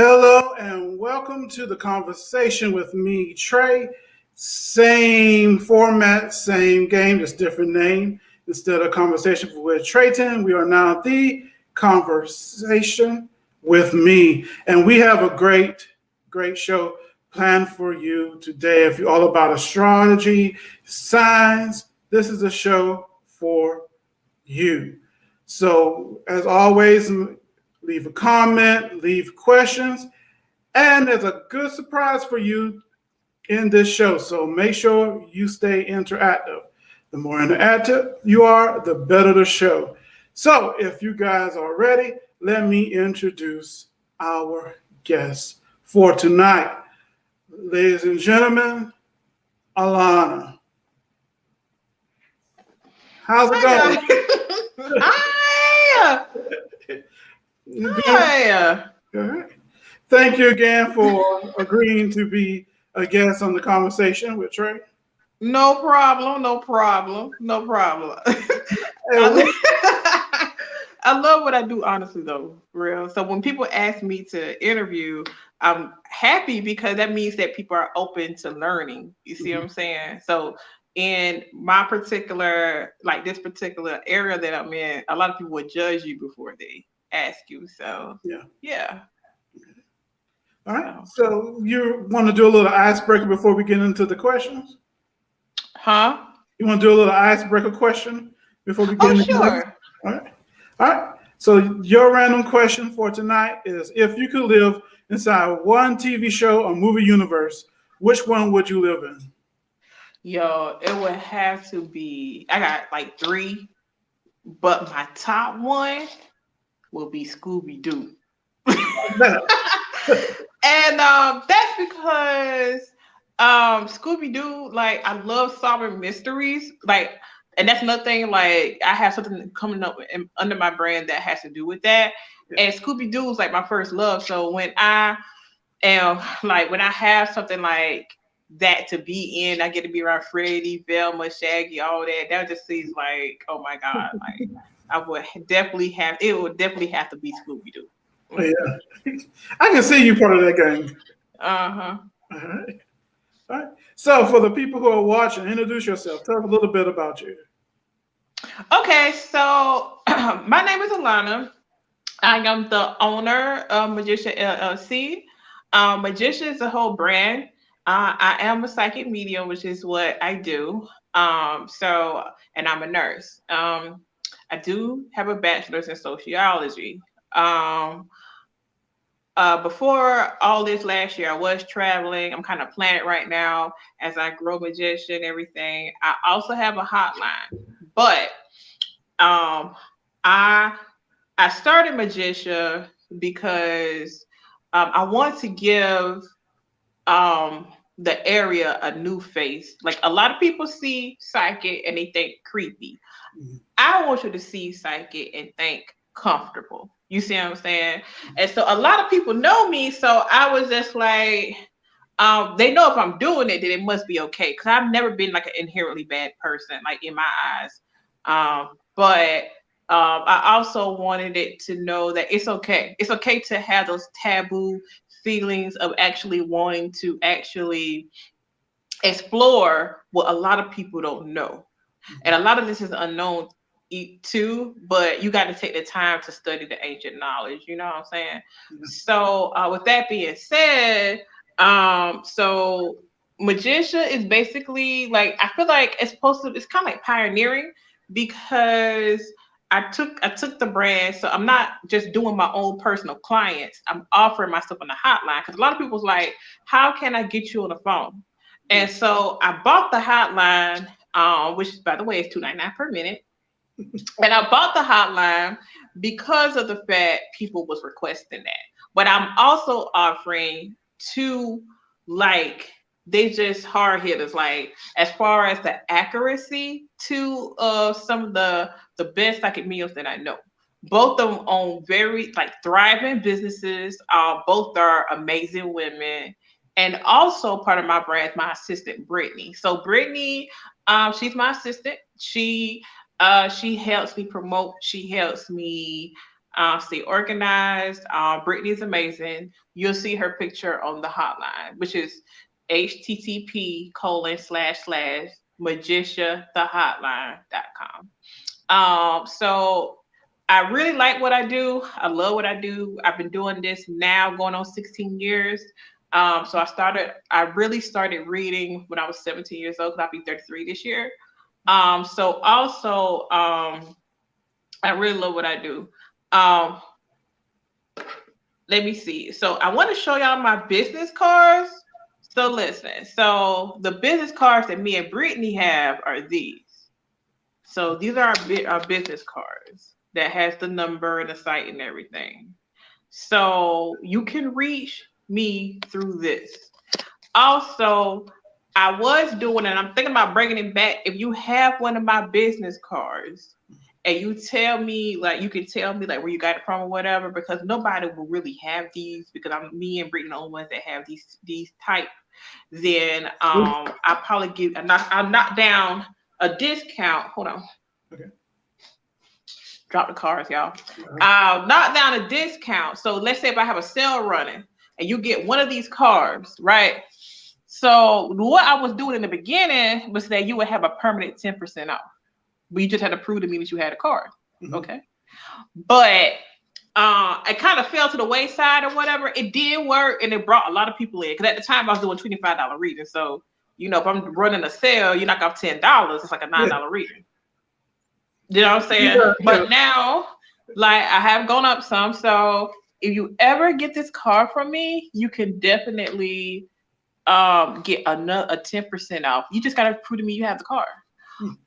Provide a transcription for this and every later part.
Hello and welcome to the conversation with me, Trey. Same format, same game, just different name. Instead of conversation with Trayton, we are now the conversation with me. And we have a great show planned for you today. If you're all about astrology, signs, this is a show for you. So, as always, leave a comment, leave questions, and there's a good surprise for you in this show. So make sure you stay interactive. The more interactive you are, the better the show. So if you guys are ready, let me introduce our guest for tonight. Ladies and gentlemen, Alana. How's it going? Hi. Hi. All right. Thank you again for agreeing to be a guest on the conversation with Trey. No problem. I love what I do, honestly, though, real. So when people ask me to interview, I'm happy because that means that people are open to learning. You see what I'm saying? So in my particular, like this particular area that I'm in, a lot of people would judge you before they ask you. So yeah. All right. So you want to do a little icebreaker before we get into the questions? Huh? You want to do a little icebreaker question before we get into the questions? All right. All right. So your random question for tonight is: if you could live inside one TV show or movie universe, which one would you live in? Yo, it would have to be. I got like 3, but my top one will be Scooby Doo. And that's because Scooby Doo, like I love solving mysteries, like, and that's another thing. Like I have something coming up under my brand that has to do with that. And Scooby Doo is like my first love. So when I have something like that to be in, I get to be around Freddy, Velma, Shaggy, all that. That just seems like, oh my God, like it would definitely have to be Scooby Doo. Oh, yeah, I can see you part of that gang. Uh-huh. All right. All right. So for the people who are watching, introduce yourself. Tell us a little bit about you. Okay, so my name is Alana. I am the owner of Majicia LLC. Majicia is a whole brand. I am a psychic medium, which is what I do. And I'm a nurse. I do have a bachelor's in sociology. Before all this last year, I was traveling. I'm kind of planning right now as I grow Majicia and everything. I also have a hotline, but I started Majicia because I want to give the area a new face. Like a lot of people see psychic and they think creepy. I want you to see psychic and think comfortable. You see what I'm saying? And so a lot of people know me. So I was just like, they know if I'm doing it, then it must be okay. Because I've never been like an inherently bad person, like in my eyes. But I also wanted it to know that it's okay. It's okay to have those taboo feelings of actually wanting to actually explore what a lot of people don't know. And a lot of this is unknown too, but you got to take the time to study the ancient knowledge. You know what I'm saying? Yeah. So with that being said, so Majicia is basically like, I feel like it's kind of like pioneering because I took the brand, so I'm not just doing my own personal clients. I'm offering myself on the hotline because a lot of people's like, how can I get you on the phone? And so I bought the hotline, which by the way is $2.99 per minute. And I bought the hotline because of the fact people was requesting that. But I'm also offering two, like, they just hard hitters, like as far as the accuracy to some of the best psychic mediums that I know. Both of them own very like thriving businesses. Both are amazing women. And also part of my brand is my assistant, Brittany. So Brittany, she's my assistant. She helps me promote. She helps me stay organized. Brittany is amazing. You'll see her picture on the hotline, which is http://magiciathehotline.com. So I really like what I do. I love what I do. I've been doing this now going on 16 years. So I really started reading when I was 17 years old, because I'll be 33 this year. So also, I really love what I do. Let me see. So I want to show y'all my business cards. So listen, so the business cards that me and Brittany have are these. So these are our business cards that has the number and the site and everything. So you can reach me through this. Also, I was doing, and I'm thinking about bringing it back. If you have one of my business cards and you tell me, like, you can tell me like where you got it from or whatever, because nobody will really have these, because me and Brittany the only ones that have these type. Then I'll probably I'll knock down a discount. Hold on. Okay. Drop the cards, y'all. I'll knock down a discount. So let's say if I have a sale running and you get one of these cards, right? So what I was doing in the beginning was that you would have a permanent 10% off. But you just had to prove to me that you had a card. Mm-hmm. Okay. But it kind of fell to the wayside or whatever. It did work, and it brought a lot of people in. Because at the time I was doing $25 reading. So, if I'm running a sale, you knock off $10, it's like a $9 reading. You know what I'm saying? Yeah. But now, like, I have gone up some. So if you ever get this card from me, you can definitely get a 10% off. You just got to prove to me you have the card.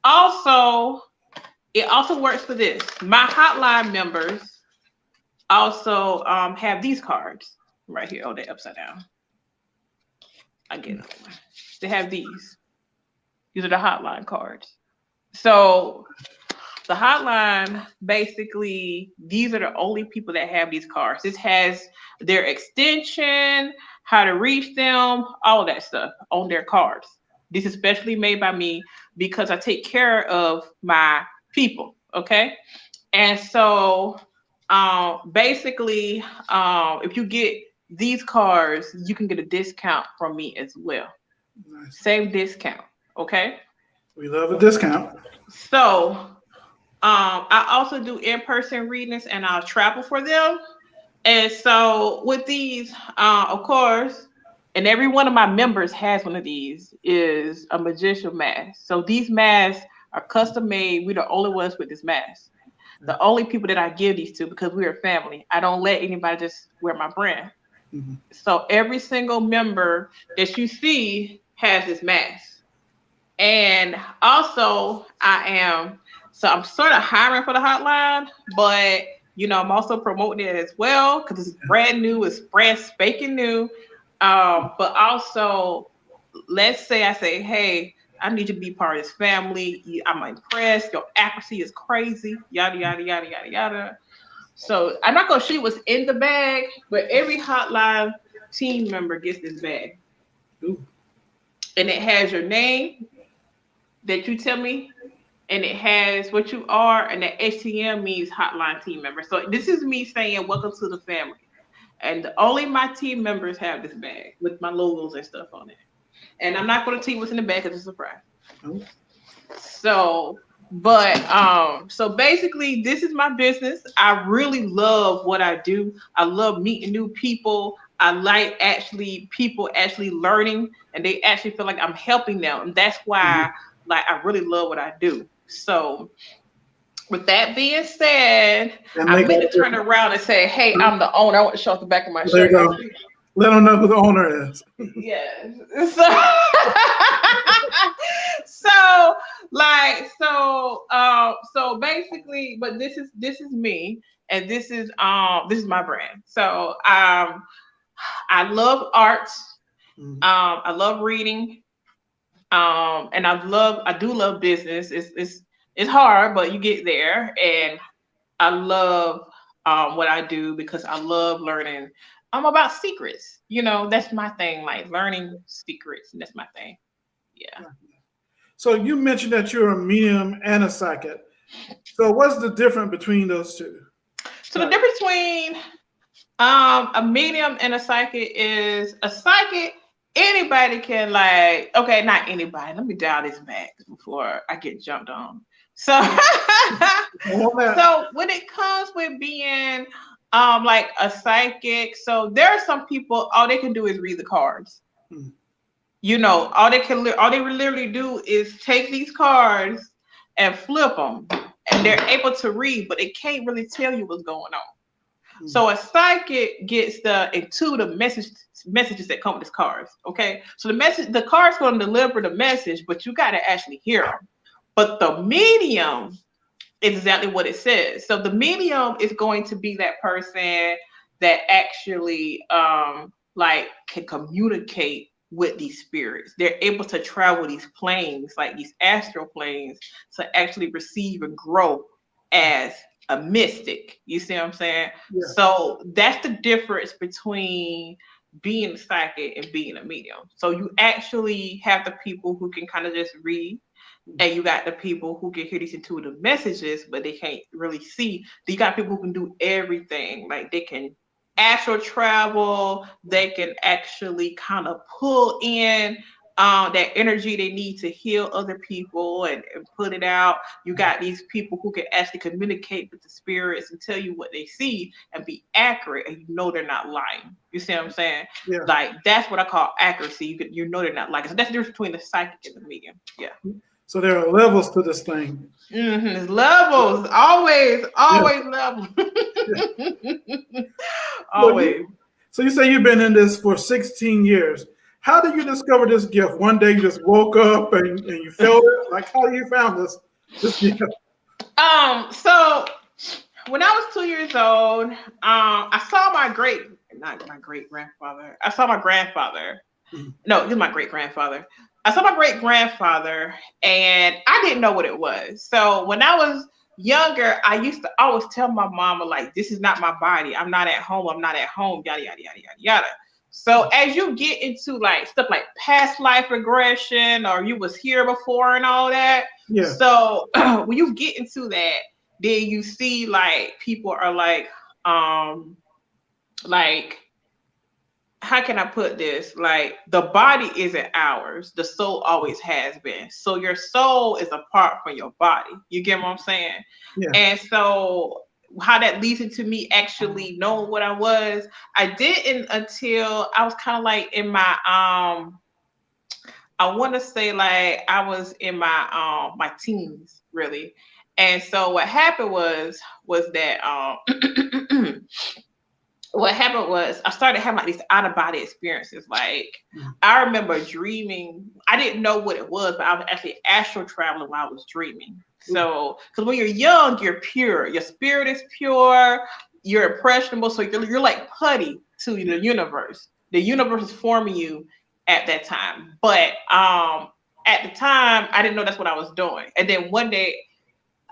Also, it also works for this. My hotline members also have these cards right here. Oh, they're upside down. I get it. They have these. These are the hotline cards. So the hotline, basically, these are the only people that have these cards. This has their extension, how to reach them, all of that stuff on their cards. This is specially made by me because I take care of my people, okay? And so basically, if you get these cards, you can get a discount from me as well. Nice. Same discount, okay? We love a discount. So I also do in-person readings, and I'll travel for them. And so with these, of course, and every one of my members has one of these, is a magician mask. So these masks are custom made. We're the only ones with this mask. The only people that I give these to, because we're a family. I don't let anybody just wear my brand. Mm-hmm. So every single member that you see has this mask. And also I'm sort of hiring for the hotline, but I'm also promoting it as well, because it's brand new, it's brand spanking new. But also, let's say I say, hey, I need you to be part of this family. I'm impressed. Your accuracy is crazy. Yada, yada, yada, yada, yada. So I'm not going to show you what's in the bag, but every hotline team member gets this bag. Ooh. And it has your name that you tell me, and it has what you are, and the HTM means hotline team member. So this is me saying welcome to the family. And only my team members have this bag with my logos and stuff on it. And I'm not going to tell you what's in the bag because it's a surprise. Oh. So basically, this is my business. I really love what I do. I love meeting new people. I like people actually learning, and they actually feel like I'm helping them. And that's why I really love what I do. So with that being said, I'm going to turn around and say, hey, I'm the owner. I want to show off the back of my shirt. Let them know who the owner is. Yes. So basically, but this is me, and this is my brand. So I love art. I love reading. And I do love business. It's hard, but you get there. And I love what I do because I love learning. I'm about secrets. That's my thing, like learning secrets. And that's my thing. Yeah. So you mentioned that you're a medium and a psychic. So what's the difference between those two? So the difference between a medium and a psychic is a psychic. Anybody can okay, not anybody. Let me dial this back before I get jumped on. So, so when it comes with being like a psychic, so there are some people all they can do is read the cards. You know, all they literally do is take these cards and flip them, and they're able to read, but they can't really tell you what's going on. So a psychic gets the intuitive messages that come with these cards. Okay, so the card's going to deliver the message, but you got to actually hear them. But the medium is exactly what it says. So the medium is going to be that person that actually can communicate with these spirits. They're able to travel these planes, like these astral planes, to actually receive and grow as a mystic. You see what I'm saying? Yeah. So that's the difference between being psychic and being a medium. So you actually have the people who can kind of just read, and you got the people who can hear these intuitive messages, but they can't really see. You got people who can do everything. Like they can astral travel, they can actually kind of pull in that energy they need to heal other people and put it out. You got these people who can actually communicate with the spirits and tell you what they see and be accurate, and you know they're not lying. You see what I'm saying? Yeah. Like that's what I call accuracy. You know they're not lying. So that's the difference between the psychic and the medium. Yeah. So there are levels to this thing. Mm-hmm. Levels, always levels. Always. So you say you've been in this for 16 years. How did you discover this gift? One day you just woke up and you felt it? Like how you found this gift? So when I was 2 years old, I saw my grandfather. I saw my grandfather. No, this is my great-grandfather. I saw my great-grandfather, and I didn't know what it was. So when I was younger, I used to always tell my mama, like, this is not my body. I'm not at home. Yada, yada, yada, yada, yada. So as you get into like stuff like past life regression, or you was here before and all that. Yeah. So when you get into that, then you see like people are like, how can I put this? Like the body isn't ours. The soul always has been. So your soul is apart from your body. You get what I'm saying? Yeah. And so how that leads into me actually knowing what I was, I didn't until I was kind of like in my, I want to say like I was in my, my teens really. And so what happened was that, what happened was I started having like these out of body experiences. Like I remember dreaming. I didn't know what it was, but I was actually astral traveling while I was dreaming. So, because when you're young, you're pure. Your spirit is pure. You're impressionable. So you're like putty to the universe. The universe is forming you at that time. But at the time, I didn't know that's what I was doing. And then one day,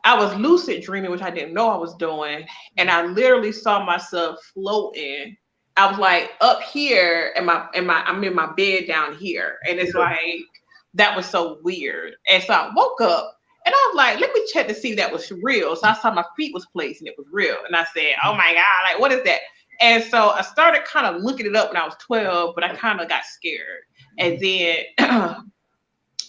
I was lucid dreaming, which I didn't know I was doing. And I literally saw myself floating. I was like up here and I'm in my bed down here. And it's like, that was so weird. And so I woke up and I was like, let me check to see if that was real. So I saw my feet was placed and it was real. And I said, oh my God, like, what is that? And so I started kind of looking it up when I was 12, but I kind of got scared. And then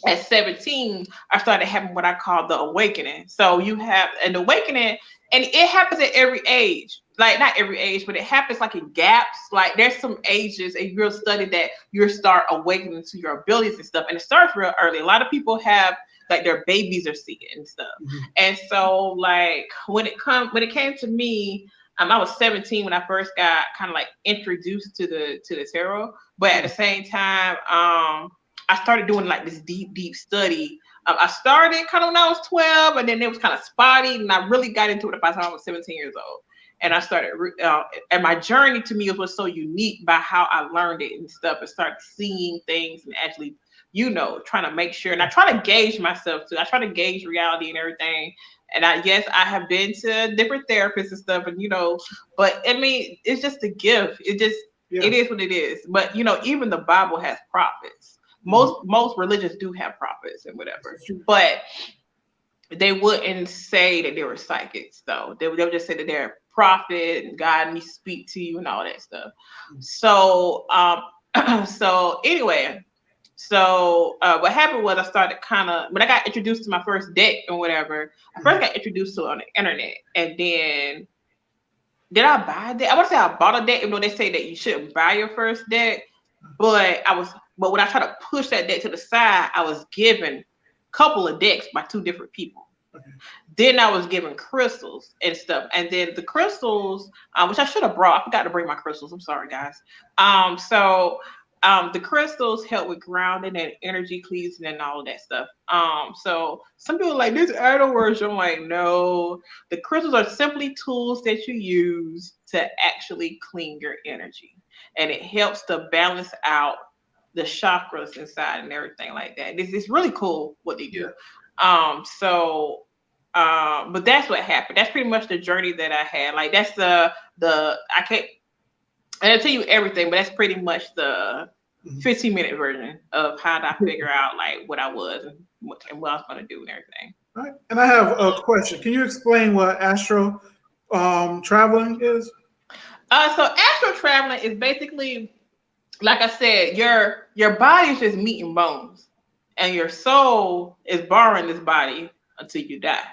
at 17, I started having what I call the awakening. So you have an awakening, and it happens at every age. Like not every age, but it happens like in gaps. Like there's some ages, and you'll study that you start awakening to your abilities and stuff. And it starts real early. A lot of people have like their babies are seeing and stuff. And so like when it came to me, I was 17 when I first got kind of like introduced to the tarot. But at the same time, I started doing like this deep study. I started kind of when I was 12, and then it was kind of spotty, and I really got into it by the time I was 17 years old. And I started, and my journey to me was so unique by how I learned it and stuff, and started seeing things and actually, trying to make sure. And I try to gauge myself too. I try to gauge reality and everything. And I have been to different therapists and stuff, and but I mean, it's just a gift. It is what it is. But even the Bible has prophets. Most religions do have prophets and whatever. But they wouldn't say that they were psychics, though. They would just say that they're a prophet and God needs to speak to you and all that stuff. So, so anyway, so what happened was I started kind of, when I got introduced to my first deck and whatever, I first got introduced to it on the internet, and then did I buy a deck? I want to say I bought a deck, even though they say that you shouldn't buy your first deck. But when I tried to push that deck to the side, I was given a couple of decks by two different people. Okay. Then I was given crystals and stuff, and then the crystals, which I should have brought. I forgot to bring my crystals. I'm sorry, guys. The crystals help with grounding and energy cleansing and all of that stuff. So some people are like, this idol worship. I'm like, no, the crystals are simply tools that you use to actually clean your energy, and it helps to balance out the chakras inside and everything like that. It's really cool what they do. But that's what happened. That's pretty much the journey that I had. Like that's I'll tell you everything, but that's pretty much the 15-minute version of how I figure out like what I was and what I was going to do and everything. All right. And I have a question. Can you explain what Astro Traveling is? So Astral Traveling is basically, like I said, your body is just meat and bones, and your soul is borrowing this body until you die.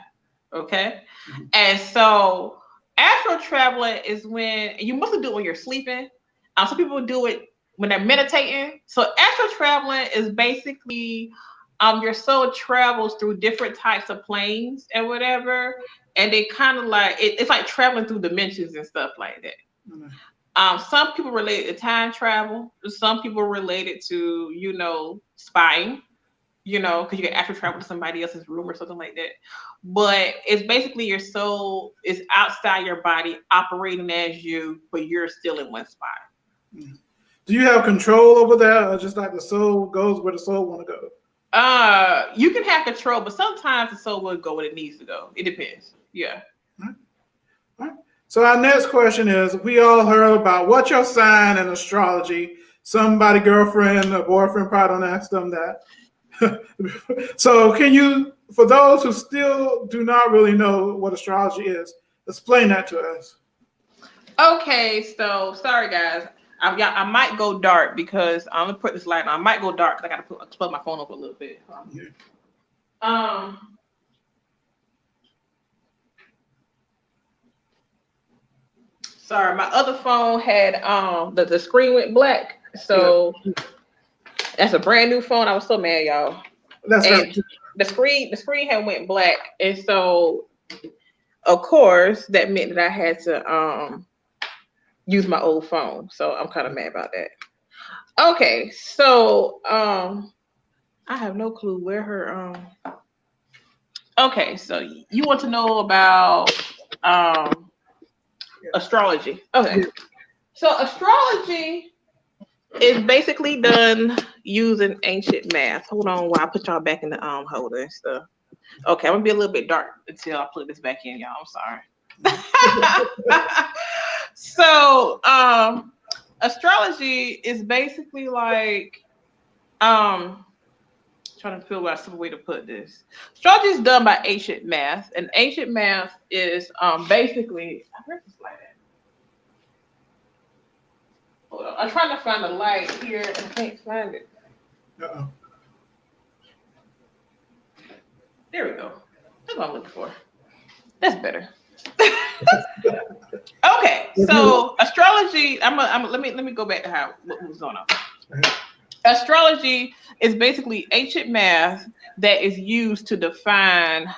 Okay? Mm-hmm. And so Astral Traveling is when you mostly do it when you're sleeping. Some people do it when they're meditating. So Astral Traveling is basically your soul travels through different types of planes and whatever, and they kind of like it's like traveling through dimensions and stuff like that. Mm-hmm. Some people relate it to time travel. Some people relate it to spying. Because you can actually travel to somebody else's room or something like that. But it's basically your soul is outside your body operating as you, but you're still in one spot. Do you have control over that, or just like the soul goes where the soul want to go? You can have control, but sometimes the soul will go where it needs to go. It depends. Yeah. All right. So our next question is, we all heard about what's your sign in astrology. Somebody, girlfriend or boyfriend, probably don't ask them that. So can you, for those who still do not really know what astrology is, explain that to us. Okay, so sorry guys, I might go dark because I'm gonna put this light on. I might go dark because I gotta plug my phone up a little bit. Sorry, my other phone had the screen went black, so. Yeah. That's a brand new phone. I was so mad, y'all. That's right. The screen had went black, and so of course that meant that I had to use my old phone. So I'm kind of mad about that. Okay, so I have no clue where her Okay, so you want to know about astrology? Okay, so astrology is basically done using ancient math. Hold on while I put y'all back in the holder and stuff. Okay, I'm gonna be a little bit dark until I plug this back in, y'all. I'm sorry. So astrology is basically like trying to figure out some way to put this. Astrology is done by ancient math, and ancient math is basically where's this light at? Hold on. I'm trying to find a light here and I can't find it. Uh-oh. There we go. That's what I'm looking for. That's better. Okay, so astrology. Let me go back to what was going on. Astrology is basically ancient math that is used to define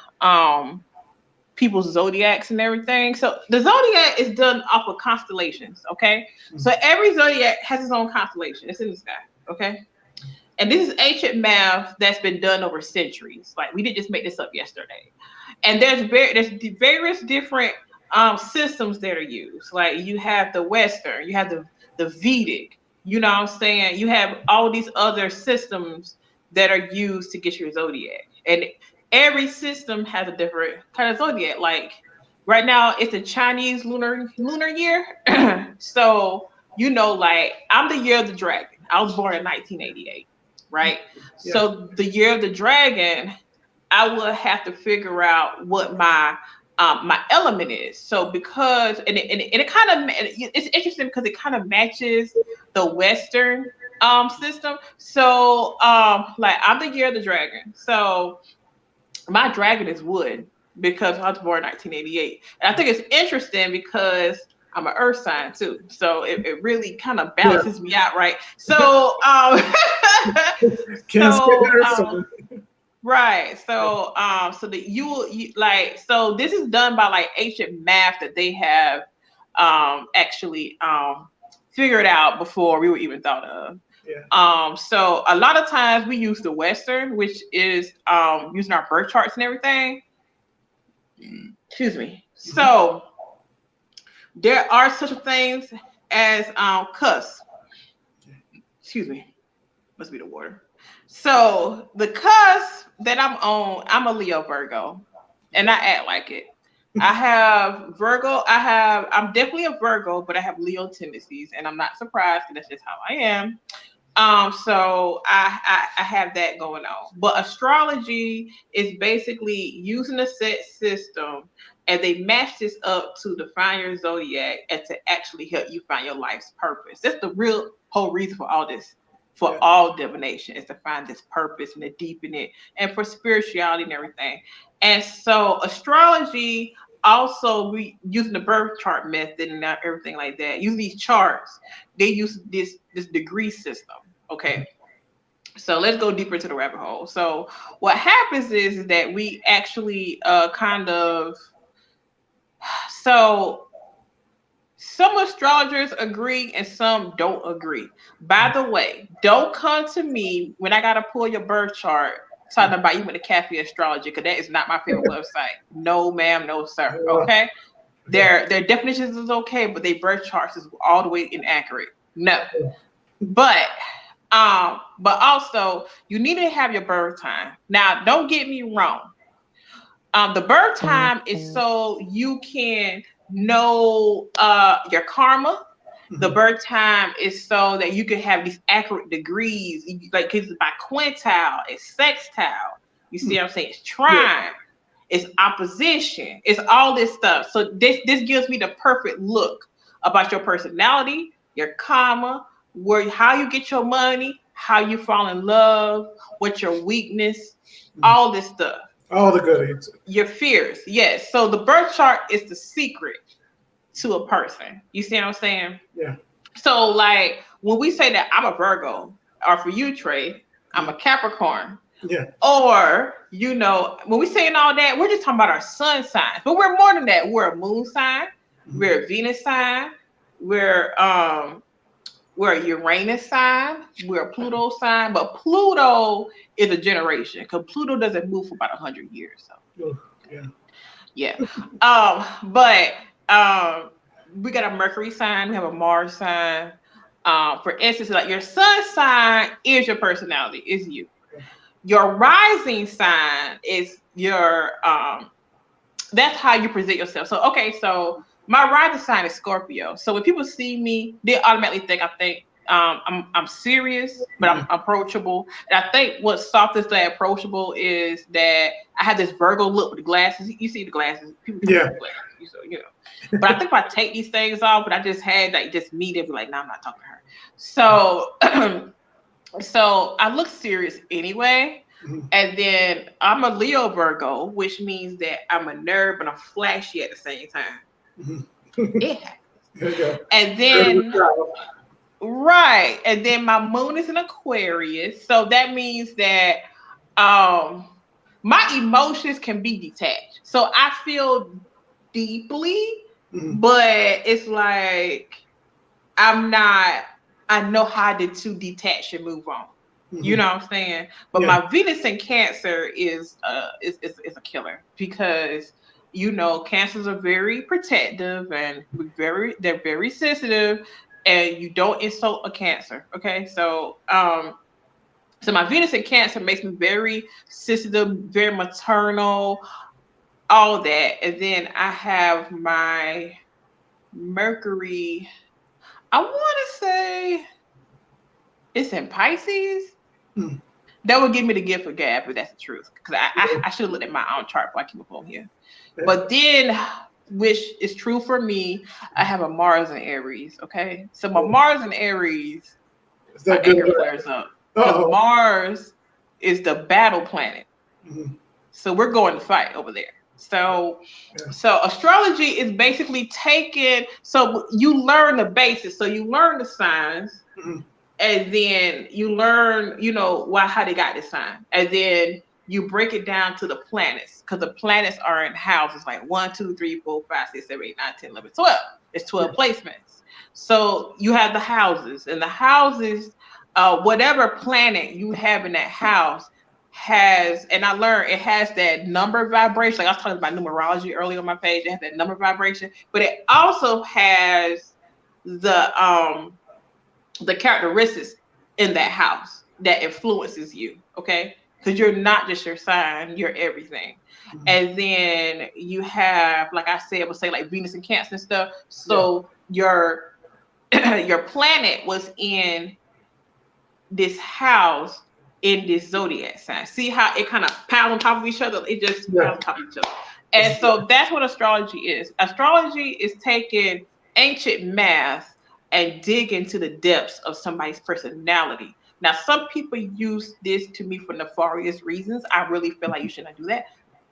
people's zodiacs and everything. So the zodiac is done off of constellations, okay? Mm-hmm. So every zodiac has its own constellation. It's in the sky, okay? And this is ancient math that's been done over centuries. Like we didn't just make this up yesterday. And there's various different systems that are used. Like you have the Western, you have the Vedic, you know what I'm saying? You have all these other systems that are used to get your zodiac. And every system has a different kind of zodiac. Like right now, it's the Chinese lunar year. So, like I'm the year of the dragon. I was born in 1988, right? Yeah. So the year of the dragon, I will have to figure out what my element is. So because it kind of it's interesting because it kind of matches the Western system. So like I'm the year of the dragon. So my dragon is wood because I was born in 1988. And I think it's interesting because I'm an earth sign too. So it really kind of balances me out, right? So Can't skip so right. So so that you like so this is done by like ancient math that they have actually figured out before we were even thought of. Yeah. So a lot of times we use the Western, which is using our birth charts and everything. Excuse me. So there are such things as cusps. Excuse me. Must be the water. So the cusp that I'm on, I'm a Leo Virgo, and I act like it. I have Virgo. I'm definitely a Virgo, but I have Leo tendencies, and I'm not surprised because that's just how I am. So I have that going on. But astrology is basically using a set system and they match this up to define your zodiac and to actually help you find your life's purpose. That's the real whole reason for all this, for all divination, is to find this purpose and to deepen it, and for spirituality and everything. And so astrology also, we using the birth chart method and everything like that. Using these charts, they use this degree system. Okay, so let's go deeper into the rabbit hole. So what happens is that we actually kind of, so some astrologers agree and some don't agree. By the way, don't come to me when I gotta pull your birth chart talking about you went to Cafe Astrology, because that is not my favorite website. No, ma'am, no, sir. Okay. Their definitions is okay, but their birth charts is all the way inaccurate. No. But also you need to have your birth time. Now, don't get me wrong. The birth time is so you can know your karma. The birth time is so that you can have these accurate degrees, like it's by quintile, it's sextile. You see what I'm saying? It's trine, it's opposition, it's all this stuff. So this gives me the perfect look about your personality, your karma, how you get your money, how you fall in love, what's your weakness, all this stuff. All the goodies. Your fears, yes. So the birth chart is the secret to a person. You see what I'm saying? Yeah. So like when we say that I'm a Virgo, or for you, Trey, I'm a Capricorn. Yeah. Or, you know, when we saying all that, we're just talking about our sun signs. But we're more than that. We're a moon sign, we're a Venus sign, we're a Uranus sign, we're a Pluto sign, but Pluto is a generation because Pluto doesn't move for about 100 years. So but we got a Mercury sign, we have a Mars sign. For instance, like your sun sign is your personality, is you. Your rising sign is your that's how you present yourself. So okay, so my rising sign is Scorpio. So when people see me, they automatically think I'm serious, but I'm approachable. And I think what's softest that approachable is that I have this Virgo look with the glasses. You see the glasses, people see the glasses, so, you know. But I think if I take these things off, but I just had like just me, they'd be like, "No, I'm not talking to her." So so I look serious anyway. And then I'm a Leo Virgo, which means that I'm a nerd, but I'm flashy at the same time. Yeah. And then right. And then my moon is in Aquarius. So that means that my emotions can be detached. So I feel deeply, but it's like I know how to detach and move on. You know what I'm saying? But my Venus in Cancer is a killer because you know Cancers are very protective and they're very sensitive, and you don't insult a Cancer. Okay, so so my Venus in Cancer makes me very sensitive, very maternal, all that, and then I have my Mercury. I want to say it's in Pisces. That would give me the gift of gab if that's the truth. Because I should have looked at my own chart before I came up on here. But then, which is true for me, I have a Mars in Aries. Okay, so my Mars in Aries, my anger flares up. Because Mars is the battle planet. Mm-hmm. So we're going to fight over there. So astrology is basically taking, so you learn the basics. So you learn the signs, mm-hmm. and then you learn, how they got the sign. And then you break it down to the planets, because the planets are in houses like 1, 2, 3, 4, 5, 6, 7, 8, 9, 10, 11, 12. It's 12 placements. So you have the houses, and the houses, whatever planet you have in that house has, and I learned it has that number vibration. Like I was talking about numerology earlier on my page. It has that number vibration, but it also has the characteristics in that house that influences you. Okay, because you're not just your sign, you're everything. Mm-hmm. And then you have, like I said, we'll say like Venus and Cancer and stuff. So your planet was in this house in this zodiac sign. See how it kind of piles on top of each other? It just piles on top of each other. And so that's what astrology is. Astrology is taking ancient math and dig into the depths of somebody's personality. Now, some people use this to me for nefarious reasons. I really feel like you should not do that.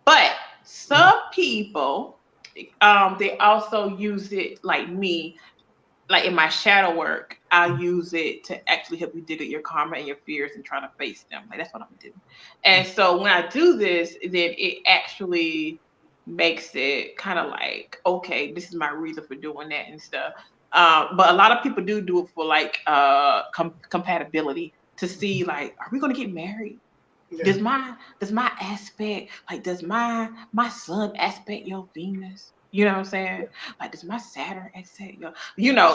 But some people, they also use it like me. Like in my shadow work, I use it to actually help you dig at your karma and your fears and try to face them. Like that's what I'm doing. And so when I do this, then it actually makes it kind of like, okay, this is my reason for doing that and stuff. But a lot of people do it for like compatibility, to see like, are we gonna get married? Yeah. Does my aspect, like does my sun aspect your Venus? You know what I'm saying? Like, does my Saturn aspect your,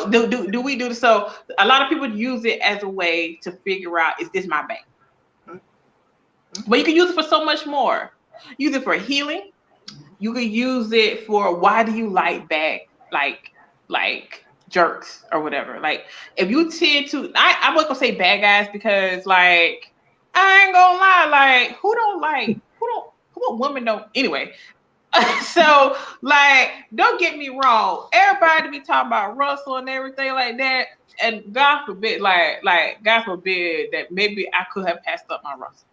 do we do this? So a lot of people use it as a way to figure out, is this my bank? But you can use it for so much more. Use it for healing. You can use it for, why do you like bad, like jerks or whatever? Like if you tend to, I wasn't gonna say bad guys, because like, I ain't gonna lie, like what women don't anyway. So like, don't get me wrong, everybody be talking about Russell and everything like that, and God forbid, like God forbid that maybe I could have passed up my Russell.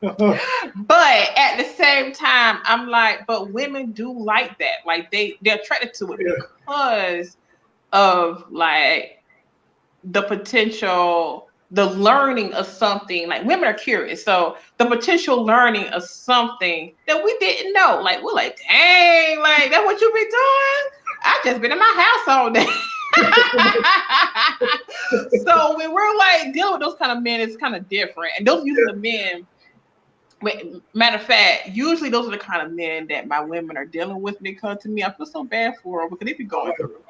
But at the same time, I'm like, but women do like that. Like they're attracted to it because of like the potential, the learning of something. Like women are curious, so the potential learning of something that we didn't know. Like we're like, dang, like that's what you be doing? I just been in my house all day. So when we're like dealing with those kind of men, it's kind of different. And those usually the men. Matter of fact, usually those are the kind of men that my women are dealing with when they come to me. I feel so bad for them because they be going through.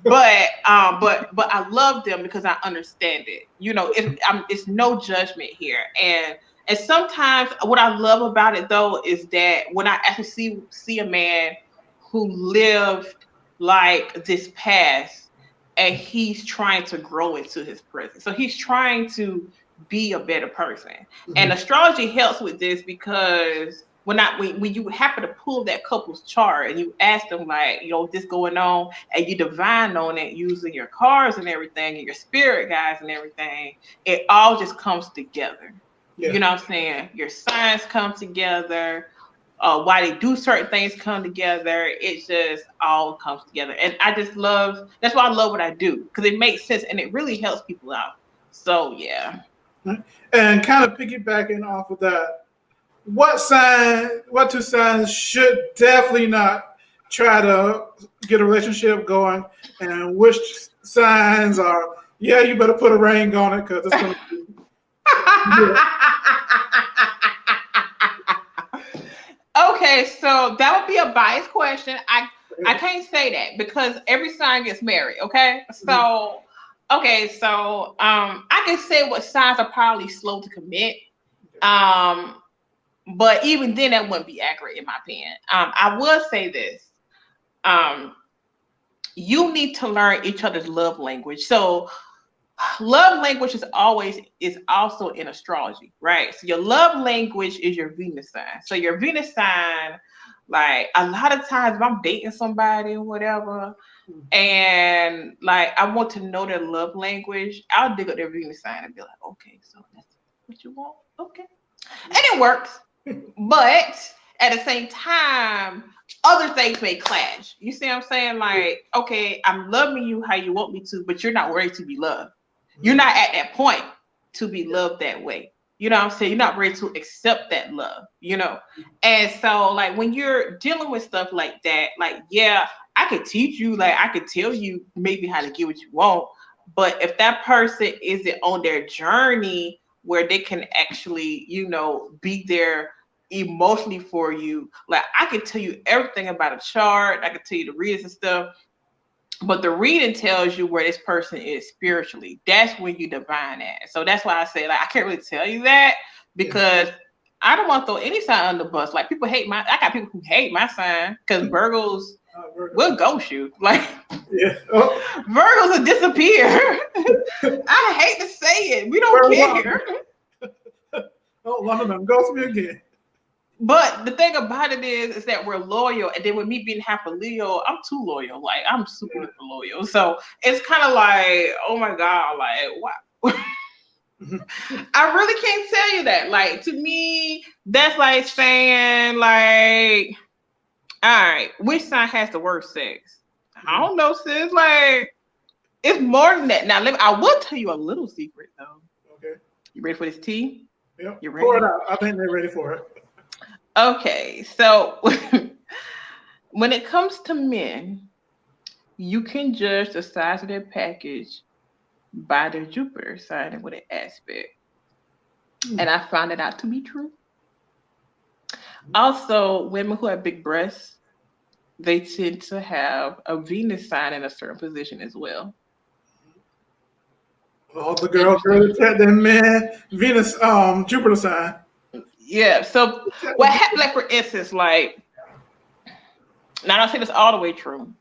But I love them because I understand it. It's no judgment here. And sometimes what I love about it though is that when I actually see a man who lived like this past, and he's trying to grow into his present. So he's trying to be a better person. Mm-hmm. And astrology helps with this, because when you happen to pull that couple's chart and you ask them like, this going on, and you divine on it using your cards and everything and your spirit guides and everything, it all just comes together. Yeah. You know what I'm saying? Your signs come together. Why they do certain things come together. It just all comes together. And I just that's why I love what I do, because it makes sense and it really helps people out. So yeah. And kind of piggybacking off of that, what two signs should definitely not try to get a relationship going, and which signs are, you better put a ring on it because it's going to be. Okay, so that would be a biased question. I can't say that because every sign gets married. Okay, so. Okay, so I can say what signs are probably slow to commit, but even then that wouldn't be accurate in my opinion. I will say this: you need to learn each other's love language. So love language is also in astrology, right? So your love language is your Venus sign. So your Venus sign, like a lot of times if I'm dating somebody or whatever, and like I want to know their love language, I'll dig up their Venus sign and be like, okay, so that's what you want, okay, and it works. But at the same time, other things may clash. You see what I'm saying? Like, okay, I'm loving you how you want me to, but you're not ready to be loved. You're not at that point to be loved that way. You know what I'm saying? You're not ready to accept that love, you know? And so, like, when you're dealing with stuff like that, like, yeah, I could teach you, like, I could tell you maybe how to get what you want. But if that person isn't on their journey where they can actually, you know, be there emotionally for you, like, I could tell you everything about a chart, I could tell you the readings and stuff, but the reading tells you where this person is spiritually. That's when you divine that. So that's why I say, like, I can't really tell you that because I don't want to throw any sign under the bus. Like, people hate I got people who hate my sign because Virgos will ghost you. Like, Virgos will disappear. I hate to say it. We don't care. Oh, one of them ghost me again. But the thing about it is that we're loyal, and then with me being half a Leo, I'm too loyal. Like, I'm super duper loyal. So it's kind of like, oh my God, like, what? I really can't tell you that. Like, to me, that's like saying, like, all right, which sign has the worst sex? I don't know, sis. Like, it's more than that. Now, I will tell you a little secret, though. Okay. You ready for this tea? Yep. You ready? Pour it out. I think they're ready for it. Okay, so when it comes to men, you can judge the size of their package by their Jupiter sign with an aspect. And I found it out to be true. Also, women who have big breasts, they tend to have a Venus sign in a certain position as well. Oh, the girl check that man, Venus, Jupiter sign. Yeah, so what happened, like, for instance, like, now I don't say this all the way true.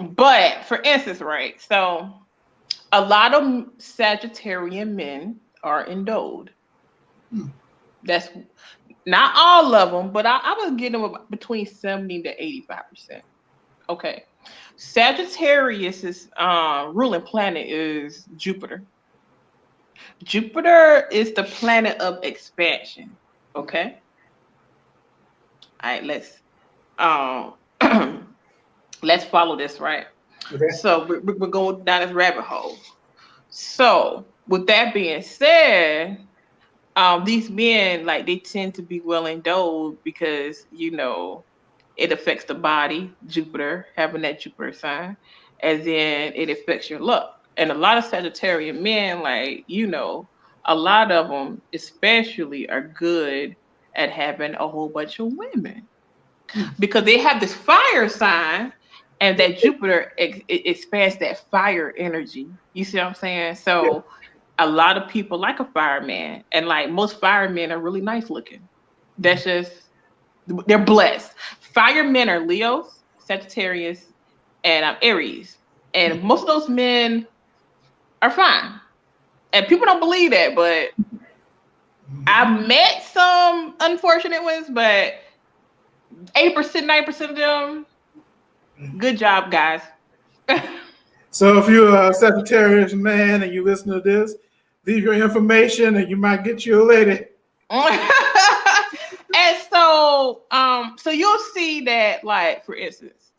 But for instance, right, so a lot of Sagittarian men are endowed. That's not all of them, but I was getting them between 70 to 85%. Okay. Sagittarius's ruling planet is Jupiter. Jupiter is the planet of expansion. Okay. All right, let's follow this, right? Okay. So we're going down this rabbit hole. So with that being said, these men, like, they tend to be well endowed because, you know, it affects the body, Jupiter, having that Jupiter sign, and then it affects your luck. And a lot of Sagittarian men, like, you know, a lot of them especially are good at having a whole bunch of women because they have this fire sign, and that Jupiter expands that fire energy. You see what I'm saying? So a lot of people like a fireman, and like most firemen are really nice looking. That's just, they're blessed. Firemen are Leos, Sagittarius, and Aries. And most of those men are fine. And people don't believe that, but I've met some unfortunate ones, but 8%, 9% of them, good job, guys. So if you're a Sagittarius man and you listen to this, leave your information and you might get you a lady. And so, so you'll see that, like, for instance,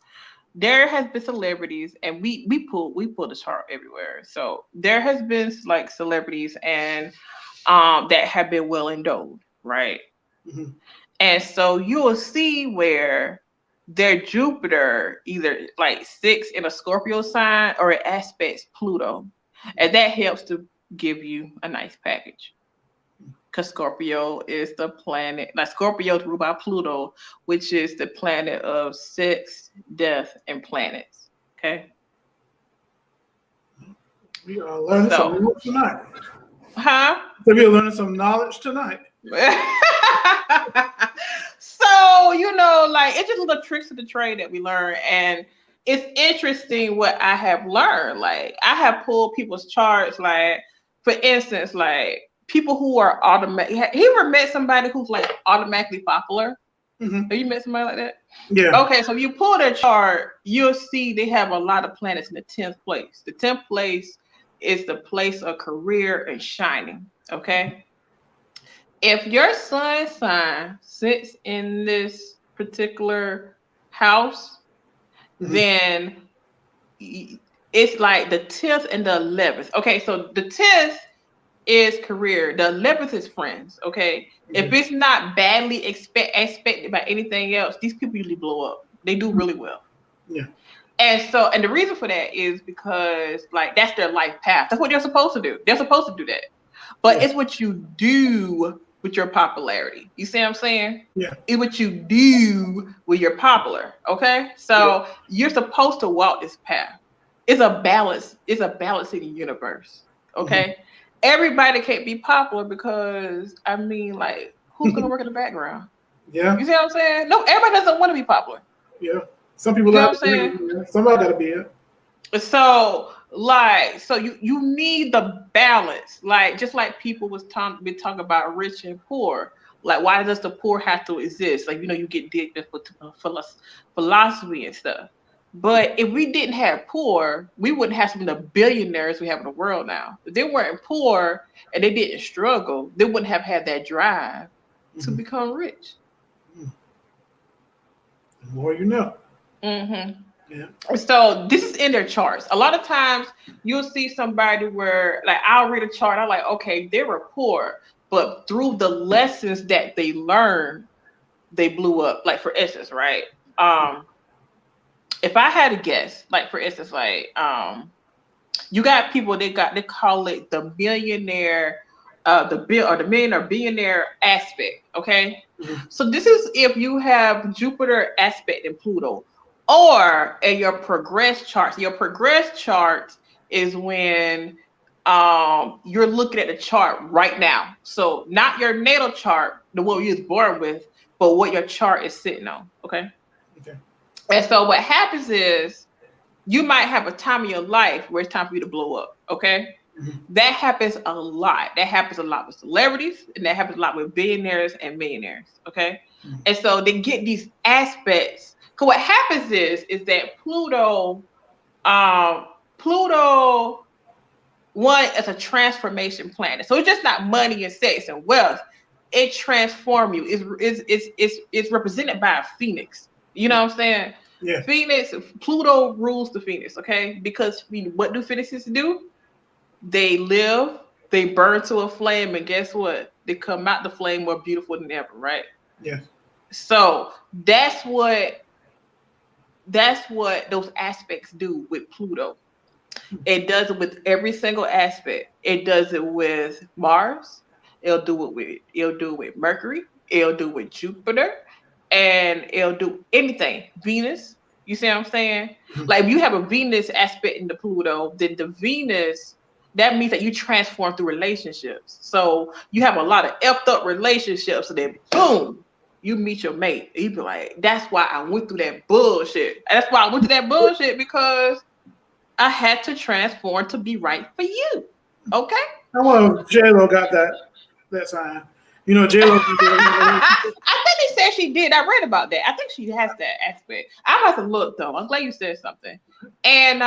there has been celebrities, and we pull the chart everywhere. So there has been like celebrities and that have been well endowed, right? Mm-hmm. And so you will see where their Jupiter either like sits in a Scorpio sign or it aspects Pluto, and that helps to give you a nice package. Because Scorpio is the planet, like Scorpio is ruled by Pluto, which is the planet of sex, death, and planets. Okay. We are learning some knowledge tonight. Huh? So we are learning some knowledge tonight. So, you know, like, it's just little tricks of the trade that we learn. And it's interesting what I have learned. Like I have pulled people's charts, like for instance, like people who are automatic. Have you ever met somebody who's like automatically popular? Mm-hmm. Have you met somebody like that? Yeah. Okay, so if you pull their chart, you'll see they have a lot of planets in the 10th place. The 10th place is the place of career and shining. Okay. If your sun sign sits in this particular house, then it's like the 10th and the 11th. Okay, so the 10th is career, the 11th is friends. Okay, if it's not badly expected by anything else, these people usually blow up. They do really well. Yeah. And so, and the reason for that is because like that's their life path. That's what they're supposed to do. They're supposed to do that. But it's what you do with your popularity. You see what I'm saying? Yeah. It's what you do with your popular. Okay. So you're supposed to walk this path. It's a balance. It's a balance in the universe. Okay. Everybody can't be popular because I mean, like, who's gonna work in the background? Yeah. You see what I'm saying? No, everybody doesn't want to be popular. Yeah. Some people You know like what I'm saying? Somebody gotta be it. So like, so you need the balance, like just like people we talking about rich and poor. Like, why does the poor have to exist? Like, you get deep into philosophy and stuff. But if we didn't have poor, we wouldn't have some of the billionaires we have in the world now. If they weren't poor and they didn't struggle, they wouldn't have had that drive to become rich. The more you know. Yeah. So this is in their charts. A lot of times you'll see somebody where, like, I'll read a chart. I'm like, okay, they were poor, but through the lessons that they learned, they blew up. Like, for instance, right? If I had a guess, like for instance, like you got people they call it the millionaire, the millionaire billionaire aspect. Okay, so this is if you have Jupiter aspect in Pluto, or in your progress charts. Your progress chart is when you're looking at the chart right now. So not your natal chart, the one you was born with, but what your chart is sitting on. Okay. And so what happens is you might have a time in your life where it's time for you to blow up. Okay. That happens a lot. That happens a lot with celebrities, and that happens a lot with billionaires and millionaires. Okay. And so they get these aspects. Because what happens is that Pluto one is a transformation planet. So it's just not money and sex and wealth. It transforms you. It's represented by a phoenix. You know what I'm saying? Yeah. Phoenix, Pluto rules the phoenix, okay? Because what do phoenixes do? They live, they burn to a flame, and guess what? They come out the flame more beautiful than ever, right? Yeah. So that's what those aspects do with Pluto. It does it with every single aspect. It does it with Mars. It'll do it with Mercury. It'll do it with Jupiter, and it'll do anything. Venus. You see what I'm saying? Like, if you have a Venus aspect in the Pluto, then the Venus, that means that you transform through relationships. So you have a lot of effed up relationships, and then boom, you meet your mate. You be like, that's why I went through that bullshit. That's why I went through that bullshit, because I had to transform to be right for you. Okay? I wonder if J-Lo got that sign. J-Lo. I think they said she did. I read about that. I think she has that aspect. I have to look though. I'm glad you said something. And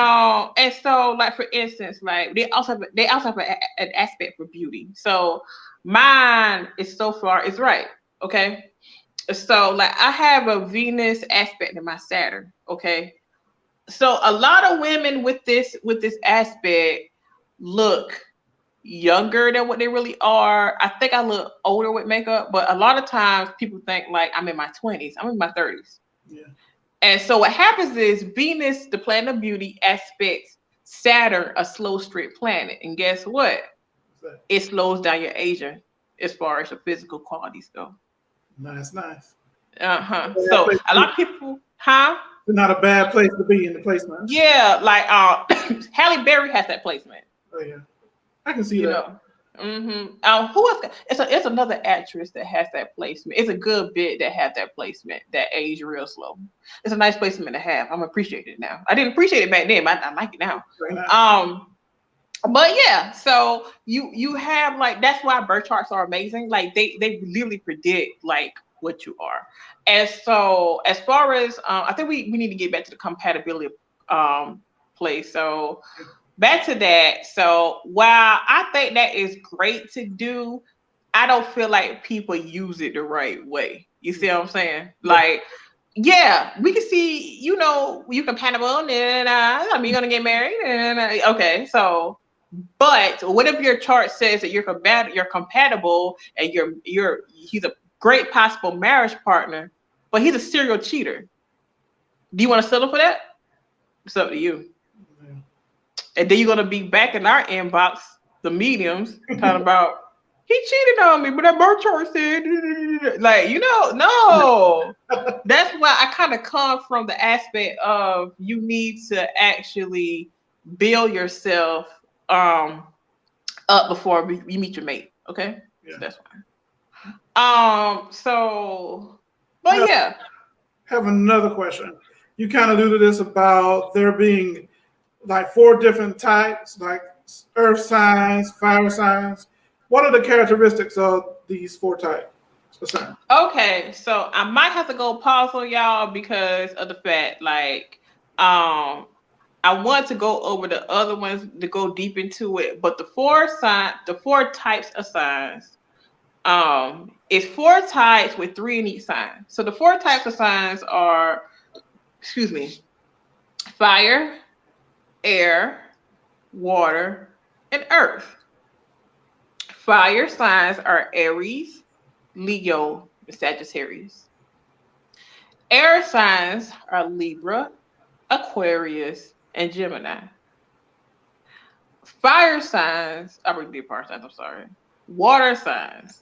so, like, for instance, like they also have an aspect for beauty. So mine is so far is right. Okay. So, like, I have a Venus aspect in my Saturn. Okay. So a lot of women with this aspect look younger than what they really are. I think I look older with makeup, but a lot of times people think like I'm in my 20s. I'm in my 30s. Yeah. And so what happens is Venus, the planet of beauty, aspects Saturn, a slow street planet. And guess what? It slows down your aging as far as your physical qualities go. Nice. So a lot of people, It's not a bad place to be in the placement. Yeah, like Halle Berry has that placement. Oh yeah, I can see that. Who else? It's another actress that has that placement. It's a good bit that has that placement that age real slow. It's a nice placement to have. I'm appreciating it now. I didn't appreciate it back then, but I like it now. But yeah, so you have like, that's why birth charts are amazing. Like they literally predict like what you are. And so as far as I think we need to get back to the compatibility place. So back to that. So while I think that is great to do, I don't feel like people use it the right way. You see what I'm saying? Like, yeah, we can see, you know, you compatible, and I mean, you're gonna get married, and okay, so. But what if your chart says that you're compatible, and he's a great possible marriage partner, but he's a serial cheater? Do you want to settle for that? It's up to you. Yeah. And then you're gonna be back in our inbox, the mediums, talking about he cheated on me, but that birth chart said, like, you know, no. That's why I kind of come from the aspect of you need to actually build yourself up before you meet your mate. Okay, yeah. So that's fine. So, but yeah. Have another question. You kind of alluded to this about there being like 4 different types, like earth signs, fire signs. What are the characteristics of these 4 types? Okay, so I might have to go pause on y'all because of the fact, like, I want to go over the other ones to go deep into it, but the 4 types of signs, is 4 types with 3 in each sign. So the 4 types of signs are, fire, air, water, and earth. Fire signs are Aries, Leo, and Sagittarius. Air signs are Libra, Aquarius, and Gemini. Fire signs, I'm sorry. Water signs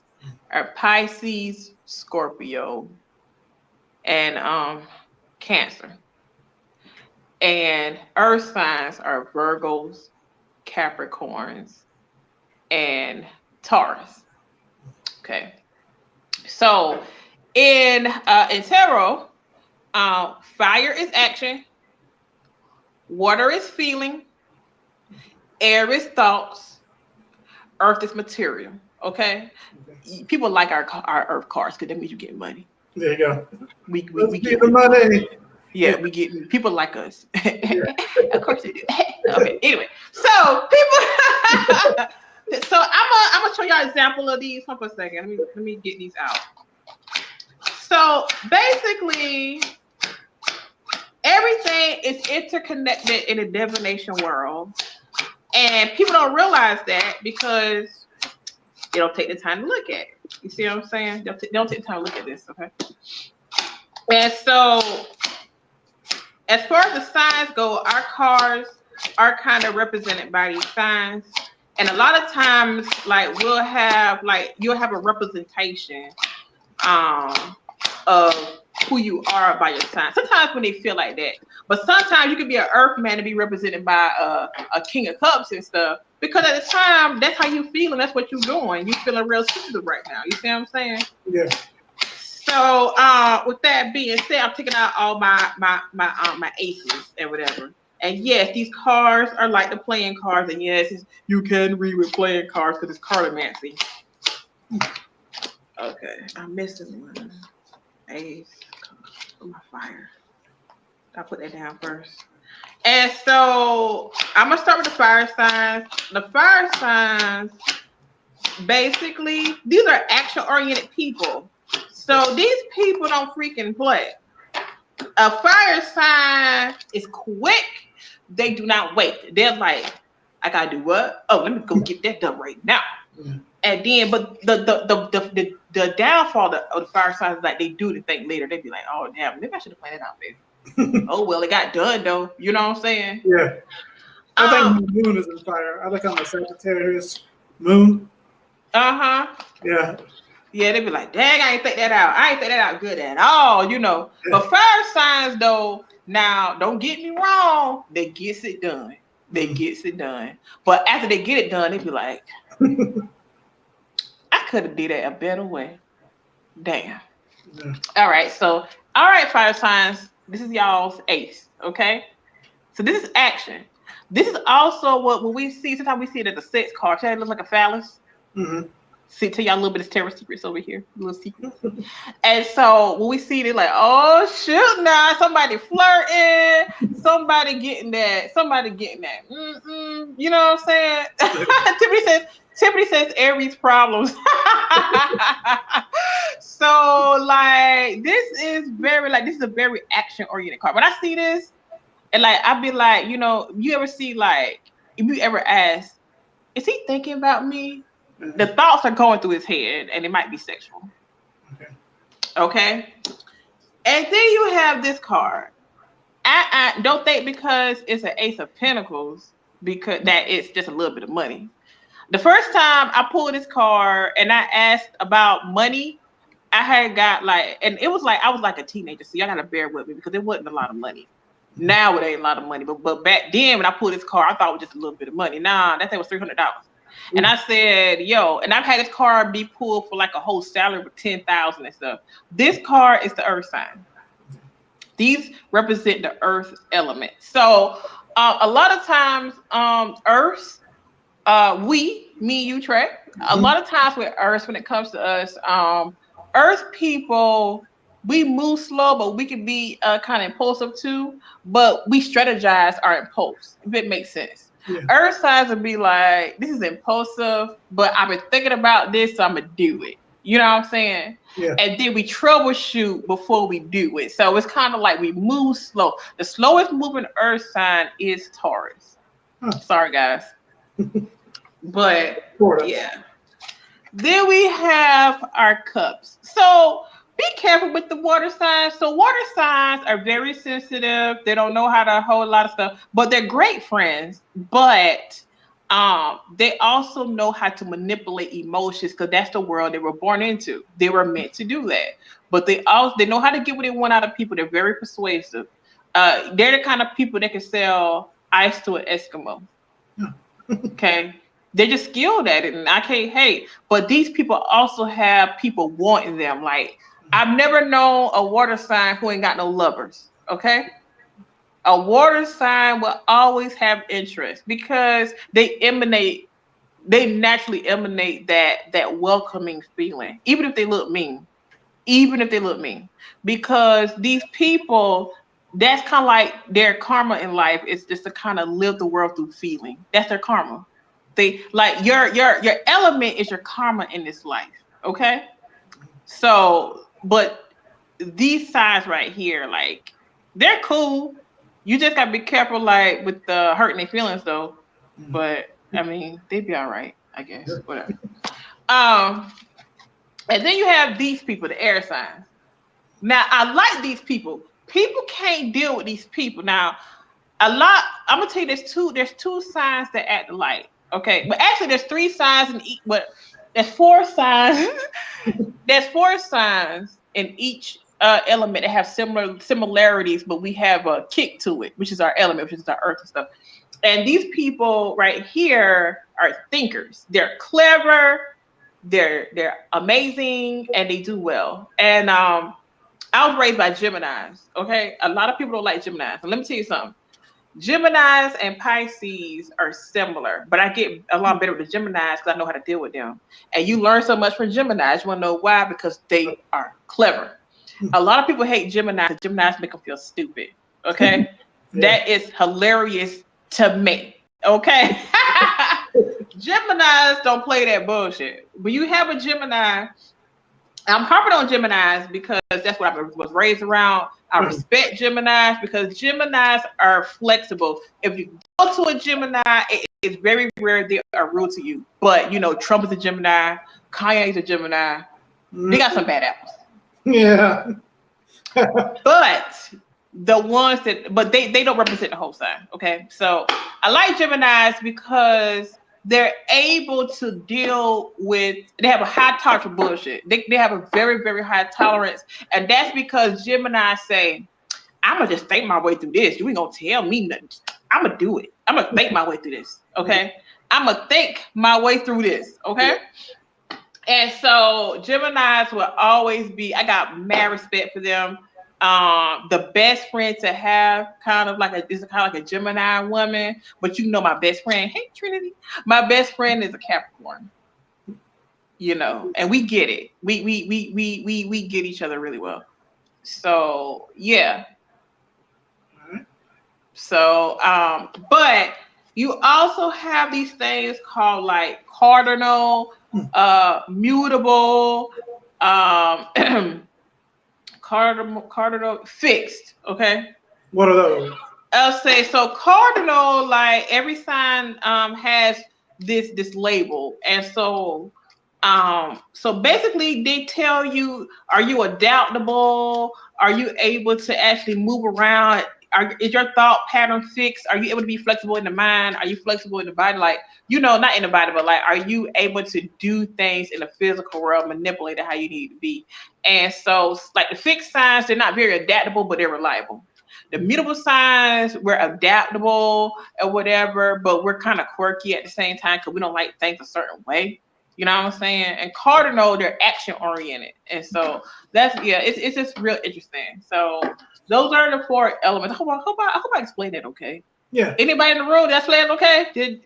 are Pisces, Scorpio, and Cancer. And earth signs are Virgos, Capricorns, and Taurus. Okay. So in tarot, fire is action, water is feeling, air is thoughts, earth is material. Okay. People like our earth cards because that means you get money. There you go. We get the money. Yeah, we get people like us. Yeah. Of course they do. Okay. Anyway, so people. So I'm gonna show y'all an example of these. Hold on a second. Let me get these out. So basically, everything is interconnected in the divination world, and people don't realize that because they don't take the time to look at it. You see what I'm saying? They don't take the time to look at this. Okay. And so, as far as the signs go, our cards are kind of represented by these signs. And a lot of times, like you'll have a representation of who you are by your sign. Sometimes when they feel like that, but sometimes you can be an earth man and be represented by a king of cups and stuff. Because at the time, that's how you feel and that's what you're doing. You're feeling real sensitive right now. You see what I'm saying? Yeah. So with that being said, I'm taking out all my aces and whatever. And yes, these cards are like the playing cards, and yes, you can read with playing cards because it's cartomancy. Okay, I'm missing one. Ace, my fire. I'll put that down first. And so I'm gonna start with the fire signs. The fire signs, basically, these are action-oriented people. So these people don't freaking play. A fire sign is quick. They do not wait. They're like, I gotta do what? Oh, let me go get that done right now. Mm-hmm. And then, but the downfall of the fire signs is like they do the thing later. They be like, oh damn, maybe I should have planned it out, baby. Oh well, it got done though. You know what I'm saying? Yeah. I think the moon is in fire. I look on the Sagittarius moon. Yeah. Yeah, they be like, dang, I ain't think that out. I ain't think that out good at all, you know. Yeah. But fire signs, though, now, don't get me wrong, they gets it done. They gets it done. But after they get it done, they be like, could have did it a better way. Damn. Yeah. All right, fire signs. This is y'all's ace, okay? So this is action. This is also what when we see, sometimes we see it as a sex card. It looks like a phallus. Mm-hmm. See, tell y'all a little bit of terror secrets over here, little secrets. And so when we see it, like, oh shoot, now somebody flirting, somebody getting that. You know what I'm saying? Tiffany says Aries problems. So like this is a very action oriented card. When I see this, and like I'd be like, you know, you ever see like if you ever ask, is he thinking about me? Mm-hmm. The thoughts are going through his head, and it might be sexual. Okay. And then you have this card. I don't think because it's an Ace of Pentacles because that it's just a little bit of money. The first time I pulled this card and I asked about money, I had got like, and it was like I was like a teenager, so y'all gotta bear with me because it wasn't a lot of money. Now it ain't a lot of money, but back then when I pulled this card, I thought it was just a little bit of money. Nah, that thing was $300. And I said, yo, and I've had this card be pulled for like a whole salary with 10,000 and stuff. This card is the earth sign. These represent the earth element. So a lot of times, earth, me, you, Trey, a lot of times with earth, when it comes to us, earth people, we move slow, but we can be kind of impulsive too, but we strategize our impulse, if it makes sense. Yeah. Earth signs would be like, this is impulsive, but I've been thinking about this, so I'm going to do it. You know what I'm saying? Yeah. And then we troubleshoot before we do it. So it's kind of like we move slow. The slowest moving earth sign is Taurus. Sorry, guys. But, yeah. Then we have our cups. So be careful with the water signs. So water signs are very sensitive. They don't know how to hold a lot of stuff, but they're great friends. But they also know how to manipulate emotions because that's the world they were born into. They were meant to do that. But they know how to get what they want out of people. They're very persuasive. They're the kind of people that can sell ice to an Eskimo. Okay. They're just skilled at it, and I can't hate. But these people also have people wanting them. Like, I've never known a water sign who ain't got no lovers, okay? A water sign will always have interest because they naturally emanate that welcoming feeling, even if they look mean. Because these people, that's kind of like their karma in life is just to kind of live the world through feeling. That's their karma. They like your element is your karma in this life, okay? So, but these signs right here, like, they're cool. You just gotta be careful, like, with the hurting their feelings, though. But I mean, they'd be all right, I guess. Whatever. And then you have these people, the air signs. Now, I like these people. People can't deal with these people. Now, I'm gonna tell you, there's two signs that act alike. Okay, but actually, there's 3 signs in each. But there's 4 signs. There's 4 signs in each element that have similarities, but we have a kick to it, which is our element, which is our earth and stuff. And these people right here are thinkers. They're clever. They're amazing, and they do well. And I was raised by Geminis. Okay, a lot of people don't like Geminis. And let me tell you something. Geminis and Pisces are similar, but I get a lot better with the Geminis because I know how to deal with them. And you learn so much from Geminis. You want to know why? Because they are clever. A lot of people hate Geminis. Geminis make them feel stupid. Okay? Yeah. That is hilarious to me. Okay? Geminis don't play that bullshit. But you have a Gemini. I'm harping on Geminis because that's what I was raised around. I respect Geminis because Geminis are flexible. If you go to a Gemini, it's very rare they are rude to you. But, you know, Trump is a Gemini. Kanye is a Gemini. They got some bad apples. Yeah. But the ones but they don't represent the whole sign. Okay. So I like Geminis because they're able to deal with, they have a high tolerance for bullshit. They have a very, very high tolerance. And that's because Gemini say, I'm going to just think my way through this. You ain't going to tell me nothing. I'm going to do it. I'm going to think my way through this. Okay. I'm going to think my way through this. Okay. And so Geminis will always be, I got mad respect for them. The best friend to have is kind of like a Gemini woman, but you know my best friend, hey Trinity, my best friend is a Capricorn. You know, and we get it. We get each other really well. So yeah. So but you also have these things called like cardinal, mutable, cardinal fixed. Okay. What are those? I'll say so. Cardinal, like every sign has this label, and so basically they tell you, are you adaptable? Are you able to actually move around? Is your thought pattern fixed? Are you able to be flexible in the mind? Are you flexible in the body? Like, you know, not in the body, but like, are you able to do things in the physical world, manipulate it how you need to be? And so like the fixed signs, they're not very adaptable, but they're reliable. The mutable signs, we're adaptable or whatever, but we're kind of quirky at the same time because we don't like things a certain way. You know what I'm saying? And cardinal, they're action oriented. And so it's just real interesting. So those are the 4 elements. I hope I explained it okay. Yeah. Anybody in the room that's playing okay? Did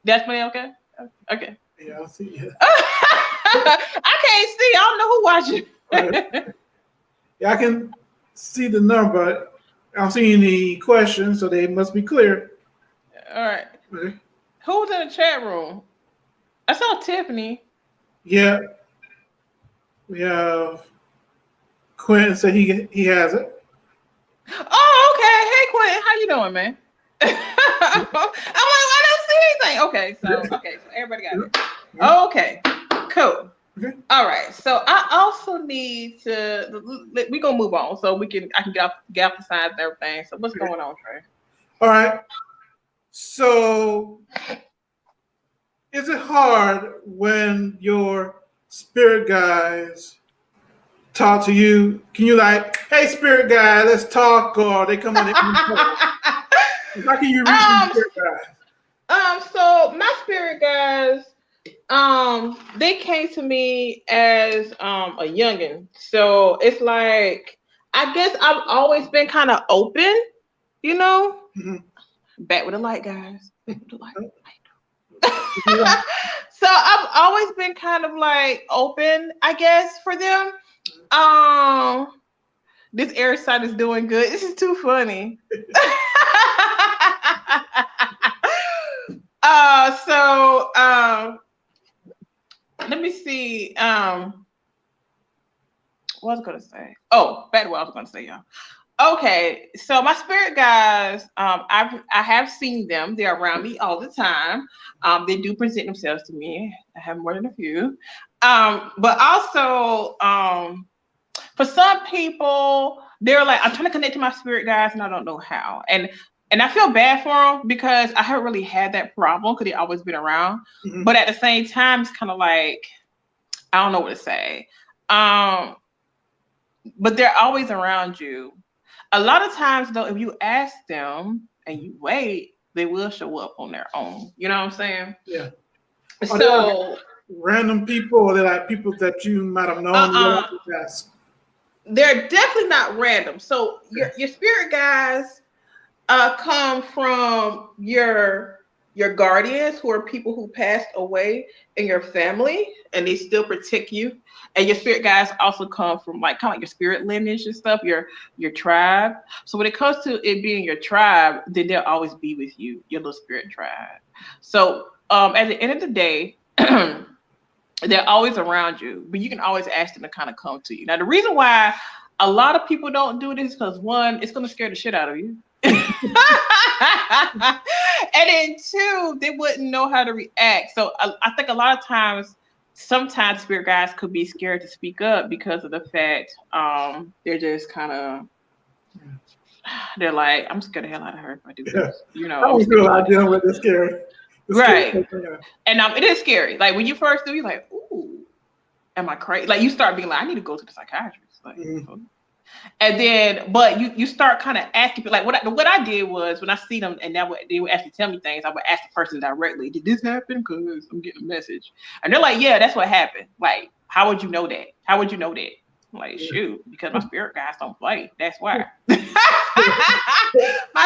that's playing okay? Okay. Yeah, I'll see you. I can't see. I don't know who watching. Right. Yeah, I can see the number. I don't see any questions, so they must be clear. All right. Okay. Who's in the chat room? I saw Tiffany. Yeah. We have Quentin said he has it. Oh, okay. Hey, Quentin, how you doing, man? I'm like, I don't see anything. Okay, so everybody got it. Okay, cool. Okay. All right. So I also need to. We're gonna move on so I can get off the signs and everything. So what's going on, Trey? All right. So, is it hard when your spirit guides talk to you? Can you like, hey, spirit guide, let's talk, or they come on? How can you reach the spirit guides? So my spirit guides, they came to me as a youngin. So it's like, I guess I've always been kind of open, you know. Mm-hmm. Back with the light, guys. Back with the light. So I've always been kind of like open, I guess, for them. This Aries side is doing good. This is too funny. Let me see. What was I gonna say? Oh, back to what I was gonna say, y'all. Okay, so my spirit guides, I have seen them. They're around me all the time. They do present themselves to me. I have more than a few. But also, for some people, they're like, I'm trying to connect to my spirit guides and I don't know how. And I feel bad for them because I haven't really had that problem because they've always been around. Mm-hmm. But at the same time, it's kind of like, I don't know what to say. But they're always around you. A lot of times, though, if you ask them and you wait, they will show up on their own. You know what I'm saying? Yeah. So, random people, or they're like people that you might have known. They're definitely not random. So your spirit guides come from your guardians, who are people who passed away in your family, and they still protect you. And your spirit guides also come from like kind of like your spirit lineage and stuff, your tribe. So when it comes to it being your tribe, then they'll always be with you, your little spirit tribe. So at the end of the day, they're always around you, but you can always ask them to kind of come to you. Now, the reason why a lot of people don't do this is because, one, it's going to scare the shit out of you. And then 2, they wouldn't know how to react. So I think a lot of times, sometimes spirit guides could be scared to speak up because of the fact they're just kind of, they're like, I'm scared the hell out of her if I do this. You know, I don't feel like dealing with this scary. Right. And it is scary. Like when you first do, you're like, ooh, am I crazy? Like you start being like, I need to go to the psychiatrist. Like, And then, but you start kind of asking, like what I did was when I see them and they would actually tell me things, I would ask the person directly, did this happen? Because I'm getting a message. And they're like, yeah, that's what happened. Like, how would you know that? How would you know that? I'm like, shoot, because my spirit guides don't play. That's why. My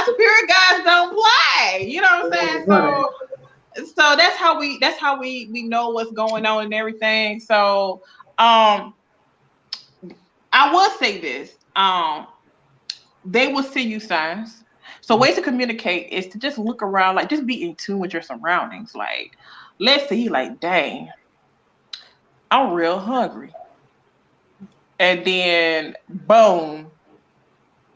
spirit guides don't play. You know what I'm saying? So that's how we know what's going on and everything. So I will say this. They will send you signs. So ways to communicate is to just look around, like just be in tune with your surroundings. Like, let's say you like, dang, I'm real hungry. And then boom,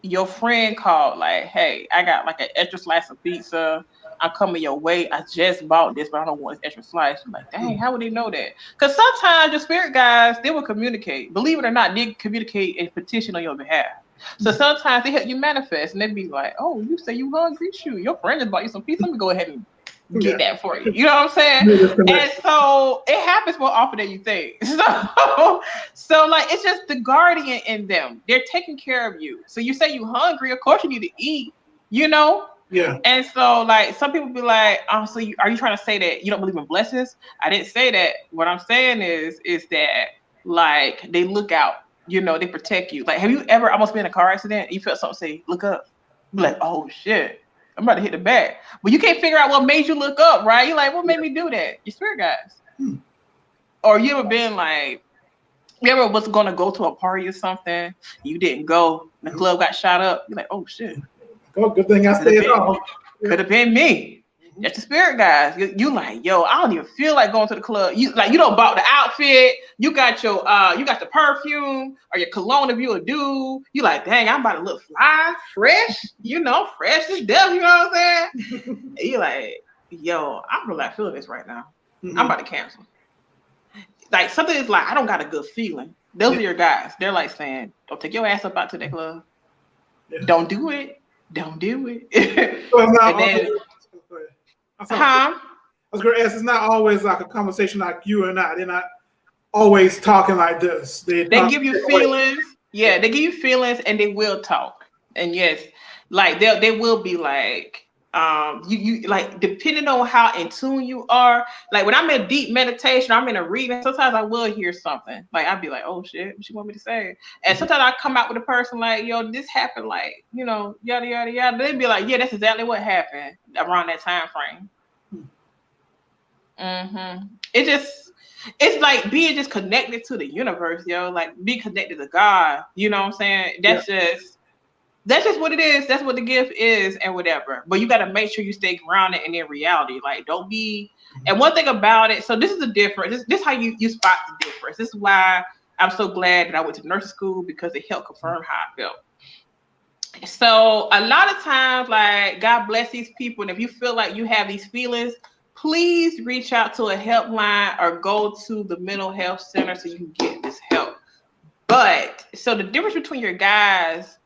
your friend called like, hey, I got like an extra slice of pizza. I'm coming your way. I just bought this, but I don't want this extra slice. I'm like, dang, how would they know that? Because sometimes your spirit guides, they will communicate. Believe it or not, they communicate and petition on your behalf. So sometimes they help you manifest and they be like, oh, you say you hungry? Shoot, your friend just bought you some pizza. Let me go ahead and get that for you. You know what I'm saying? And so it happens more often than you think. So like it's just the guardian in them. They're taking care of you. So you say you hungry, of course you need to eat, you know? Yeah. And so like some people be like, oh, so are you trying to say that you don't believe in blessings? I didn't say that. What I'm saying is that like they look out, you know, they protect you. Like, have you ever almost been in a car accident and you felt something say, look up? Be like, oh shit, I'm about to hit the back. But you can't figure out what made you look up, right? You're like, what made me do that? Your spirit guides. Or you ever been like, you ever was gonna go to a party or something, you didn't go, the club got shot up. You're like, oh shit. Oh, good thing I stayed off. Could have been me. That's the spirit guys. You like, yo, I don't even feel like going to the club. You like, you don't bought the outfit. You got your you got the perfume or your cologne if you a dude. You like, dang, I'm about to look fly, fresh. You know, fresh as death. You know what I'm saying? You like, yo, I'm really not feeling this right now. I'm about to cancel. Like something is like, I don't got a good feeling. Those are your guys. They're like saying, don't take your ass up out to that club. Don't do it. Don't do it. I was going to ask, it's not always like a conversation like you and I. They're not always talking like this. They give you feelings. Yeah, they give you feelings and they will talk. And yes, like they will be like, you like depending on how in tune you are. Like when I'm in deep meditation, I'm in a reading. Sometimes I will hear something. Like I'd be like, "Oh shit, what you want me to say?" And sometimes I come out with a person like, "Yo, this happened." Like you know, yada yada yada. They'd be like, "Yeah, that's exactly what happened around that time frame." It's like being just connected to the universe, yo. Like be connected to God. You know what I'm saying? That's just what it is. That's what the gift is and whatever. But you got to make sure you stay grounded in their reality. Like don't be. And one thing about it, so this is the difference. This is how you spot the difference. This is why I'm so glad that I went to nursing school because it helped confirm how I felt. So a lot of times, like God bless these people. And if you feel like you have these feelings, please reach out to a helpline or go to the mental health center so you can get this help. But so the difference between your guys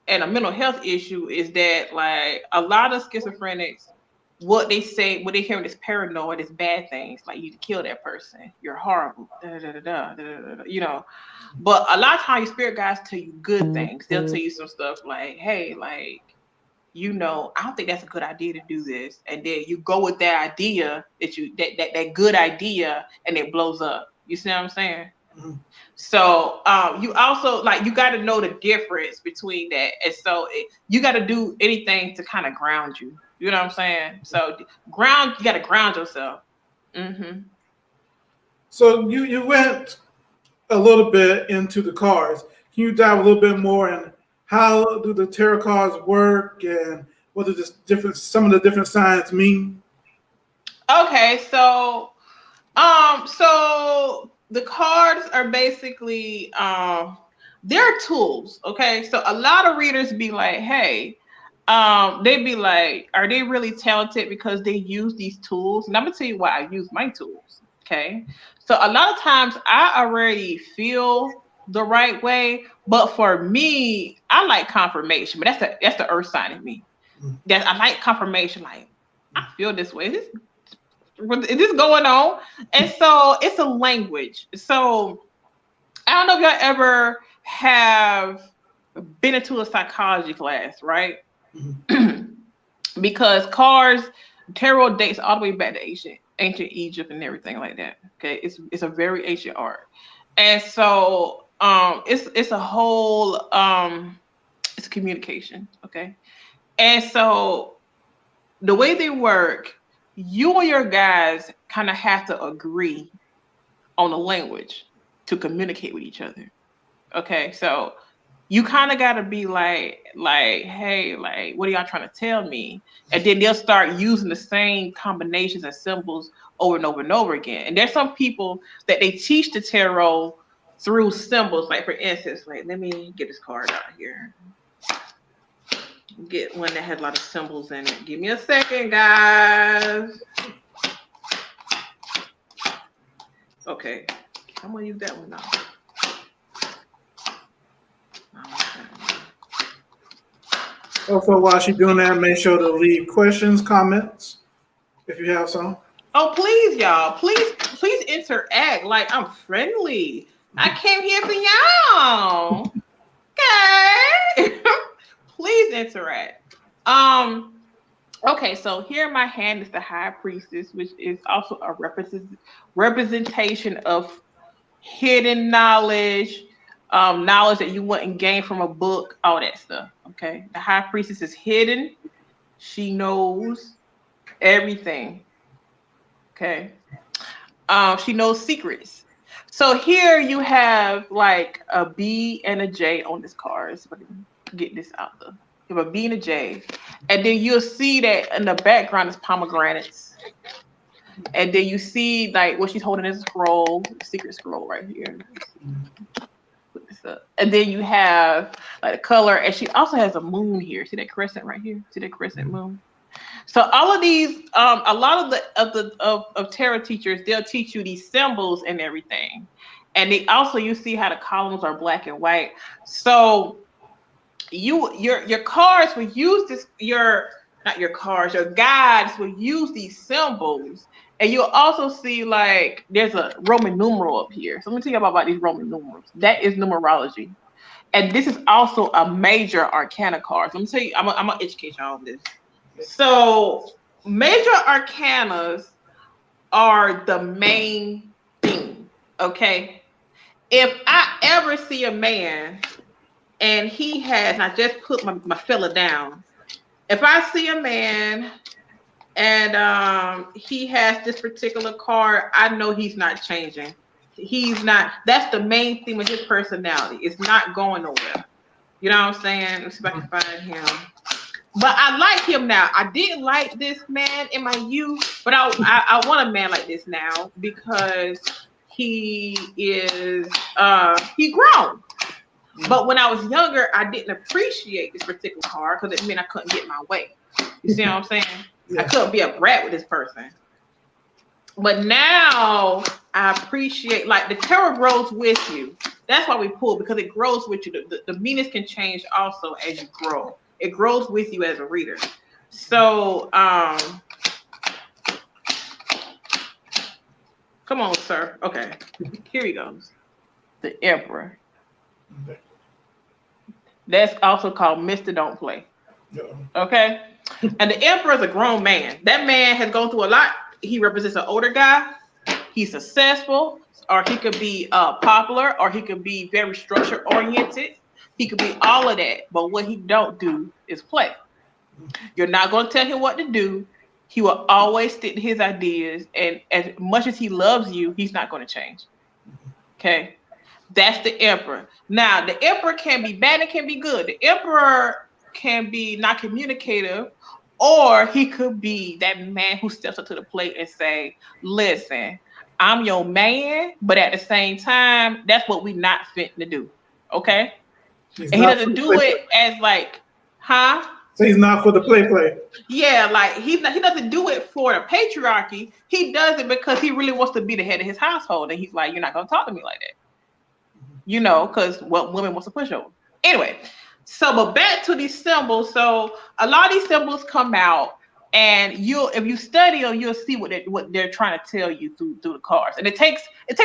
and a mental health issue is that like a lot of schizophrenics, what they say, what they hear is paranoid, is bad things, like you to kill that person, you're horrible, you know. But a lot of times spirit guides tell you good things. They'll tell you some stuff like, hey, like, you know, I don't think that's a good idea to do this. And then you go with that idea that good idea and it blows up. You see what I'm saying? So you also like you got to know the difference between that, and so you got to do anything to kind of ground you. You know what I'm saying? So you got to ground yourself. So you went a little bit into the cards. Can you dive a little bit more in how do the tarot cards work and what do some of the different signs mean? Okay, so the cards are basically they're tools. Okay, so a lot of readers be like, hey, they'd be like, are they really talented because they use these tools? And I'm gonna tell you why I use my tools. Okay, so a lot of times I already feel the right way, but for me, I like confirmation. But that's the earth sign in me. That I like confirmation. Like I feel this way. Is this going on? And so it's a language. So I don't know if y'all ever have been into a psychology class, right? Mhm. Because tarot dates all the way back to ancient Egypt and everything like that. Okay, it's a very ancient art, and so it's a whole it's communication. Okay, and so the way they work, you and your guys kind of have to agree on the language to communicate with each other. Okay, so you kind of got to be like, hey, like, what are y'all trying to tell me? And then they'll start using the same combinations and symbols over and over and over again. And there's some people that they teach the tarot through symbols. Like, for instance, like, let me get this card out here. Get one that has a lot of symbols in it. Give me a second, guys. Okay, I'm gonna use that one now. Also, while she's doing that, make sure to leave questions, comments, if you have some. Oh, please, y'all. Please interact. Like, I'm friendly. I came here for y'all. Okay. Please interact. Okay, so here in my hand is the High Priestess, which is also a representation of hidden knowledge, knowledge that you wouldn't gain from a book, all that stuff. Okay. The High Priestess is hidden. She knows everything. Okay. She knows secrets. So here you have like a B and a J on this card. So get this out there. You have a B and a J. And then you'll see that in the background is pomegranates. And then you see like what she's holding is a scroll, a secret scroll right here. Put this up. And then you have like a color, and she also has a moon here. See that crescent right here? See that crescent moon? So all of these, a lot of tarot teachers, they'll teach you these symbols and everything, and they also you see how the columns are black and white. So your cards will use this. Your guides will use these symbols, and you'll also see like there's a Roman numeral up here. So let me tell you about these Roman numerals. That is numerology, and this is also a major arcana card. So let me tell you, I'm gonna educate y'all on this. So major arcanas are the main thing, okay? If I ever see a man and he has, and I just put my fella down. If I see a man and he has this particular card, I know he's not changing. He's not, that's the main thing with his personality. It's not going nowhere. You know what I'm saying? Let's see if I can find him. But I like him now. I didn't like this man in my youth, but I want a man like this now because he is he grown. But when I was younger, I didn't appreciate this particular card because it meant I couldn't get my way. You see what I'm saying? Yeah. I couldn't be a brat with this person. But now I appreciate, like, the tarot grows with you. That's why we pull, because it grows with you. The meanings can change also as you grow. It grows with you as a reader. So, come on, sir. Okay, here he goes. The Emperor. Okay. That's also called Mr. Don't Play. Yeah. Okay? And the Emperor is a grown man. That man has gone through a lot. He represents an older guy. He's successful, or he could be popular, or he could be very structure oriented. He could be all of that, but what he don't do is play. You're not going to tell him what to do. He will always stick to his ideas, and as much as he loves you, he's not going to change. Okay? That's the Emperor. Now, the Emperor can be bad and can be good. The Emperor can be not communicative, or he could be that man who steps up to the plate and say, listen, I'm your man, but at the same time, that's what we not fit to do. Okay? And he doesn't do it as like, huh? So he's not for the play. Yeah, like he doesn't do it for the patriarchy. He does it because he really wants to be the head of his household. And he's like, you're not going to talk to me like that. You know, because what women wants to push over. Anyway, so but back to these symbols. So a lot of these symbols come out And if you study them, you'll see what they're trying to tell you through the cards. And it takes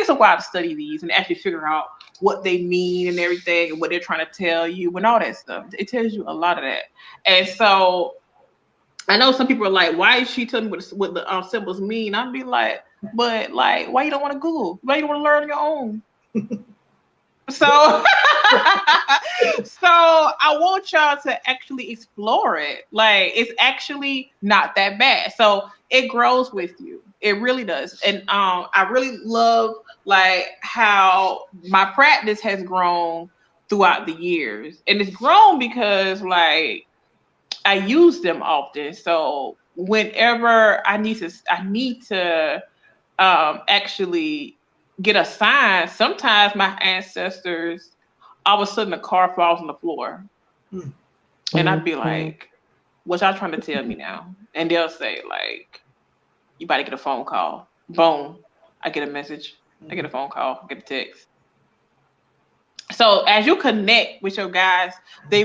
a while to study these and actually figure out what they mean and everything and what they're trying to tell you and all that stuff. It tells you a lot of that. And so I know some people are like, why is she telling me what the symbols mean? I'd be like, but like, why you don't want to Google? Why you don't want to learn on your own? So, so I want y'all to actually explore it. Like, it's actually not that bad. So it grows with you. It really does. And I really love like how my practice has grown throughout the years. And it's grown because like I use them often. So whenever I need to actually get a sign, sometimes my ancestors, all of a sudden the car falls on the floor. And I'd be like, what y'all trying to tell me now? And they'll say like, you about to get a phone call. Boom. I get a message. I get a phone call. I get a text. So as you connect with your guys, they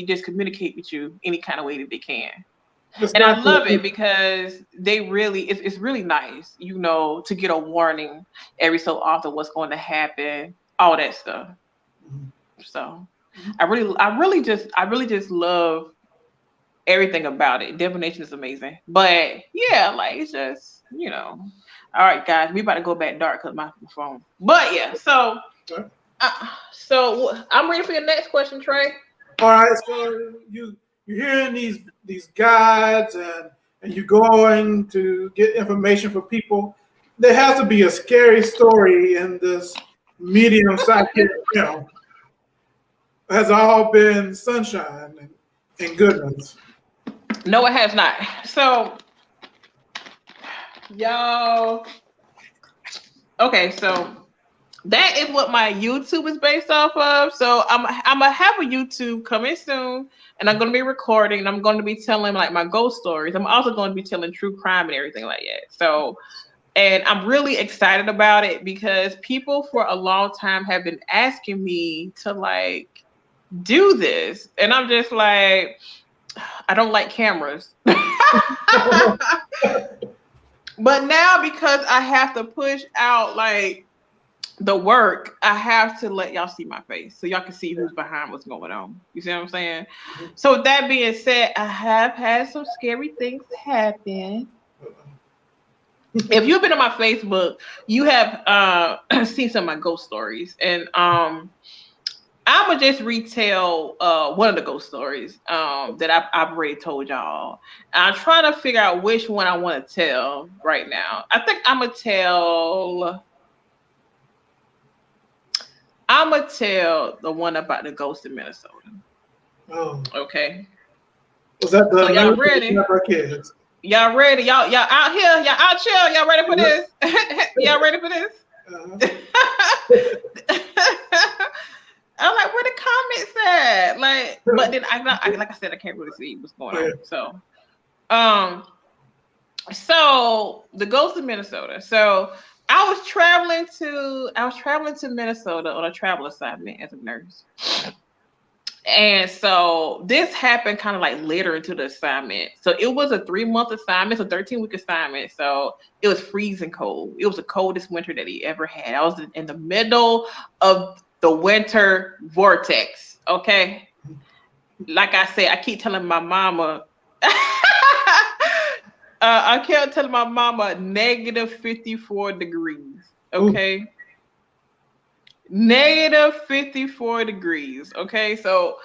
just communicate with you any kind of way that they can. And I love it because it's really nice, you know, to get a warning every so often what's going to happen, all that stuff. So I really just love everything about it. Divination is amazing. But yeah, like it's just, you know. All right, guys, we about to go back dark because my phone. But yeah, so I'm ready for your next question, Trey. All right, so you're hearing these guides and you're going to get information for people. There has to be a scary story in this medium psychic realm. It has all been sunshine and goodness. No, it has not. So y'all, okay, so that is what my YouTube is based off of. So I'm gonna have a YouTube coming soon, and I'm gonna be recording. And I'm gonna be telling like my ghost stories. I'm also going to be telling true crime and everything like that. So, and I'm really excited about it because people for a long time have been asking me to like do this, and I'm just like, I don't like cameras. But now because I have to push out like the work, I have to let y'all see my face so y'all can see who's behind what's going on. You see what I'm saying? So with that being said, I have had some scary things happen. If you've been on my Facebook, you have seen some of my ghost stories. And I'm gonna just retell one of the ghost stories that I've already told y'all. I'm trying to figure out which one I want to tell right now. I think I'm gonna tell the one about the ghost in Minnesota. Oh. Okay. Was that the so y'all ready? Kids? Y'all ready? Y'all out here? Y'all out chill? Y'all ready for this? Y'all ready for this? I'm like, where the comments at? Like, but then like I said, I can't really see what's going on. So the ghost of Minnesota. So I was traveling to Minnesota on a travel assignment as a nurse. And so this happened kind of like later into the assignment. So it was a 3-month assignment, so 13-week assignment. So it was freezing cold. It was the coldest winter that he ever had. I was in the middle of the winter vortex. Okay. Like I said, I keep telling my mama, I kept telling my mama negative 54 degrees. Okay. Ooh. Negative 54 degrees. Okay. So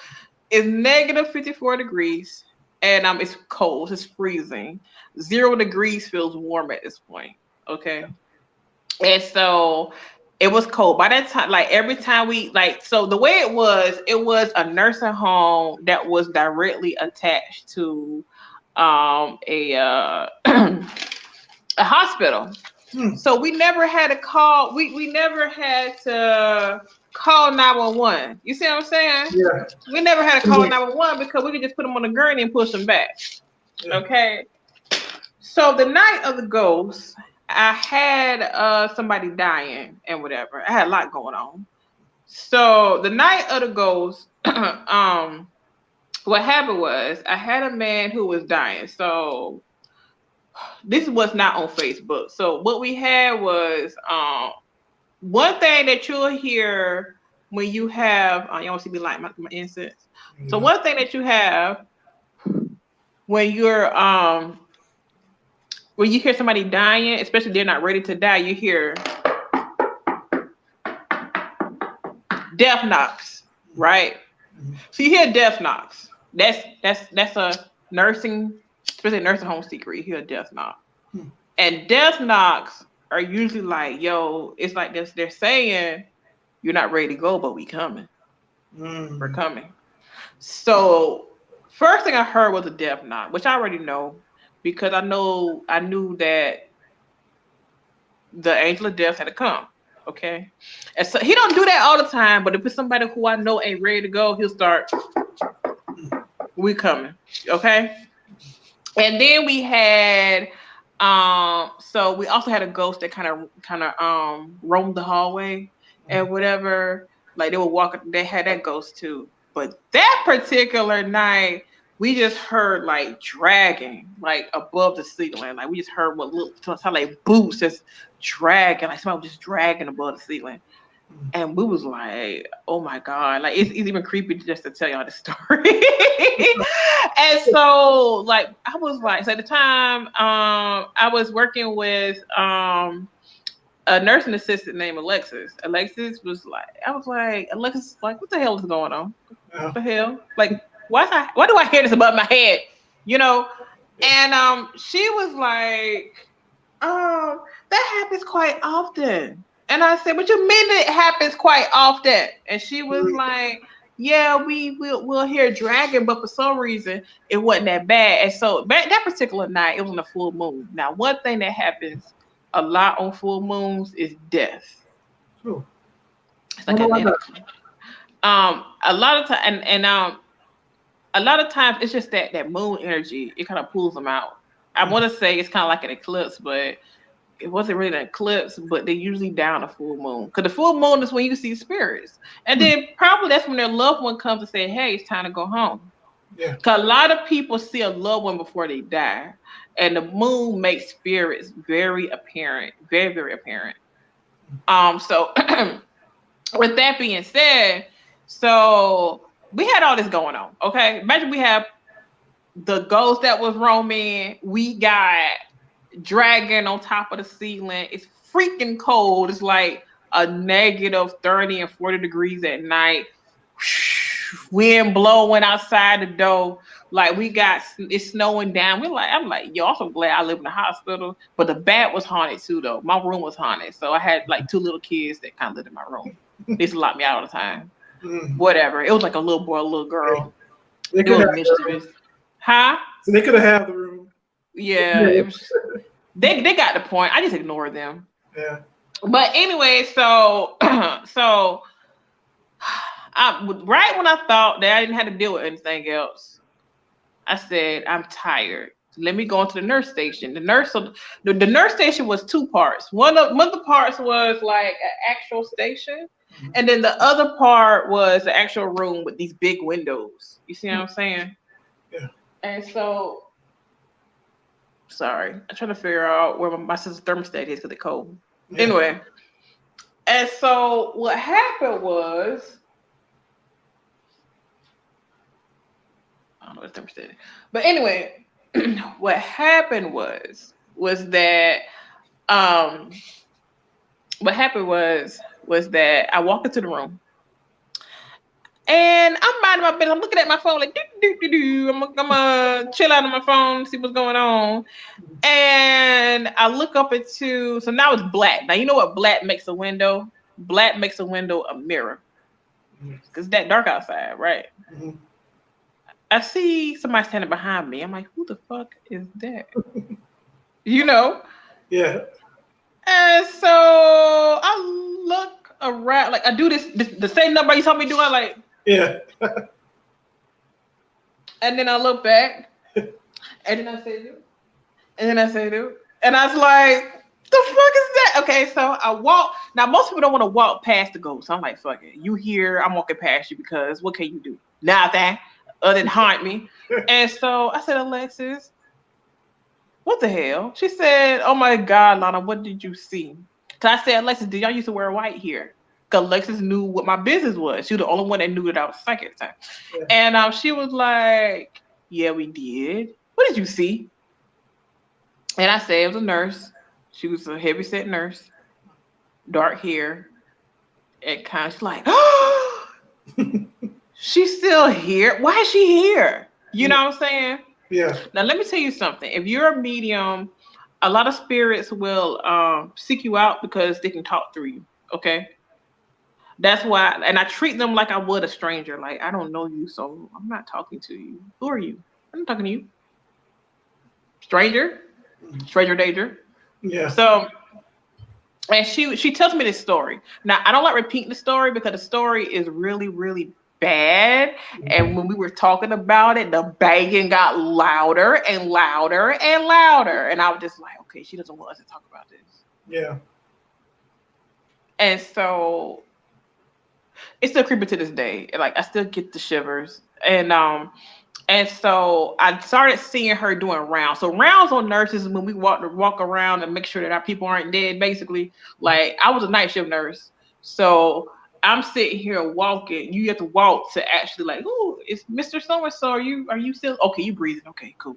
it's negative 54 degrees and it's cold. It's freezing. 0 degrees feels warm at this point. Okay. And so it was cold. By that time, like every time so the way it was a nursing home that was directly attached to a hospital. So we never had to call. We never had to call 911. You see what I'm saying? Yeah. We never had to call 911 because we could just put them on the gurney and push them back. Yeah. Okay. So the night of the ghost, I had somebody dying and whatever. I had a lot going on. So the night of the ghost, what happened was I had a man who was dying. So this was not on Facebook. So what we had was one thing that you'll hear when you have you don't see me light my incense. Yeah. So one thing that you have when you're when you hear somebody dying, especially they're not ready to die, you hear death knocks, right? Mm-hmm. So you hear death knocks. That's a nursing, especially a nursing home secret. You hear a death knock. Mm-hmm. And death knocks are usually like, yo, it's like this, they're saying you're not ready to go, but we coming. Mm-hmm. We're coming. So first thing I heard was a death knock, which I already know because I knew that the angel of death had to come. Okay. And so he don't do that all the time, but if it's somebody who I know ain't ready to go, he'll start, we coming. Okay. And then we had so we also had a ghost that kind of roamed the hallway and whatever. Like they were walking, they had that ghost too. But that particular night, we just heard like dragging, like above the ceiling. Like we just heard what looked like boots just dragging, like somebody was just dragging above the ceiling. And we was like, oh my God, like it's even creepy just to tell y'all the story. And so like I was like, so at the time I was working with a nursing assistant named Alexis. Alexis was like, I was like, Alexis, like, what the hell is going on? What the hell? Like, why do I hear this above my head? You know? And she was like, that happens quite often. And I said, what you mean it happens quite often? And she was like, yeah, we'll hear dragging, but for some reason it wasn't that bad. And so that particular night, it was on a full moon. Now, one thing that happens a lot on full moons is death. It's like a lot of time, and a lot of times it's just that moon energy. It kind of pulls them out. I want to say it's kind of like an eclipse, but it wasn't really an eclipse. But they usually down a full moon because the full moon is when you see spirits, and then probably that's when their loved one comes and say, "Hey, it's time to go home." Yeah. Because a lot of people see a loved one before they die. And the moon makes spirits very apparent, very, very apparent. So with that being said, so we had all this going on. Okay. Imagine we have the ghost that was roaming. We got dragging on top of the ceiling. It's freaking cold. It's like a negative 30 and 40 degrees at night. Wind blowing outside the door. Like it's snowing down. I'm like, yo, I'm so glad I live in the hospital. But the bat was haunted too, though. My room was haunted. So I had like 2 little kids that kind of lived in my room. They used to lock me out all the time. Whatever. It was like a little boy, a little girl. They could have mischievous. Huh? So they could have had the room. Yeah. It was, they got the point. I just ignored them. Yeah. But anyway, so right when I thought that I didn't have to deal with anything else, I said, I'm tired. Let me go into the nurse station. The nurse station was 2 parts. One of the parts was like an actual station, and then the other part was the actual room with these big windows. You see what I'm saying? Yeah. And so, sorry, I'm trying to figure out where my sister's thermostat is because it's cold. Yeah. Anyway, and so what happened was, I don't know what thermostat is. But anyway, what happened was that I walked into the room and I'm minding my business. I'm looking at my phone like I'm gonna chill out on my phone, see what's going on. And I look up so now it's black. Now you know what black makes a window? Black makes a window a mirror. Because it's that dark outside, right? Mm-hmm. I see somebody standing behind me. I'm like, who the fuck is that? You know? Yeah. And so I look around, like I do this the same number you saw me doing, like. Yeah. And then I look back, and then I say, dude. And then I say, dude. And I was like, the fuck is that? Okay, so I walk. Now, most people don't want to walk past the ghost. So I'm like, fuck it. You here, I'm walking past you because what can you do? Nothing. other than haunt me. And so I said, Alexis, what the hell? She said, oh my God, Lana, what did you see? Because I said, Alexis, did y'all used to wear white here? Because Alexis knew what my business was. She was the only one that knew that I was psychic at the time. Yeah. And she was like, yeah, we did. What did you see? And I said, it was a nurse. She was a heavyset nurse, dark hair. And kind of, she's like, oh, she's still here. Why is she here? You know what I'm saying? Yeah. Now, let me tell you something. If you're a medium, a lot of spirits will seek you out because they can talk through you. Okay. That's why, and I treat them like I would a stranger. Like, I don't know you, so I'm not talking to you. Who are you? I'm not talking to you. Stranger danger. Yeah. So, and she tells me this story. Now, I don't like repeating the story because the story is really, really bad. And when we were talking about it, the banging got louder and louder and louder. And I was just like, okay, she doesn't want us to talk about this. Yeah. And so it's still creepy to this day. Like, I still get the shivers. And so I started seeing her doing rounds. So rounds on nurses is when we walk around and make sure that our people aren't dead, basically. Like, I was a night shift nurse. So I'm sitting here walking. You have to walk to actually like, oh, it's Mr. So-and-so. Are you still okay? You breathing. Okay, cool.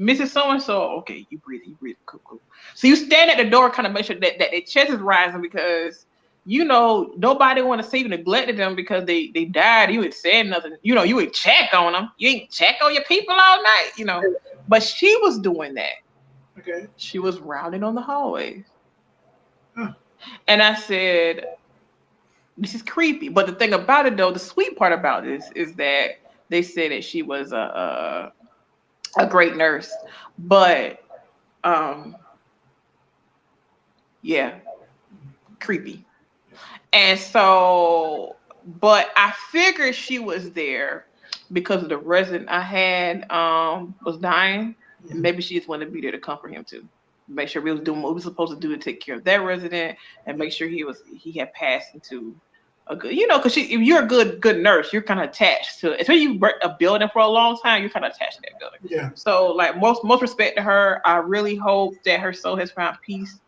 Mrs. So-and-so. Okay, you breathing. Cool. So you stand at the door, kind of make sure that their chest is rising because nobody want to say you neglected them because they died. You ain't said nothing. You ain't check on them. You ain't check on your people all night, But she was doing that. Okay. She was rounding on the hallways. Huh. And I said, this is creepy. But the thing about it, though, the sweet part about this is that they said that she was a great nurse. But, yeah, creepy. And so, but I figured she was there because the resident I had was dying. And maybe she just wanted to be there to comfort him too. Make sure we was doing what we were supposed to do to take care of that resident and make sure he had passed into a good, because if you're a good nurse, you're kind of attached to it. Especially you work a building for a long time, you're kind of attached to that building. Yeah. So like most respect to her. I really hope that her soul has found peace,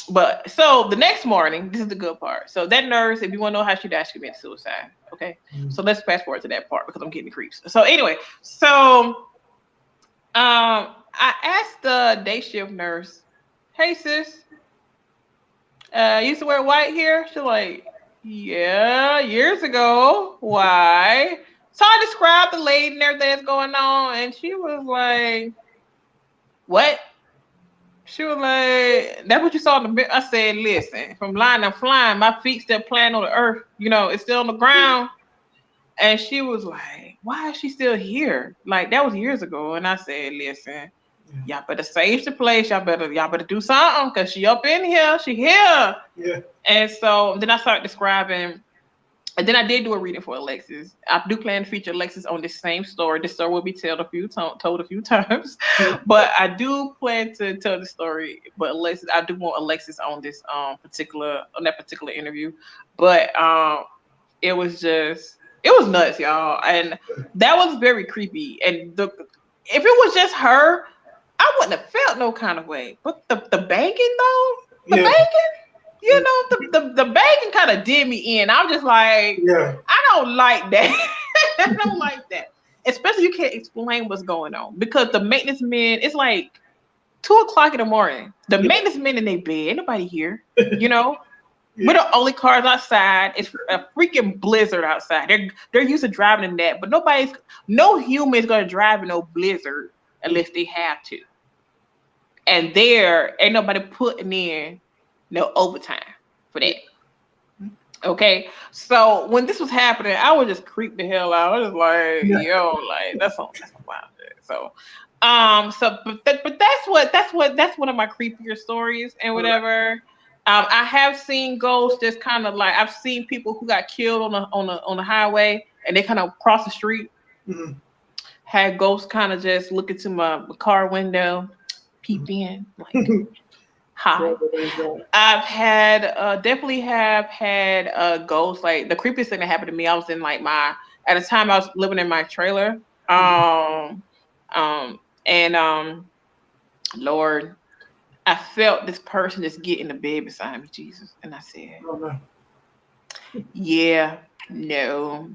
But so the next morning, this is the good part. So that nurse, if you want to know how she died, she committed suicide. Okay. So let's fast forward to that part because I'm getting the creeps. So anyway, I asked the day shift nurse, hey sis, you used to wear white here? She's like, yeah, years ago. Why? So I described the lady and everything that's going on, and she was like, what? She was like, that's what you saw in the mirror. I said, listen, from lying and flying, my feet still planted on the earth. It's still on the ground. And she was like, why is she still here? Like, that was years ago. And I said, listen, y'all better sage the place. Y'all better do something because she up in here. She here. Yeah. And so then I started describing. And then I did do a reading for Alexis. I do plan to feature Alexis on this same story. This story will be told a few times. But I do plan to tell the story. But Alexis, I do want Alexis on that particular interview. But it was nuts, y'all. And that was very creepy. And if it was just her, I wouldn't have felt no kind of way. But the banging though, banging. The banging kind of did me in. I'm just like, I don't like that. I don't like that. Especially you can't explain what's going on because the maintenance men, it's like 2:00 in the morning. The maintenance men in their bed, ain't nobody here. We're the only cars outside. It's a freaking blizzard outside. They're used to driving in that, but no human is gonna drive in no blizzard unless they have to. And there ain't nobody putting in no overtime for that. Okay, so when this was happening, I was just creeped the hell out. I was like, that's some wild shit. So, but that's one of my creepier stories and whatever. I have seen ghosts just kind of like I've seen people who got killed on the highway and they kind of cross the street. Mm-hmm. Had ghosts kind of just look into my car window, peep in like. Hi. I've definitely have had ghosts. Like the creepiest thing that happened to me, I was in like my At the time I was living in my trailer. And Lord, I felt this person just get in the bed beside me, Jesus. And I said, Oh, no. yeah, no.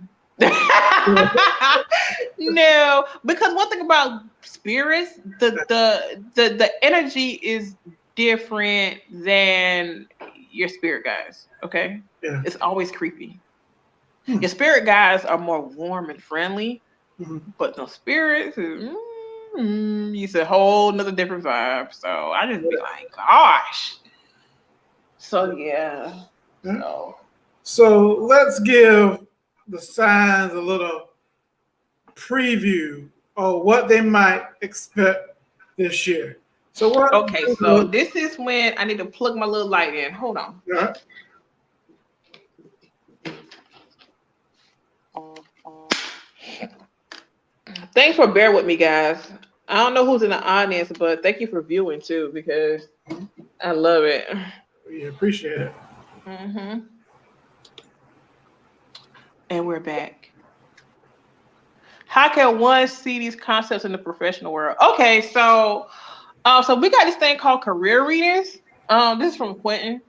No, because one thing about spirits, the energy is different than your spirit guys. Okay, Yeah. it's always creepy. Your spirit guys are more warm and friendly, but the spirits, it's a whole nother different vibe. So I just be like, gosh. So yeah. So let's give the signs a little preview of what they might expect this year. So what? Okay, so this is when I need to plug my little light in. Hold on. Yeah. Thanks for bearing with me, guys. I don't know who's in the audience, but thank you for viewing too, because I love it. We appreciate it. And we're back. How can one see these concepts in the professional world? Okay, so we got this thing called career readings. This is from Quentin.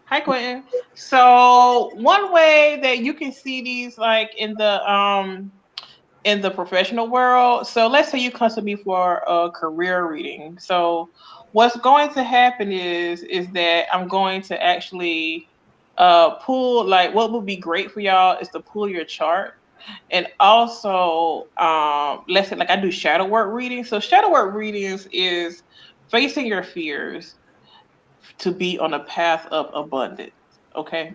Hi, Quentin. So one way that you can see these, like in the professional world. So let's say you come to me for a career reading. So what's going to happen is that I'm going to actually pull, like, what would be great for y'all is to pull your chart. And also, let's say, like, I do shadow work readings. So shadow work readings is facing your fears to be on a path of abundance. Okay.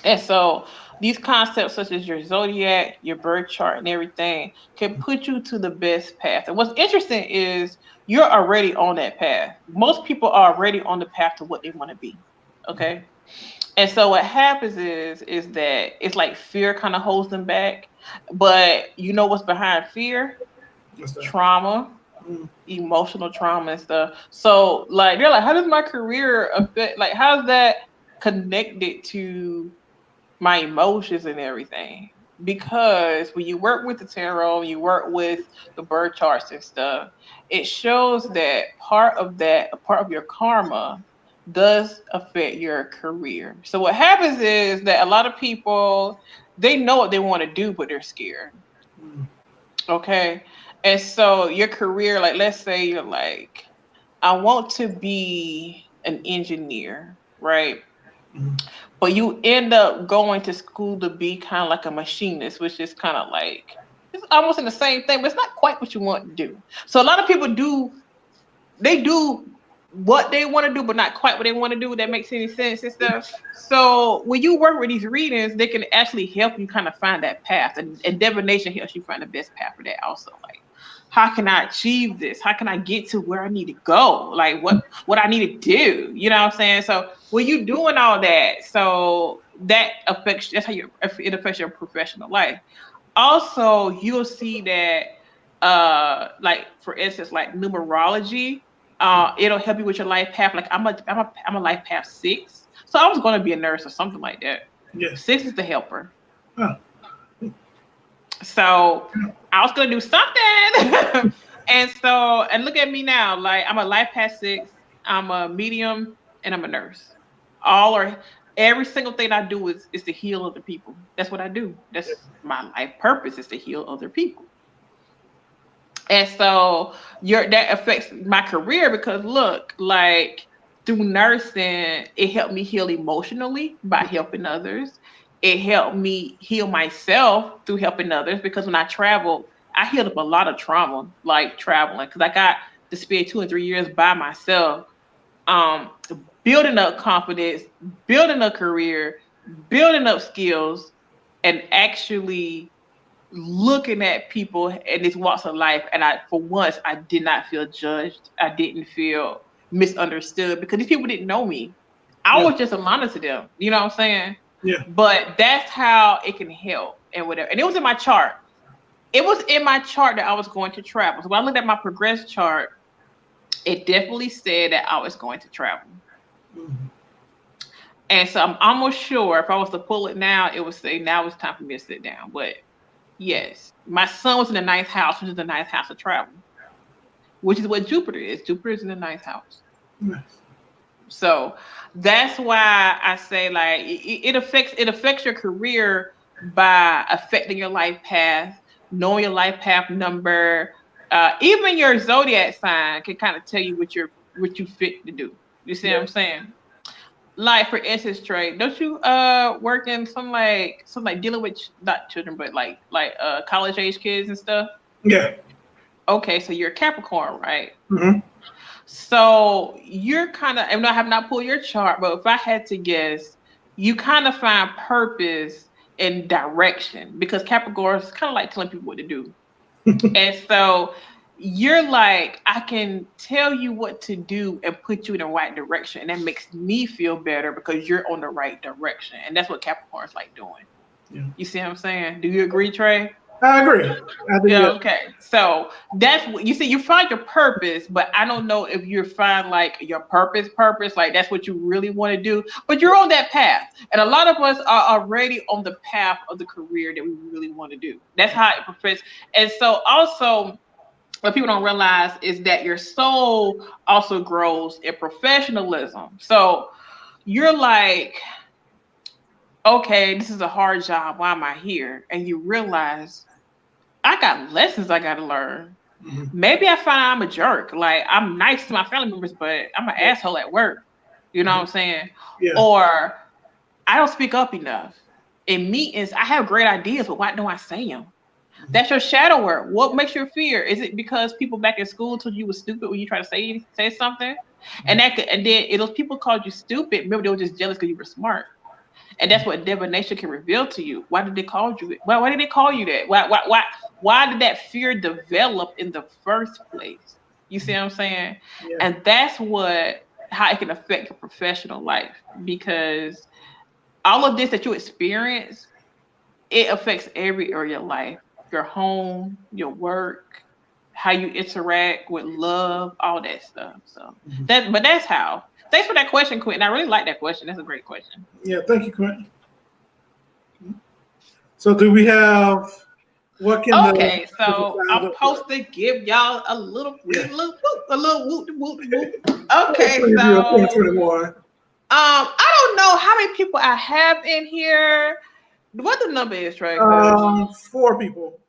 And so these concepts, such as your zodiac, your birth chart, and everything, can put you to the best path. And what's interesting is you're already on that path. Most people are already on the path to what they want to be. Okay. And so what happens is that it's like fear kind of holds them back. But you know what's behind fear? Trauma, emotional trauma and stuff. So like they're like, how does my career affect, like how's that connected to my emotions and everything? Because when you work with the tarot, you work with the birth charts and stuff, it shows that part of your karma does affect your career. So what happens is that a lot of people, they know what they want to do, but they're scared. Okay. And so your career, like let's say you're like, I want to be an engineer, right? But you end up going to school to be kind of like a machinist, which is kind of like, it's almost in the same thing, but it's not quite what you want to do. So a lot of people do what they want to do, but not quite what they want to do. That makes any sense and stuff. So when you work with these readings, they can actually help you kind of find that path. And divination helps you find the best path for that also. Like, how can I achieve this? How can I get to where I need to go? Like what I need to do? You know what I'm saying? So when you doing all that, so that affects, that's how it affects your professional life. Also, you'll see that like for instance, like numerology, it'll help you with your life path. Like I'm a life path 6. So I was going to be a nurse or something like that. Yeah. 6 is the helper. Huh. So I was going to do something. and look at me now. Like I'm a life path 6, I'm a medium, and I'm a nurse. Every single thing I do is to heal other people. That's what I do. That's my life purpose, is to heal other people. And so that affects my career because look, like through nursing, it helped me heal emotionally by helping others. It helped me heal myself through helping others because when I traveled, I healed up a lot of trauma, like traveling, because I got to spend 2 and 3 years by myself, building up confidence, building a career, building up skills, and actually looking at people in these walks of life. And for once, I did not feel judged. I didn't feel misunderstood because these people didn't know me. I was just Alana to them. You know what I'm saying? Yeah. But that's how it can help and whatever. And it was in my chart. It was in my chart that I was going to travel. So when I looked at my progress chart, it definitely said that I was going to travel. Mm-hmm. And so I'm almost sure if I was to pull it now, it would say now it's time for me to sit down. But Yes. My son was in the ninth house, which is the ninth house of travel, which is what Jupiter is. Jupiter is in the ninth house. Nice. So that's why I say like it affects your career by affecting your life path, knowing your life path number. Even your zodiac sign can kind of tell you what you fit to do. You see what I'm saying? Like for instance, Trey, don't you work in some like dealing with not children but like college age kids and stuff? Yeah. Okay, so you're a Capricorn, right? Mm-hmm. So you're kind of, and I have not pulled your chart, but if I had to guess, you kind of find purpose and direction because Capricorn is kind of like telling people what to do. And so you're like, I can tell you what to do and put you in the right direction. And that makes me feel better because you're on the right direction. And that's what Capricorn's like doing. Yeah. You see what I'm saying? Do you agree, Trey? I agree. I do. Yeah, okay. So that's what you see, you find your purpose, but I don't know if you find like your purpose, like that's what you really want to do, but you're on that path. And a lot of us are already on the path of the career that we really want to do. That's how it professes. And so also what people don't realize is that your soul also grows in professionalism. So you're like, okay, this is a hard job. Why am I here? And you realize I got lessons I got to learn. Mm-hmm. Maybe I find I'm a jerk. Like I'm nice to my family members, but I'm an asshole at work. You know what I'm saying? Yeah. Or I don't speak up enough. In meetings, I have great ideas, but why don't I say them? That's your shadow work. What makes you fear? Is it because people back in school told you was stupid when you try to say something? And then if those people called you stupid, remember they were just jealous because you were smart. And that's what divination can reveal to you. Why did they call you it? Why did they call you that? Why did that fear develop in the first place? You see what I'm saying? Yeah. And that's how it can affect your professional life, because all of this that you experience, it affects every area of life. Your home, your work, how you interact with love, all that stuff. So that's how. Thanks for that question, Quentin. I really like that question. That's a great question. Yeah, thank you, Quentin. So do we have what can okay, so I'm supposed to give y'all a little whoop. Okay, so I don't know how many people I have in here. What the number is, Trey? 4 people.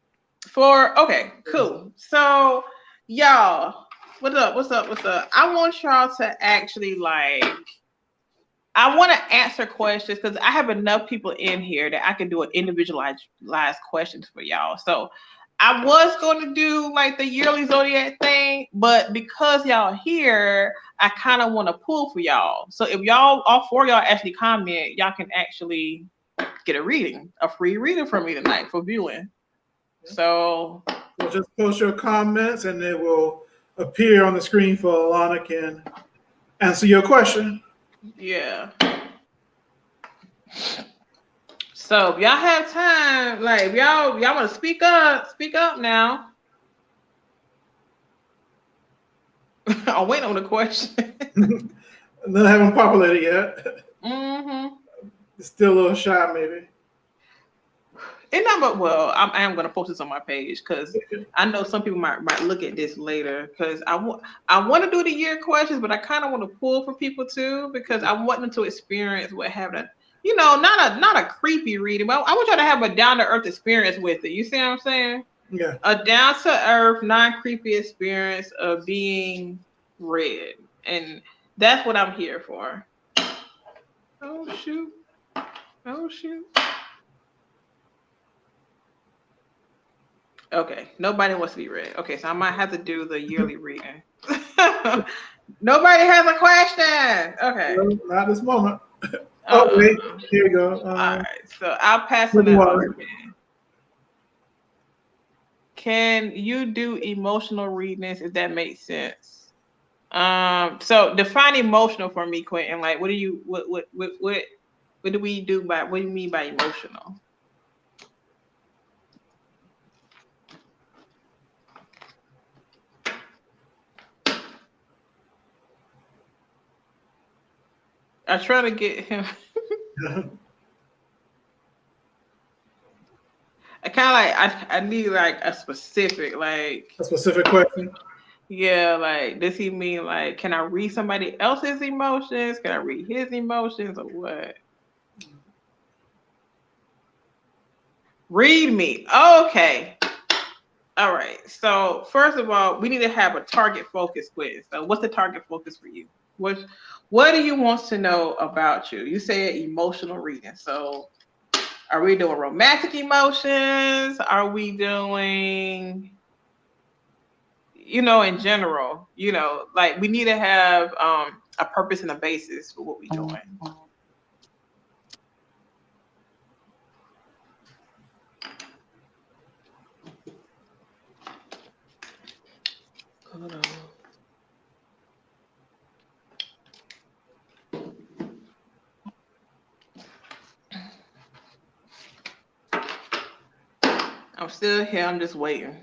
4. Okay, cool. So y'all, what's up? I want y'all to actually I want to answer questions because I have enough people in here that I can do an individualized questions for y'all. So I was going to do like the yearly zodiac thing, but because y'all here, I kind of want to pull for y'all. So if y'all, all 4 of y'all actually comment, y'all can actually get a free reading from me tonight for viewing. So just post your comments and it will appear on the screen for Alana can answer your question. Yeah. So if y'all have time, like if y'all want to speak up now. I'm waiting on the question. They haven't populated yet. Mm-hmm. It's still a little shy, maybe. It's not, but well, I am gonna post this on my page because I know some people might look at this later because I want to do the year questions, but I kind of want to pull for people too because I want them to experience what having not a creepy reading, but I want y'all to have a down to earth experience with it. You see what I'm saying? Yeah. A down to earth, non creepy experience of being read, and that's what I'm here for. Oh shoot! Okay, nobody wants to be read. Okay, so I might have to do the yearly reading. Nobody has a question. Okay. No, not this moment. Oh, wait. Here we go. All right, so I'll pass it on. Can you do emotional readings if that makes sense? So define emotional for me, Quentin. Like, what do you do we do by what do you mean by emotional? I try to get him. I kind of like I need like a specific like. A specific question. Yeah, like does he mean like can I read somebody else's emotions? Can I read his emotions or what? Read me. Okay. All right. So first of all, we need to have a target focus quiz. So what's the target focus for you? What do you want to know about you? You said emotional reading. So are we doing romantic emotions? Are we doing, in general, like we need to have a purpose and a basis for what we're doing. Hold on. I'm still here. I'm just waiting.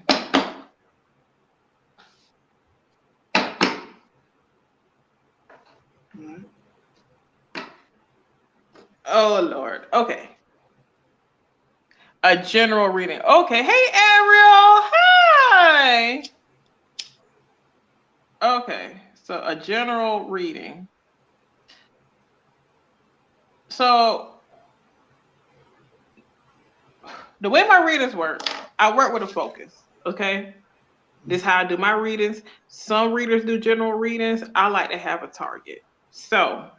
Oh, Lord. Okay. A general reading. Okay. Hey, Ariel. Hi. Okay. So a general reading. So the way my readings work, I work with a focus. Okay. This is how I do my readings. Some readers do general readings. I like to have a target. So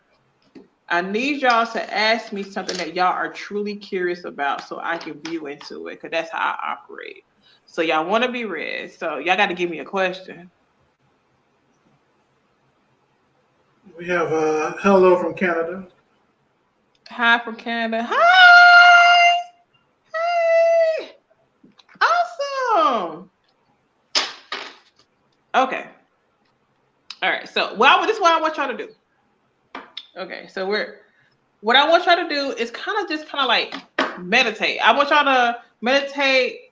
I need y'all to ask me something that y'all are truly curious about so I can view into it, because that's how I operate. So y'all want to be read. So y'all got to give me a question. We have hello from Canada. Hi from Canada. Hi. Hey. Awesome. Okay. All right. So this is what I want y'all to do. Okay. So what I want y'all to do is kind of like meditate. I want y'all to meditate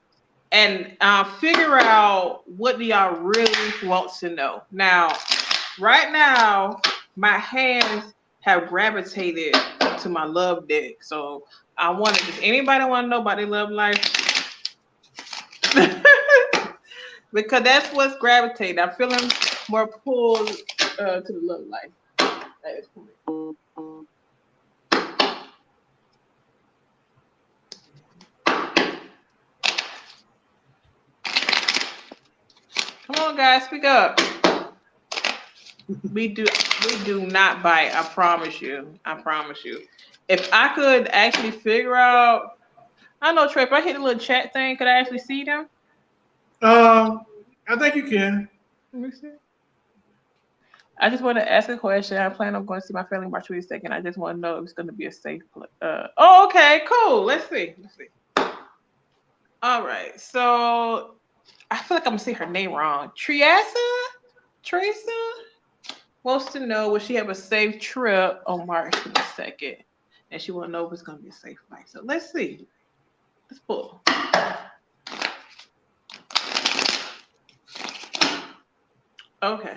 and figure out what do y'all really want to know. Now, right now, my hands have gravitated to my love deck. So I wanted, does anybody want to know about their love life? Because that's what's gravitating. I'm feeling more pulled to the love life. That is cool. Come on, guys, speak up. We do not bite. I promise you. I promise you. If I could actually figure out, I don't know, Trey, if I hit the little chat thing, could I actually see them? I think you can. Let me see. I just want to ask a question. I plan on going to see my family March 22nd. I just want to know if it's going to be a safe place. Oh, okay, cool. Let's see. All right. So I feel like I'm going to say her name wrong. Teresa wants to know will she have a safe trip on March 22nd? And she want to know if it's going to be a safe flight. So let's see. Let's pull. Okay.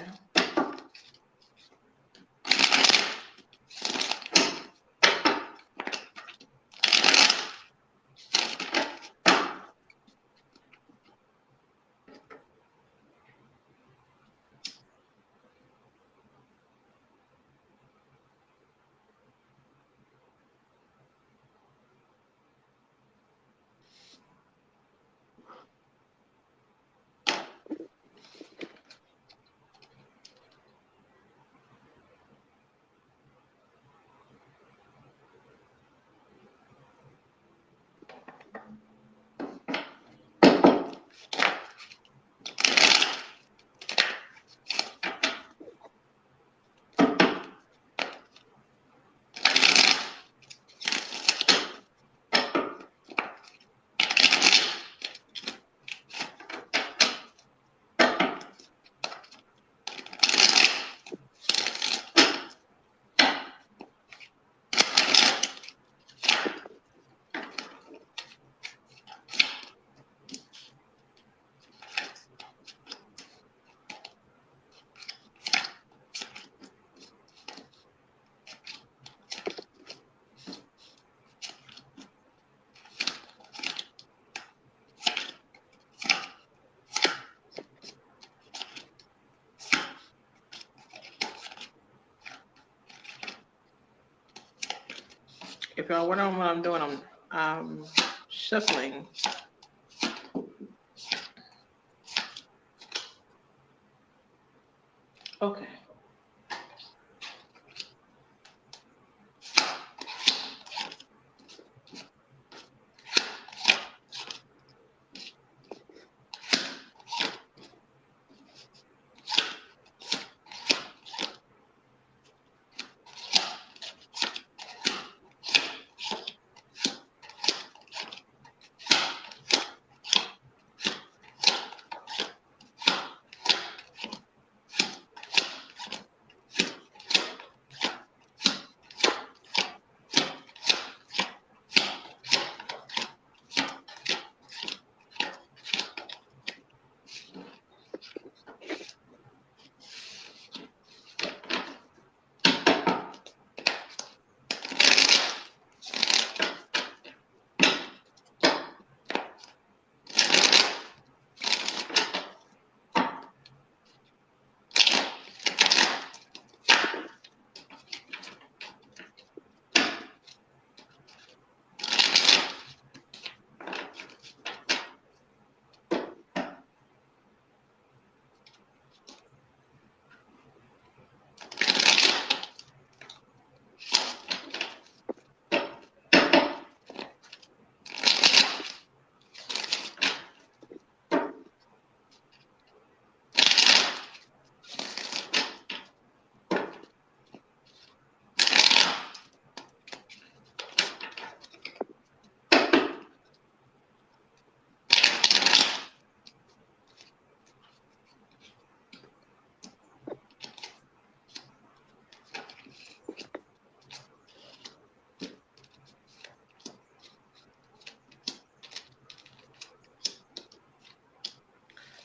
If y'all wonder what I'm doing, I'm shuffling. Okay.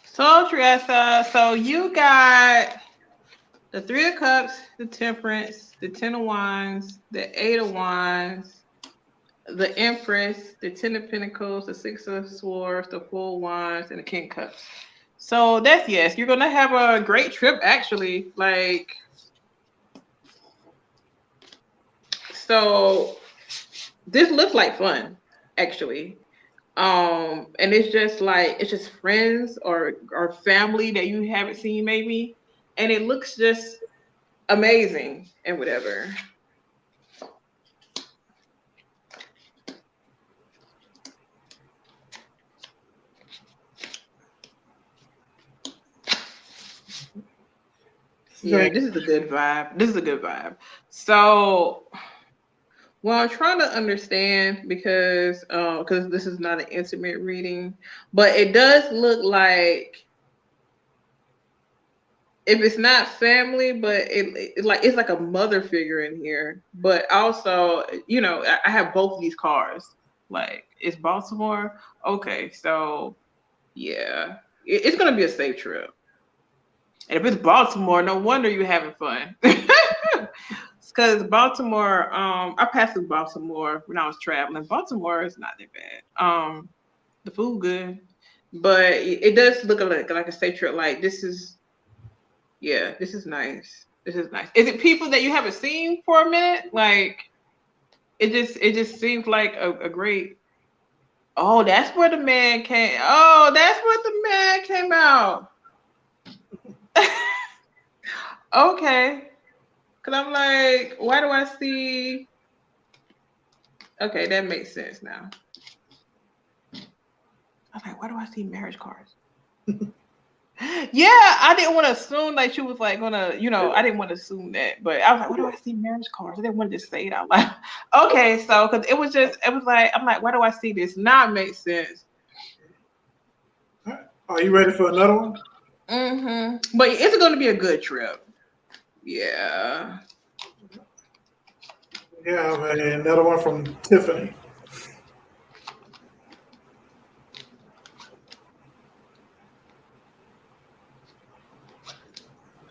So, Triessa, so you got the Three of Cups, the Temperance, the Ten of Wands, the Eight of Wands, the Empress, the Ten of Pentacles, the Six of Swords, the Four of Wands, and the King of Cups. So that's yes, you're gonna have a great trip actually. Like, so this looks like fun, actually. And it's just like it's just friends or family that you haven't seen maybe, and it looks just amazing and whatever. Yeah, this is a good vibe. This is a good vibe. So, well, I'm trying to understand because this is not an intimate reading, but it does look like if it's not family, but it's like a mother figure in here. But also, you know, I have both of these cards. Like, it's Baltimore. Okay, so yeah, it's gonna be a safe trip. And if it's Baltimore, no wonder you're having fun. Because Baltimore, I passed through Baltimore when I was traveling. Baltimore is not that bad. The food good, but it does look like a safe trip. Like this is, yeah, this is nice. This is nice. Is it people that you haven't seen for a minute? Like it just seems like a great. Oh, that's where the man came. Oh, that's where the man came out. Okay. Cause I'm like, why do I see? Okay, that makes sense now. I was like, why do I see marriage cards? Yeah, I didn't want to assume like she was like gonna, you know, I didn't want to assume that, but I was like, why do I see marriage cards? I didn't want to just say it out loud. Okay, so because it was like, I'm like, why do I see this? Now it makes sense. Are you ready for another one? Mm-hmm. But it's going to be a good trip. Yeah. We have another one from Tiffany.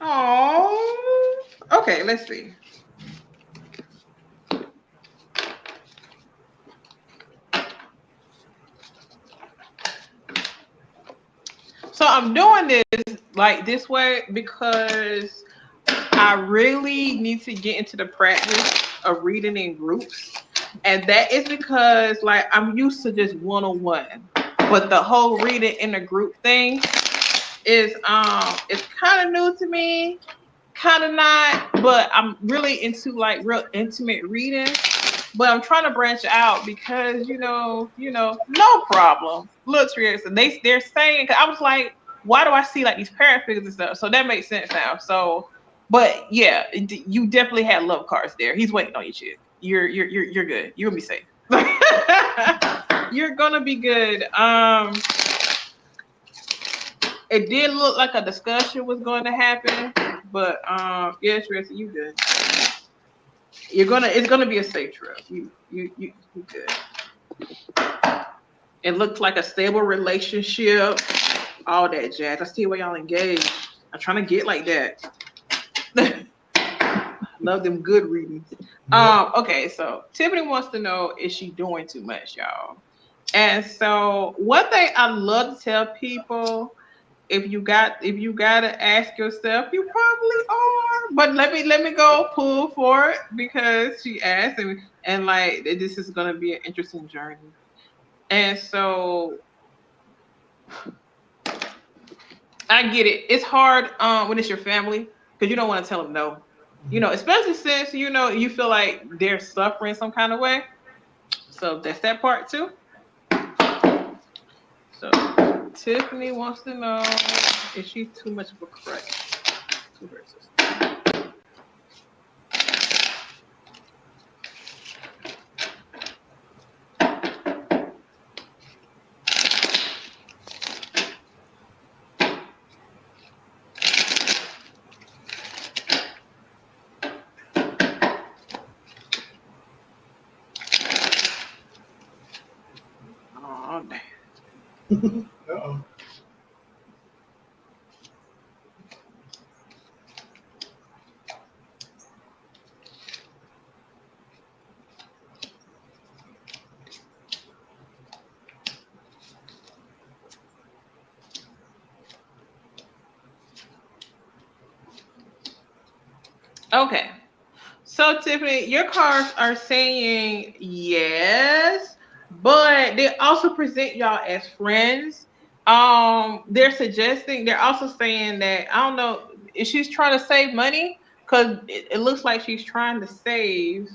Oh. Okay, let's see. So I'm doing this like this way because I really need to get into the practice of reading in groups. And that is because like I'm used to just one-on-one. But the whole reading in a group thing is it's kind of new to me, kind of not, but I'm really into like real intimate reading. But I'm trying to branch out because no problem. Look, Trish, they're saying, 'cause I was like, why do I see like these parent figures and stuff? So that makes sense now. So, but yeah, you definitely had love cards there. He's waiting on you, chick. You're good. You're gonna be safe. You're gonna be good. It did look like a discussion was going to happen, but yeah, Trish, you good. It's gonna be a safe trip. You good. It looked like a stable relationship, all that jazz. I see why y'all engaged. I'm trying to get like that. Love them good readings. Okay, so Tiffany wants to know, is she doing too much, y'all? And so one thing I love to tell people, if you gotta ask yourself, you probably are. But let me go pull for it because she asked, and like this is gonna be an interesting journey. And so I get it. It's hard when it's your family because you don't want to tell them no. Especially since you feel like they're suffering some kind of way. So that's that part too. So Tiffany wants to know, is she too much of a crutch to her sister? Oh, damn. Uh-oh. Okay. So Tiffany, your cards are saying yes, but they also present y'all as friends. They're also saying that, I don't know if she's trying to save money, because it looks like she's trying to save,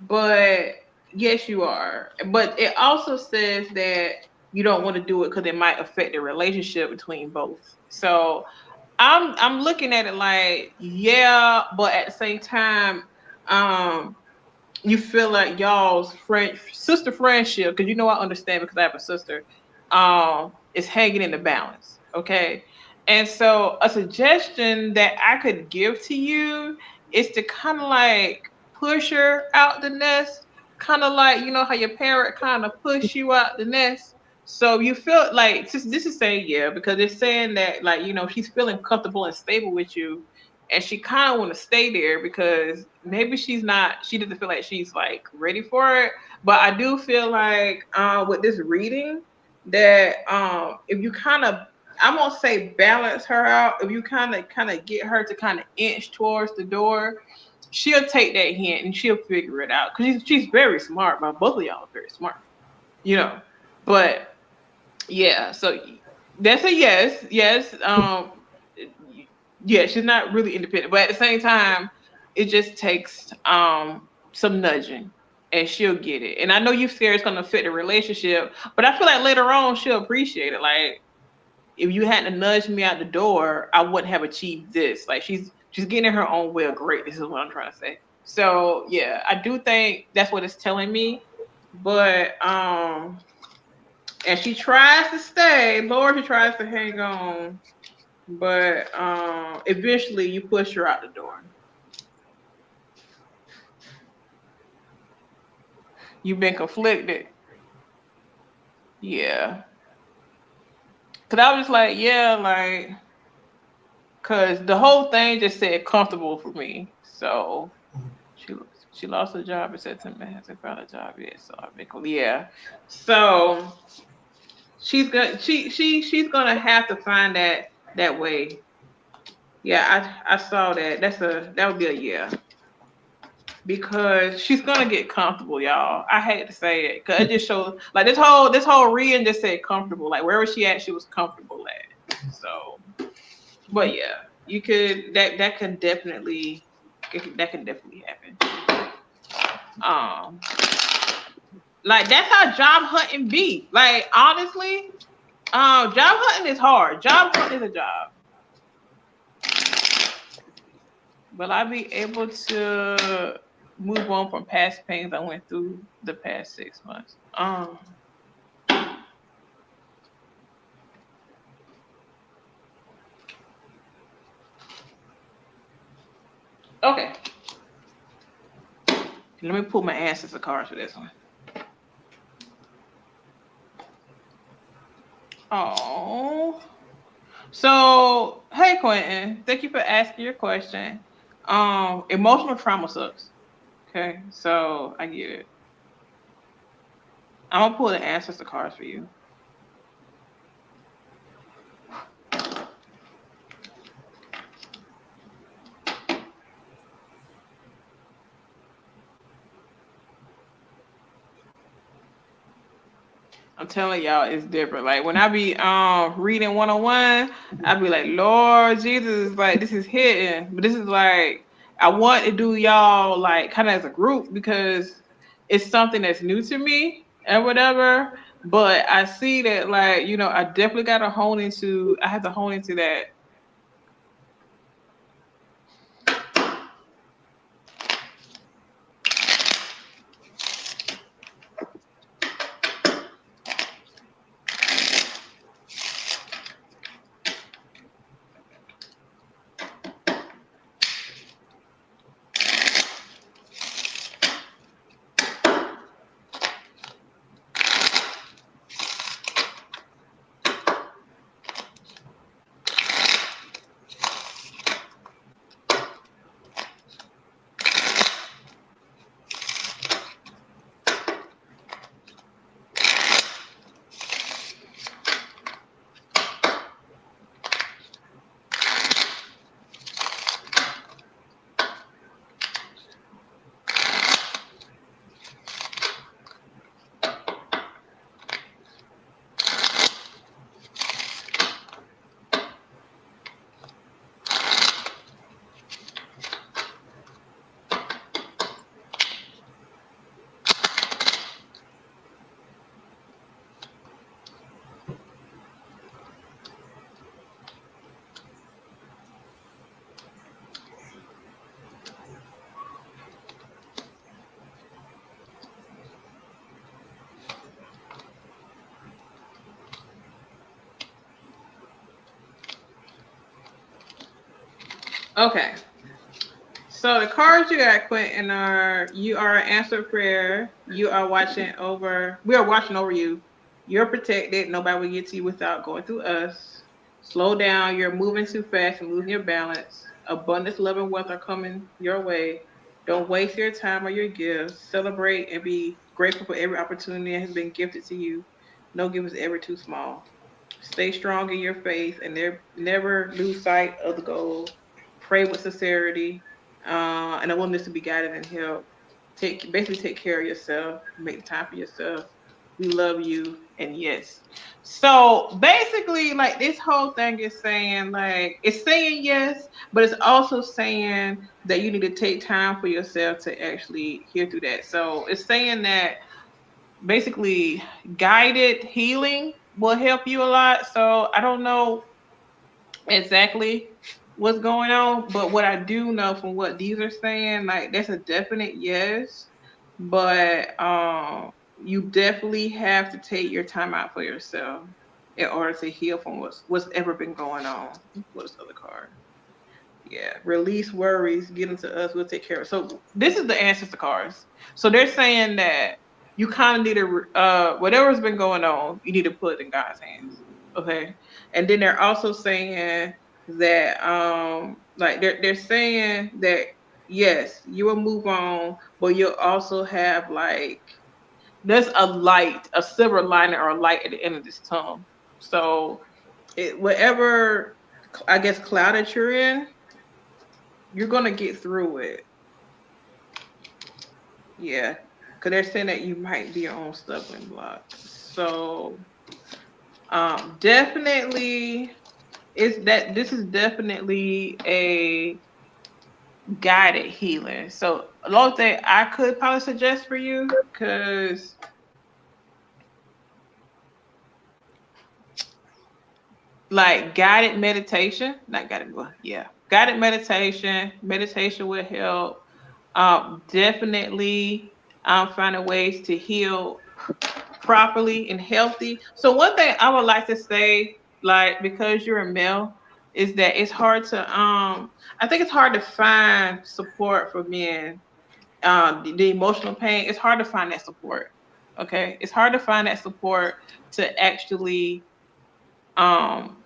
but yes, you are. But it also says that you don't want to do it because it might affect the relationship between both. So I'm looking at it like, yeah, but at the same time, um, you feel like y'all's sister friendship, because I understand because I have a sister, is hanging in the balance. Okay. And so a suggestion that I could give to you is to kind of like push her out the nest, kind of like how your parent kind of push you out the nest. So you feel like this is saying yeah, because it's saying that like she's feeling comfortable and stable with you, and she kind of want to stay there because maybe she doesn't feel like she's like ready for it. But I do feel like with this reading that if you kind of, I won't say balance her out, if you kind of get her to kind of inch towards the door, she'll take that hint and she'll figure it out, because she's very smart. But both of y'all are very smart, you know. But yeah, so that's a yes. Yeah, she's not really independent, but at the same time, it just takes some nudging, and she'll get it. And I know you fear it's gonna fit the relationship, but I feel like later on she'll appreciate it. Like, if you hadn't nudged me out the door, I wouldn't have achieved this. Like, she's getting in her own way of greatness is what I'm trying to say. So yeah, I do think that's what it's telling me. But and she tries to stay, Lord, she tries to hang on, but eventually you push her out the door. You've been conflicted. Yeah. Cause I was just like, yeah, like, cause the whole thing just said comfortable for me. So she she lost her job and said to me, hasn't found a job yet. So I've been cool. Yeah. So she's gonna have to find that way. Yeah, I saw that. That would be a yeah. because she's gonna get comfortable, y'all. I hate to say it, cause it just shows like this whole reading just said comfortable. Like wherever she at, she was comfortable at. So, but yeah, you could that can definitely happen. Um, like that's how job hunting be. Like honestly, job hunting is hard. Job hunting is a job. Will I be able to move on from past pains I went through the past 6 months? Okay. Let me pull my ancestor cards for this one. Oh. So, hey Quentin, thank you for asking your question. Emotional trauma sucks. Okay, so I get it. I'm gonna pull the ancestor cards for you. I'm telling y'all, it's different. Like when I be reading 101, I be like, Lord Jesus, like this is hitting. But this is like I want to do y'all like kind of as a group because it's something that's new to me and whatever. But I see that like, you know, I definitely gotta I have to hone into that. Okay. So the cards you got, Quentin, are you are an answered prayer. We are watching over you. You're protected. Nobody will get to you without going through us. Slow down. You're moving too fast and losing your balance. Abundance, love, and wealth are coming your way. Don't waste your time or your gifts. Celebrate and be grateful for every opportunity that has been gifted to you. No gift is ever too small. Stay strong in your faith and never lose sight of the goal. Pray with sincerity and a willingness to be guided and help. Basically take care of yourself. Make time for yourself. We love you, and yes. So basically, like this whole thing is saying, like it's saying yes, but it's also saying that you need to take time for yourself to actually hear through that. So it's saying that basically guided healing will help you a lot. So I don't know exactly what's going on, but what I do know from what these are saying, like that's a definite yes. But you definitely have to take your time out for yourself in order to heal from what's ever been going on. What's the other card? Yeah, release worries, get them to us, we'll take care of it. So this is the answers to cards. So they're saying that you kind of need to whatever's been going on, you need to put it in God's hands. Okay. And then they're also saying that like they're saying that yes, you will move on, but you'll also have like there's a silver lining or a light at the end of this tunnel. So whatever I guess cloud that you're in, you're gonna get through it. Yeah, because they're saying that you might be your own stumbling block. So definitely this is definitely a guided healing. So a lot of things I could probably suggest for you, because like guided meditation, not guided, well, yeah, guided meditation will help. Definitely finding ways to heal properly and healthy. So one thing I would like to say, like, because you're a male, is that it's hard to I think it's hard to find support for men. The emotional pain, it's hard to find that support. Okay, it's hard to find that support to actually um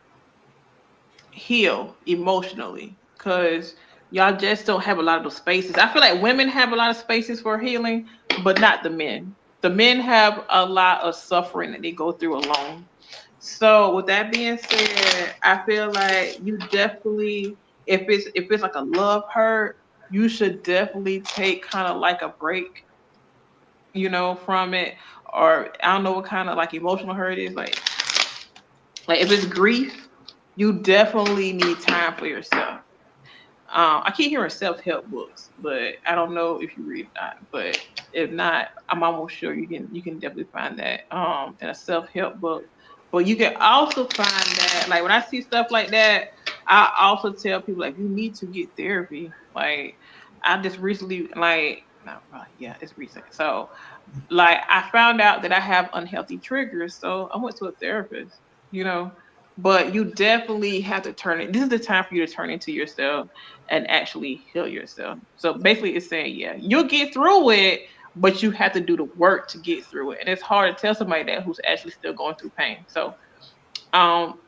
heal emotionally, because y'all just don't have a lot of those spaces. I feel like women have a lot of spaces for healing, but not the men. The men have a lot of suffering that they go through alone. So with that being said, I feel like you definitely, if it's like a love hurt, you should definitely take kind of like a break, from it. Or I don't know what kind of like emotional hurt it is, like if it's grief, you definitely need time for yourself. I keep hearing self-help books, but I don't know if you read that. But if not, I'm almost sure you can definitely find that in a self-help book. But you can also find that, like when I see stuff like that, I also tell people like you need to get therapy. Like I just recently, like not probably, yeah, it's recent. So like I found out that I have unhealthy triggers, so I went to a therapist, you know. But you definitely have to turn it. This is the time for you to turn into yourself and actually heal yourself. So basically, it's saying, yeah, you'll get through it, but you have to do the work to get through it. And it's hard to tell somebody that who's actually still going through pain. So um,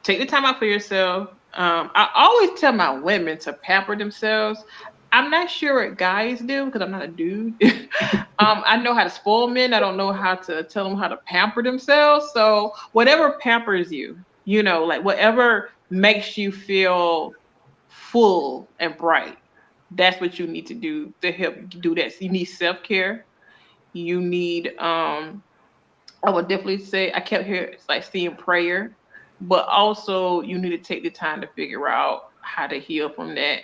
take the time out for yourself. I always tell my women to pamper themselves. I'm not sure what guys do because I'm not a dude. I know how to spoil men. I don't know how to tell them how to pamper themselves. So whatever pampers you, like whatever makes you feel full and bright, that's what you need to do to help you do that. So you need self-care. You need I would definitely say I kept here it's like seeing prayer, but also you need to take the time to figure out how to heal from that.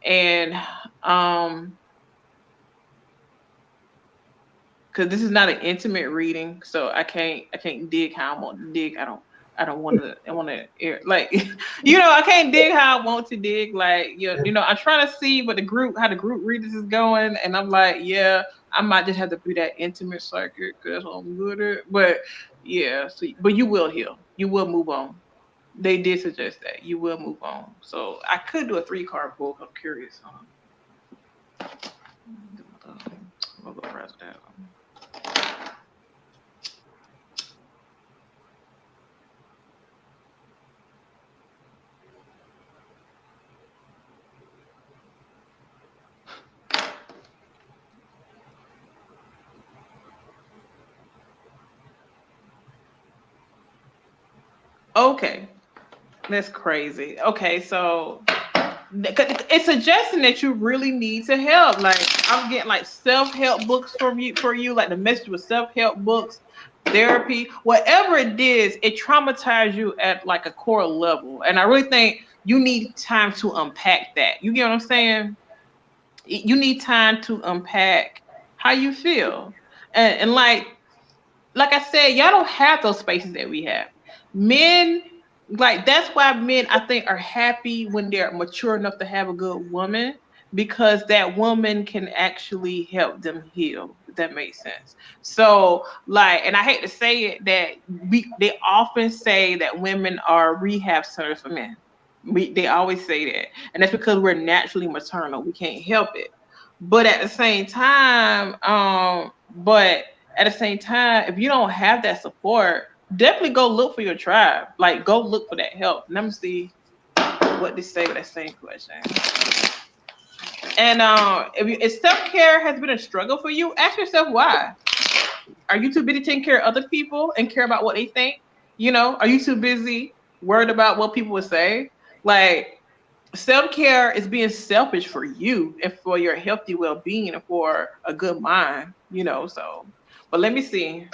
And because this is not an intimate reading, so I can't dig how I want to dig. I don't want to. I want to like I can't dig how I want to dig. Like I'm trying to see how the group readings is going, and I'm like, yeah, I might just have to be that intimate circuit because I'm good at it. But yeah, so but you will heal. You will move on. They did suggest that you will move on. So I could do a 3-card book. I'm curious. I'll go press that. Okay, that's crazy. Okay, so it's suggesting that you really need to help. Like I'm getting like self-help books for you, like the message with self-help books, therapy, whatever it is, it traumatized you at like a core level. And I really think you need time to unpack that. You get what I'm saying? You need time to unpack how you feel. And like I said, y'all don't have those spaces that we have. Men, like that's why men I think are happy when they're mature enough to have a good woman, because that woman can actually help them heal, if that makes sense. So like, and I hate to say it, that they often say that women are rehab centers for men. They always say that. And that's because we're naturally maternal. We can't help it. But at the same time, if you don't have that support, definitely go look for your tribe. Like, go look for that help. Let me see what they say with that same question. And if self-care has been a struggle for you, ask yourself why. Are you too busy taking care of other people and care about what they think? Are you too busy worried about what people would say? Like, self-care is being selfish for you and for your healthy well-being and for a good mind, so. But let me see.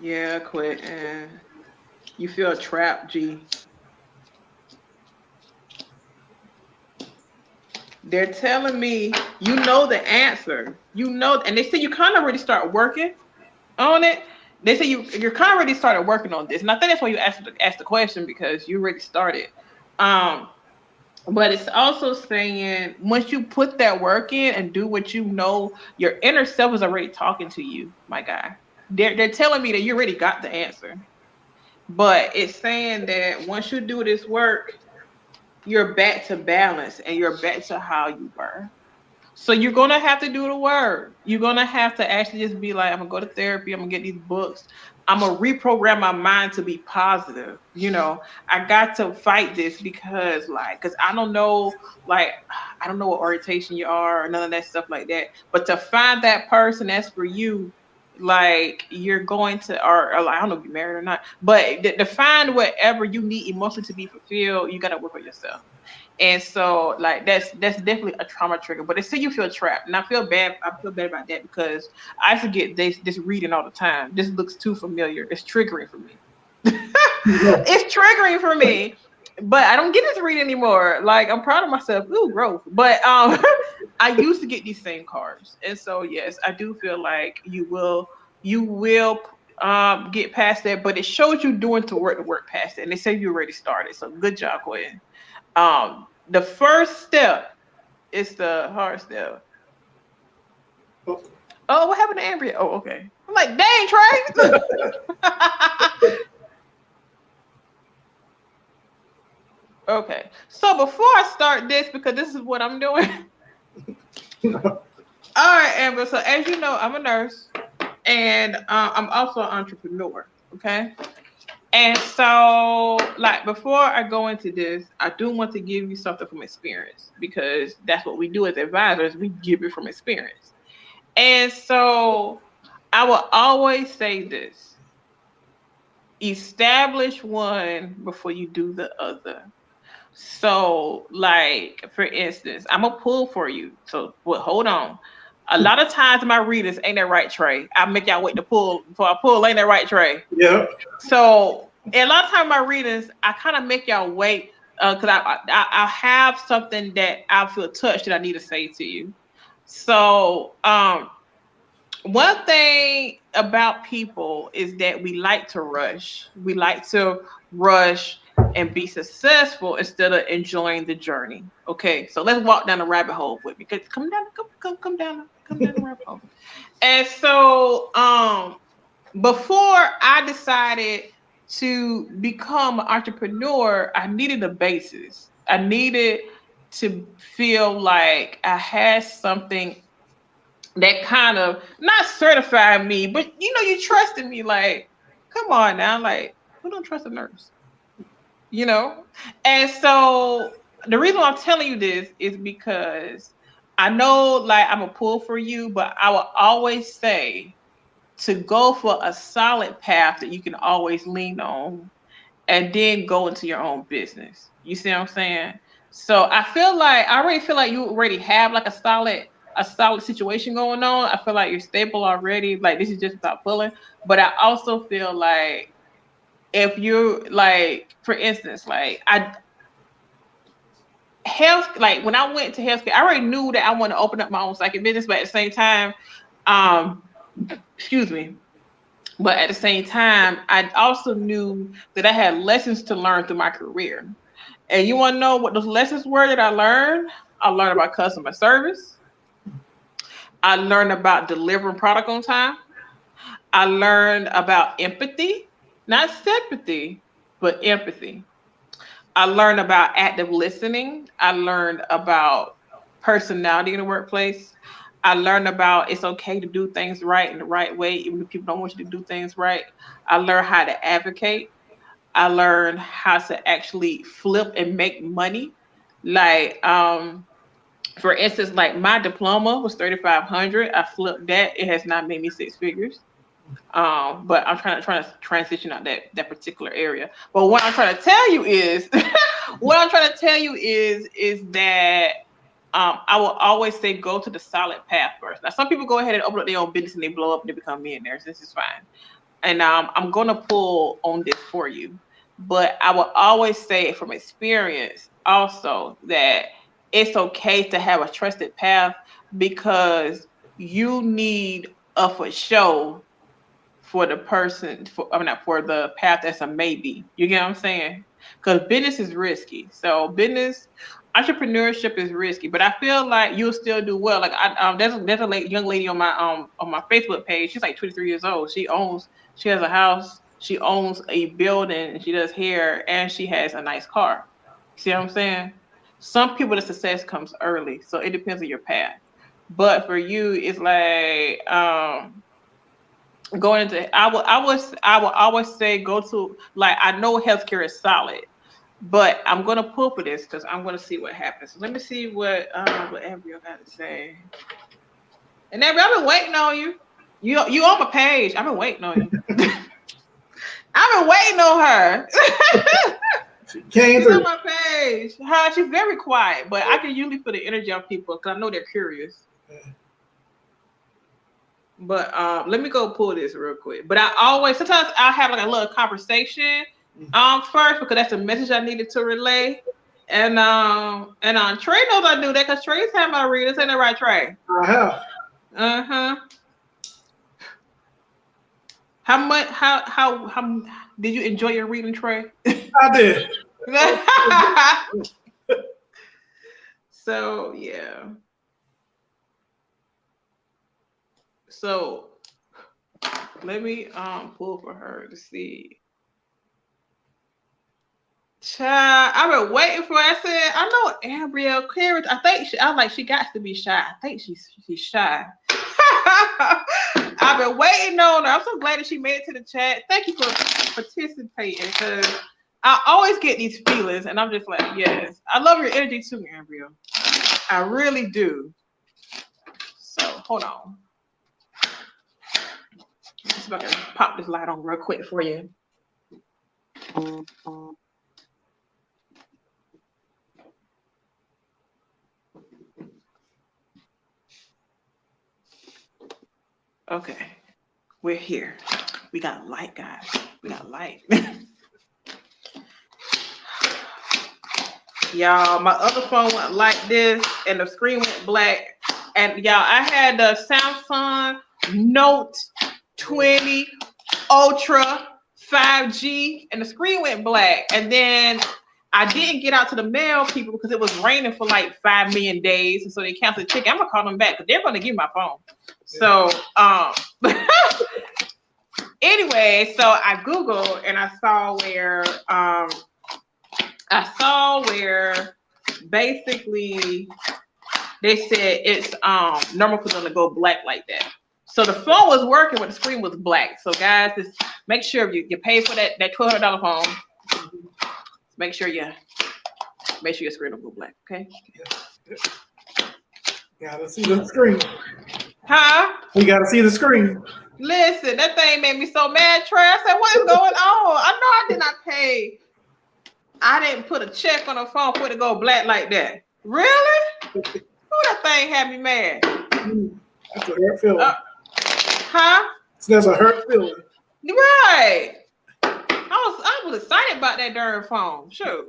Yeah, quit. And you feel trapped, G. They're telling me you know the answer. And they say you kind of already start working on it. They say you're kind of already started working on this. And I think that's why you asked the question, because you already started. But it's also saying once you put that work in and do what you know, your inner self is already talking to you, my guy. They're telling me that you already got the answer. But it's saying that once you do this work, you're back to balance and you're back to how you were. So you're gonna have to do the work. You're gonna have to actually just be like, I'm gonna go to therapy, I'm gonna get these books, I'm gonna reprogram my mind to be positive. I got to fight this because I don't know, I don't know what orientation you are or none of that stuff like that. But to find that person that's for you, you're going to, or I don't know if you're married or not, but to find whatever you need emotionally to be fulfilled, you gotta work on yourself. And so that's definitely a trauma trigger. But they say you feel trapped. And I feel bad about that because I forget this reading all the time. This looks too familiar. It's triggering for me. It's triggering for me. But I don't get this read anymore. I'm proud of myself. Ooh, growth. But I used to get these same cards. And so yes, I do feel like you will get past that, but it shows you doing to work past it. And they say you already started. So good job, Quinn. The first step is the hard step. Oh, what happened to Ambria? Oh, okay. I'm like, dang, Trey. Okay. So before I start this, because this is what I'm doing. All right, Amber. So as you know, I'm a nurse and I'm also an entrepreneur. Okay. And so, before I go into this, I do want to give you something from experience, because that's what we do as advisors. We give it from experience. And so I will always say this: establish one before you do the other. So, for instance, I'm going to pull for you. So, hold on. A lot of times my readers ain't that right, Trey. I make y'all wait to pull before I pull. Ain't that right, Trey? Yeah. So a lot of time my readings, I kind of make y'all wait because I have something that I feel touched that I need to say to you. So one thing about people is that we like to rush. We like to rush and be successful instead of enjoying the journey. Okay, so let's walk down the rabbit hole with me. Come down the rabbit hole. And so before I decided to become an entrepreneur, I needed a basis. I needed to feel like I had something that kind of not certified me, but you trusted me. Come on now, who don't trust a nurse? And so the reason why I'm telling you this is because I know I'm a pull for you, but I will always say to go for a solid path that you can always lean on and then go into your own business. You see what I'm saying? So I already feel like you already have a solid situation going on. I feel like you're stable already. This is just about pulling. But I also feel like if you're for instance, when I went to healthcare, I already knew that I want to open up my own psychic business, but at the same time, excuse me. But at the same time, I also knew that I had lessons to learn through my career. And you want to know what those lessons were that I learned? I learned about customer service. I learned about delivering product on time. I learned about empathy, not sympathy, but empathy. I learned about active listening. I learned about personality in the workplace. I learned about it's okay to do things right in the right way, even if people don't want you to do things right. I learned how to advocate. I learned how to actually flip and make money. Like, For instance, like my diploma was 3,500. I flipped that. It has not made me six figures. But I'm trying to transition out that particular area. But what I'm trying to tell you is, is that I will always say go to the solid path first. Now, some people go ahead and open up their own business and they blow up and they become millionaires. This is fine. And I'm going to pull on this for you. But I will always say from experience also that it's okay to have a trusted path, because you need a for sure for the person, for the path that's a maybe. You get what I'm saying? Because business is risky. So entrepreneurship is risky, but I feel like you'll still do well. Like there's a young lady on my Facebook page. She's like 23 years old. She has a house, she owns a building, and she does hair, and she has a nice car. See what I'm saying? Some people, the success comes early, so it depends on your path. But for you, it's like going into I will always say go to, like, I know healthcare is solid, but I'm gonna pull for this because I'm gonna see what happens. So let me see what Embryo got to say. And Embryo, I've been waiting on you. You on my page. I've been waiting on you. I've been waiting on her. She's on my page. She's very quiet, but I can usually put the energy on people because I know they're curious. But let me go pull this real quick. But sometimes I'll have like a little conversation first, because that's a message I needed to relay. And Trey knows I do that because Trey's had my readers. Ain't that right, Trey? I have. Uh-huh. How did you enjoy your reading, Trey? I did. So yeah. So let me pull for her to see. Child, I've been waiting for her. I said, I know Embryo Clearance. I was like, she got to be shy. I think she's shy. I've been waiting on her. I'm so glad that she made it to the chat. Thank you for participating, because I always get these feelings, and I'm just like, yes. I love your energy too, Embryo. I really do. So hold on. Let's see if I can pop this light on real quick for you. Okay, we're here. We got light, guys. We got light. Y'all, my other phone went like this, and the screen went black. And y'all, I had the Samsung Note 20 Ultra 5G, and the screen went black. And then I didn't get out to the mail people because it was raining for like 5 million days, and so they canceled the ticket. I'm gonna call them back because they're gonna give me my phone. So anyway, so I Googled and I saw where basically they said it's normal for them to go black like that. So the phone was working, but the screen was black. So guys, just make sure you pay for that $1,200 phone. Make sure your screen will go black, okay? Gotta see the screen. Huh? We gotta see the screen. Listen, that thing made me so mad, Trey. I said, what is going on? I know I did not pay. I didn't put a check on the phone for it to go black like that. Really? Oh, that thing had me mad. That's a hurt feeling. Huh? So that's a hurt feeling. Right. I was excited about that darn phone. Sure.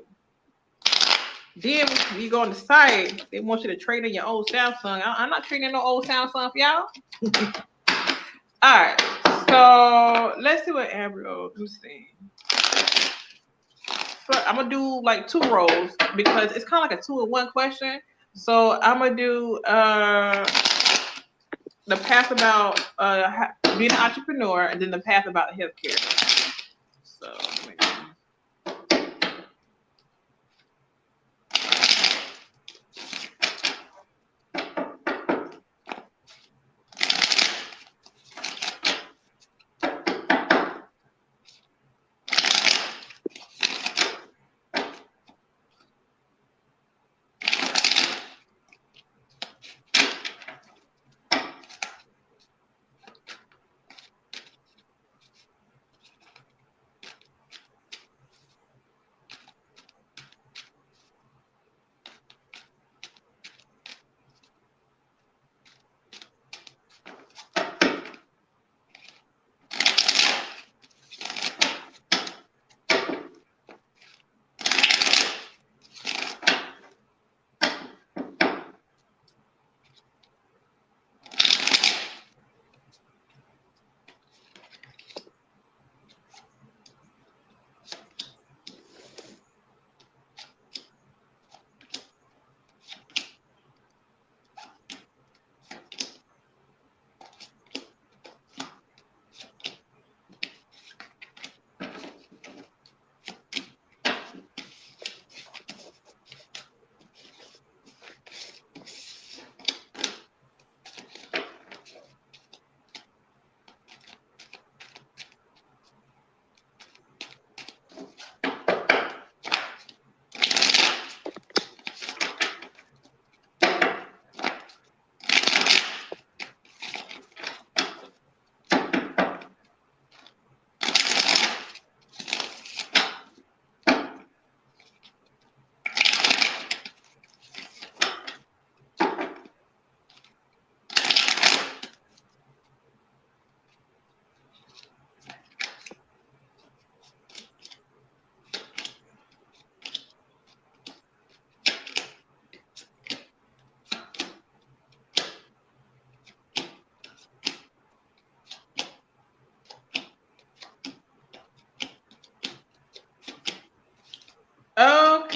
Then when you go on the site, they want you to trade in your old Samsung. I'm not trading no old Samsung for y'all. All right. So let's see what Embryo is saying. So I'm gonna do like 2 rows because it's kind of like a 2-in-1 question. So I'm gonna do the path about being an entrepreneur, and then the path about healthcare. So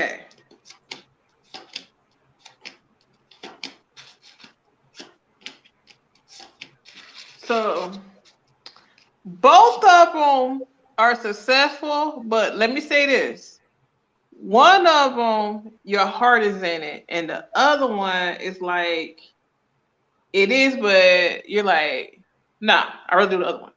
Okay. So both of them are successful, but let me say this. One of them, your heart is in it, and the other one is like, it is, but you're like, nah, I'd rather do the other one.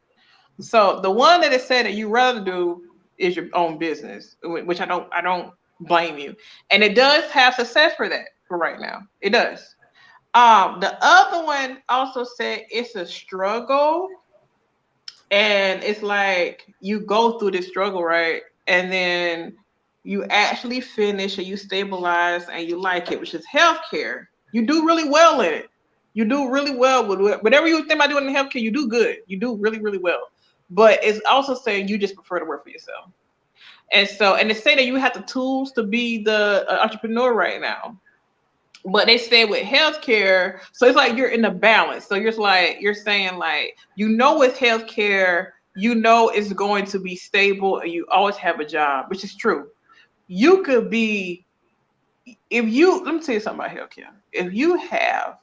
So the one that is said that you rather do is your own business, which I don't blame you. And it does have success for that for right now. It does. The other one also said it's a struggle, and it's like you go through this struggle, right? And then you actually finish and you stabilize and you like it, which is healthcare. You do really well in it. You do really well with whatever you think about doing in healthcare. You do good. You do really, really well. But it's also saying you just prefer to work for yourself. And so, and they say that you have the tools to be the entrepreneur right now. But they say with healthcare, so it's like you're in the balance. So you're saying like, with healthcare, it's going to be stable and you always have a job, which is true. You could be, let me tell you something about healthcare. If you have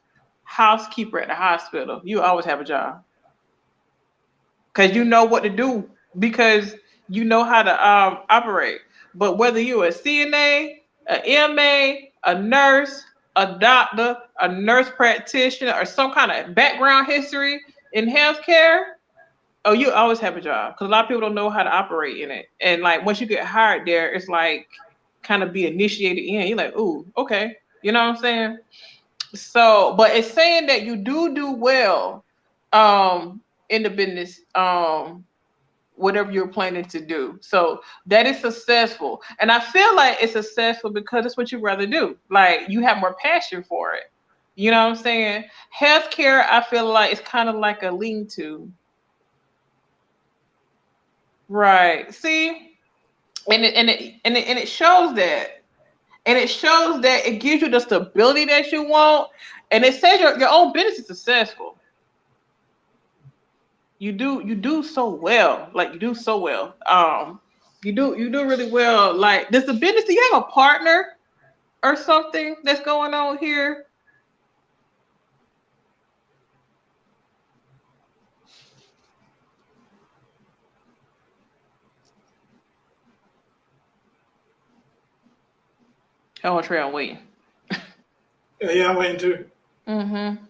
housekeeper at the hospital, you always have a job. Because you know what to do, because you know how to operate. But whether you're a CNA, an MA, a nurse, a doctor, a nurse practitioner, or some kind of background history in healthcare, oh, you always have a job. Because a lot of people don't know how to operate in it. And like once you get hired there, it's like kind of be initiated in. You're like, ooh, okay. You know what I'm saying? So, but it's saying that you do well in the business, whatever you're planning to do. So that is successful. And I feel like it's successful because it's what you rather do. Like you have more passion for it. You know what I'm saying? Healthcare, I feel like it's kind of like a lean-to. Right. See? And it shows that. And it shows that it gives you the stability that you want. And it says your own business is successful. You do so well. Like you do so well. You do really well. Like, does the business, do you have a partner or something that's going on here? Oh, Trey, I'm waiting. Yeah, I'm waiting too. Mm-hmm.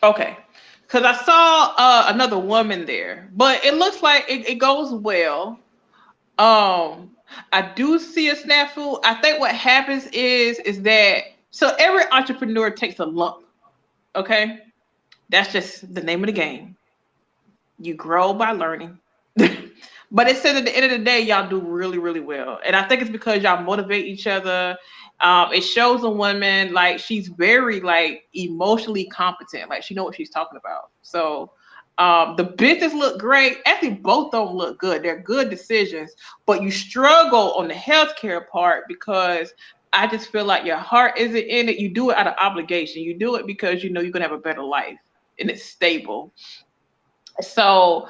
Okay. Because I saw another woman there, but it looks like it goes well. I do see a snafu. I think what happens is that, so every entrepreneur takes a lump. Okay, that's just the name of the game. You grow by learning. But it says at the end of the day, y'all do really, really well. And I think it's because y'all motivate each other. It shows a woman like she's very like emotionally competent. Like she knows what she's talking about. So the business look great. Actually, both of them look good. They're good decisions. But you struggle on the healthcare part because I just feel like your heart isn't in it. You do it out of obligation. You do it because you know you're gonna have a better life and it's stable. So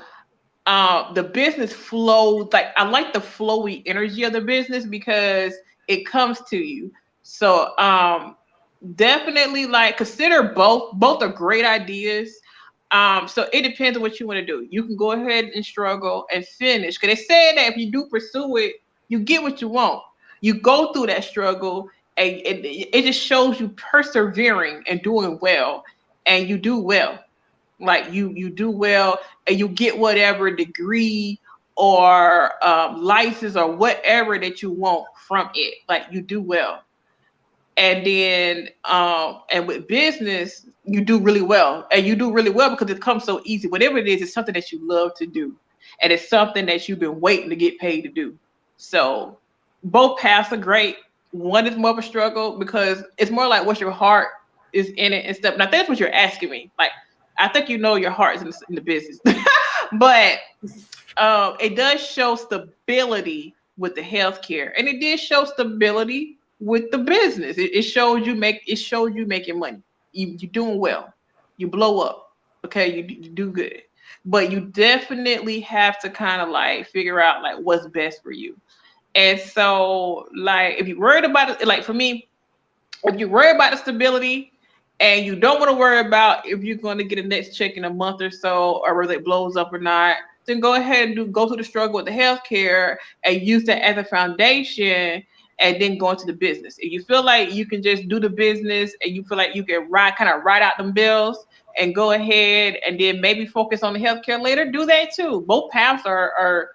the business flows, like I like the flowy energy of the business because it comes to you. So definitely like consider both are great ideas. So it depends on what you want to do. You can go ahead and struggle and finish, because they say that if you do pursue it, you get what you want. You go through that struggle and it just shows you persevering and doing well, and you do well. Like you do well and you get whatever degree or license or whatever that you want from it. Like you do well. And then and with business, you do really well. And you do really well because it comes so easy. Whatever it is, it's something that you love to do. And it's something that you've been waiting to get paid to do. So both paths are great. One is more of a struggle because it's more like what your heart is in it and stuff. And I think that's what you're asking me. Like, I think you know your heart is in the business. But it does show stability with the healthcare, and it did show stability with the business. It showed you making money. You're doing well. You blow up. Okay, you do good, but you definitely have to kind of like figure out like what's best for you. And so, like, if you're worried about it, like for me, if you worry about the stability and you don't want to worry about if you're going to get a next check in a month or so or whether it blows up or not, then go ahead and go through the struggle with the healthcare and use that as a foundation and then go into the business. If you feel like you can just do the business and you feel like you can ride out them bills and go ahead and then maybe focus on the healthcare later, do that too. Both paths are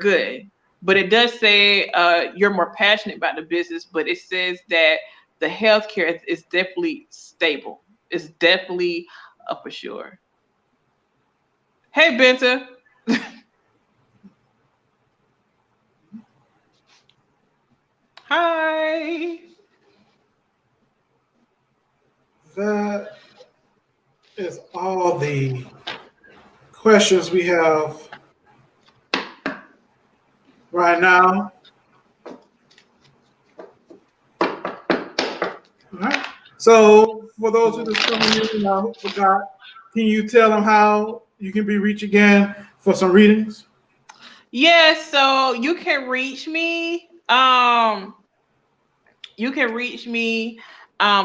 good. But it does say you're more passionate about the business, but it says that the healthcare is definitely stable. It's definitely for sure. Hey, Benta. Hi. That is all the questions we have right now. All right. So for those who just coming in, I forgot. Can you tell them how you can be reached again for some readings? Yeah, so you can reach me. You can reach me.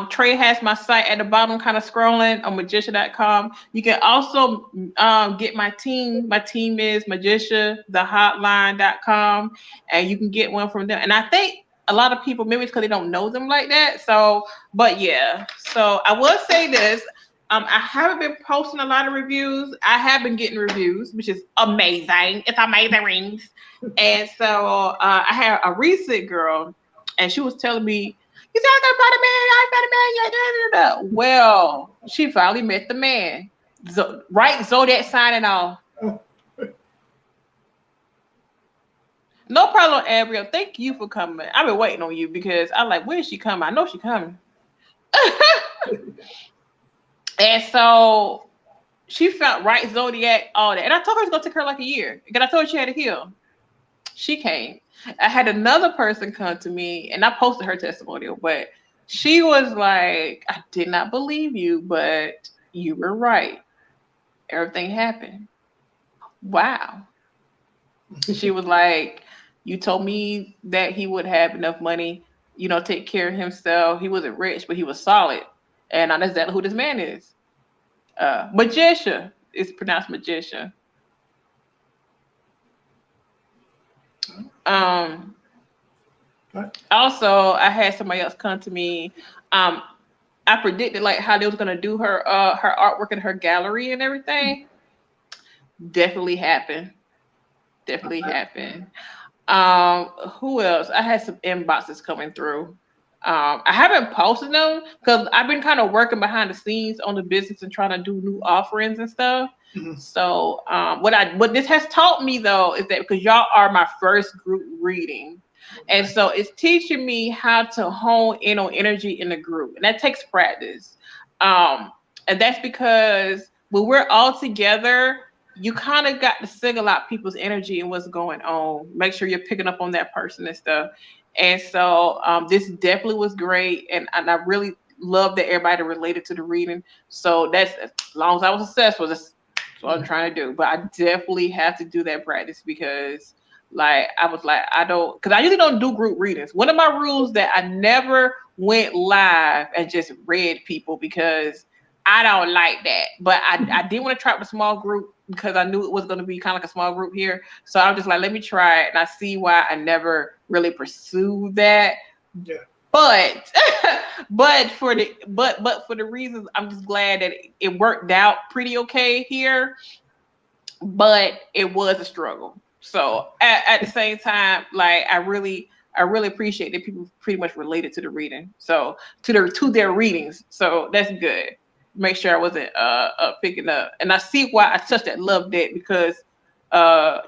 Trey has my site at the bottom, kind of scrolling on Majicia.com. You can also get my team. My team is Majicia, thehotline.com, and you can get one from them. And I think a lot of people, maybe it's because they don't know them like that. So, but yeah. So I will say this. I haven't been posting a lot of reviews. I have been getting reviews, which is amazing. It's amazing. And so I had a recent girl, and she was telling me, "You said I got a man. I got a man. Well, she finally met the man. Right zodiac sign and all. No problem, Abiel. Thank you for coming. I've been waiting on you because I'm like, when is she coming? I know she coming. And so she felt right zodiac, all that. And I told her it's gonna take her like a year. Because I told her she had to heal. She came. I had another person come to me and I posted her testimonial, but she was like, I did not believe you, but you were right. Everything happened. Wow. She was like, you told me that he would have enough money, take care of himself. He wasn't rich, but he was solid. And that's exactly who this man is. Majicia is pronounced Majicia. Also, I had somebody else come to me. I predicted like how they was gonna do her artwork in her gallery and everything. Definitely happened. Definitely happened. Who else? I had some inboxes coming through. I haven't posted them because I've been kind of working behind the scenes on the business and trying to do new offerings and stuff. Mm-hmm. So what this has taught me though is that because y'all are my first group reading, and so it's teaching me how to hone in on energy in the group, and that takes practice. And that's because when we're all together, you kind of got to single out people's energy and what's going on. Make sure you're picking up on that person and stuff. And so this definitely was great, and I really love that everybody related to the reading. So that's as long as I was successful. That's what I'm trying to do. But I definitely have to do that practice because, like, I was like, because I usually don't do group readings. One of my rules that I never went live and just read people because I don't like that. But I did want to try with a small group because I knew it was going to be kind of like a small group here. So I was just like, let me try it. And I see why I never really pursued that. Yeah. But for the reasons, I'm just glad that it worked out pretty okay here. But it was a struggle. So at the same time, like I really appreciate that people pretty much related to the reading. So to their readings. So that's good. Make sure I wasn't picking up. And I see why I touched that love deck because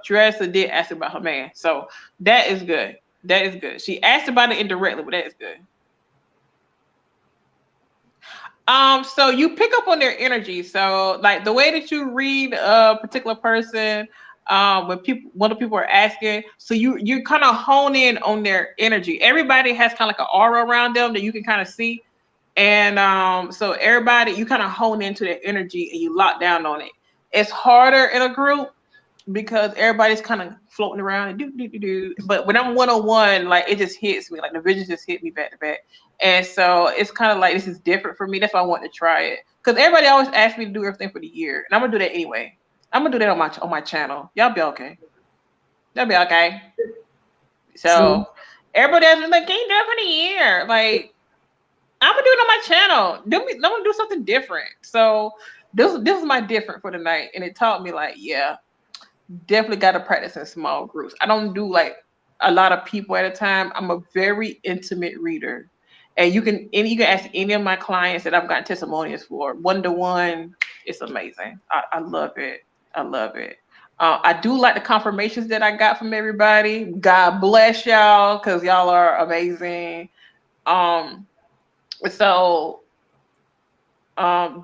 Teresa did ask about her man. So that is good. That is good. She asked about it indirectly, but that is good. So you pick up on their energy. So like the way that you read a particular person, when one of the people are asking, so you kind of hone in on their energy. Everybody has kind of like an aura around them that you can kind of see. And so everybody, you kind of hone into their energy and you lock down on it. It's harder in a group because everybody's kind of floating around and do. But when I'm one-on-one, like it just hits me, like the vision just hit me back to back. And so it's kind of like this is different for me. That's why I want to try it. Because everybody always asks me to do everything for the year, and I'm gonna do that anyway. I'm gonna do that on my channel. Y'all be okay. Y'all be okay. So everybody asks me like, "Can you do it for the year?" Like I'm gonna do it on my channel. I'm gonna do something different. So this is my different for the night, and it taught me like, yeah, definitely got to practice in small groups. I don't do like a lot of people at a time. I'm a very intimate reader, and you can ask any of my clients that I've gotten testimonials for 1-to-1. It's amazing. I love it. I love it. I do like the confirmations that I got from everybody. God bless y'all, because y'all are amazing. So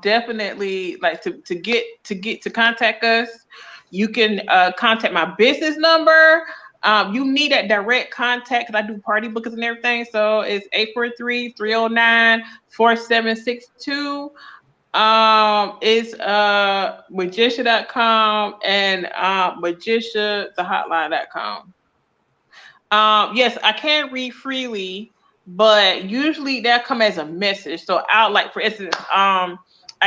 definitely like to contact us, you can contact my business number. You need that direct contact because I do party bookings and everything. So it's 843-309-4762. It's Majicia.com and Majicia.thehotline.com. Yes, I can read freely, but usually that come as a message. So I'll like, for instance, I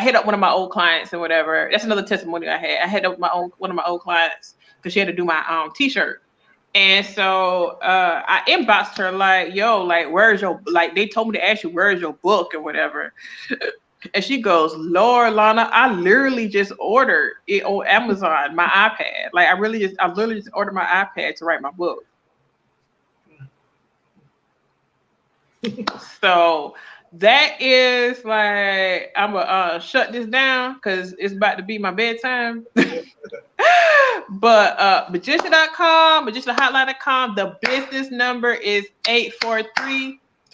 hit up one of my old clients and whatever. That's another testimony I had. I hit up one of my old clients because she had to do my t-shirt. And so I inboxed her like, yo, like, where's your, like, they told me to ask you, where's your book or whatever. And she goes, Lord, Lana, I literally just ordered it on Amazon, my iPad. Like, I literally just ordered my iPad to write my book. So that is like, I'm gonna shut this down because it's about to be my bedtime. But Majicia.com, Majicia.hotline.com, the business number is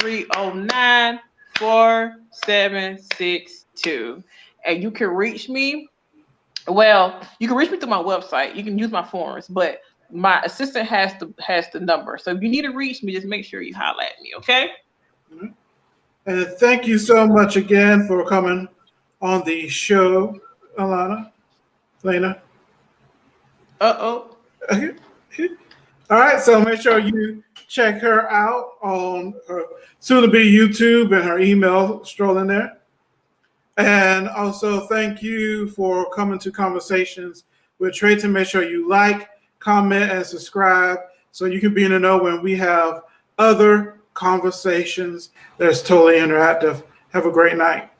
843-309-4762. And you can reach me. Well, you can reach me through my website. You can use my forms, but my assistant has the number. So if you need to reach me, just make sure you holler at me, okay? And thank you so much again for coming on the show, Alana. Lena. Uh-oh. Okay. All right, so make sure you check her out on her soon-to-be YouTube and her email strolling there. And also thank you for coming to Conversations with Trayton. Make sure you like, comment, and subscribe so you can be in the know when we have other conversations that's totally interactive. Have a great night.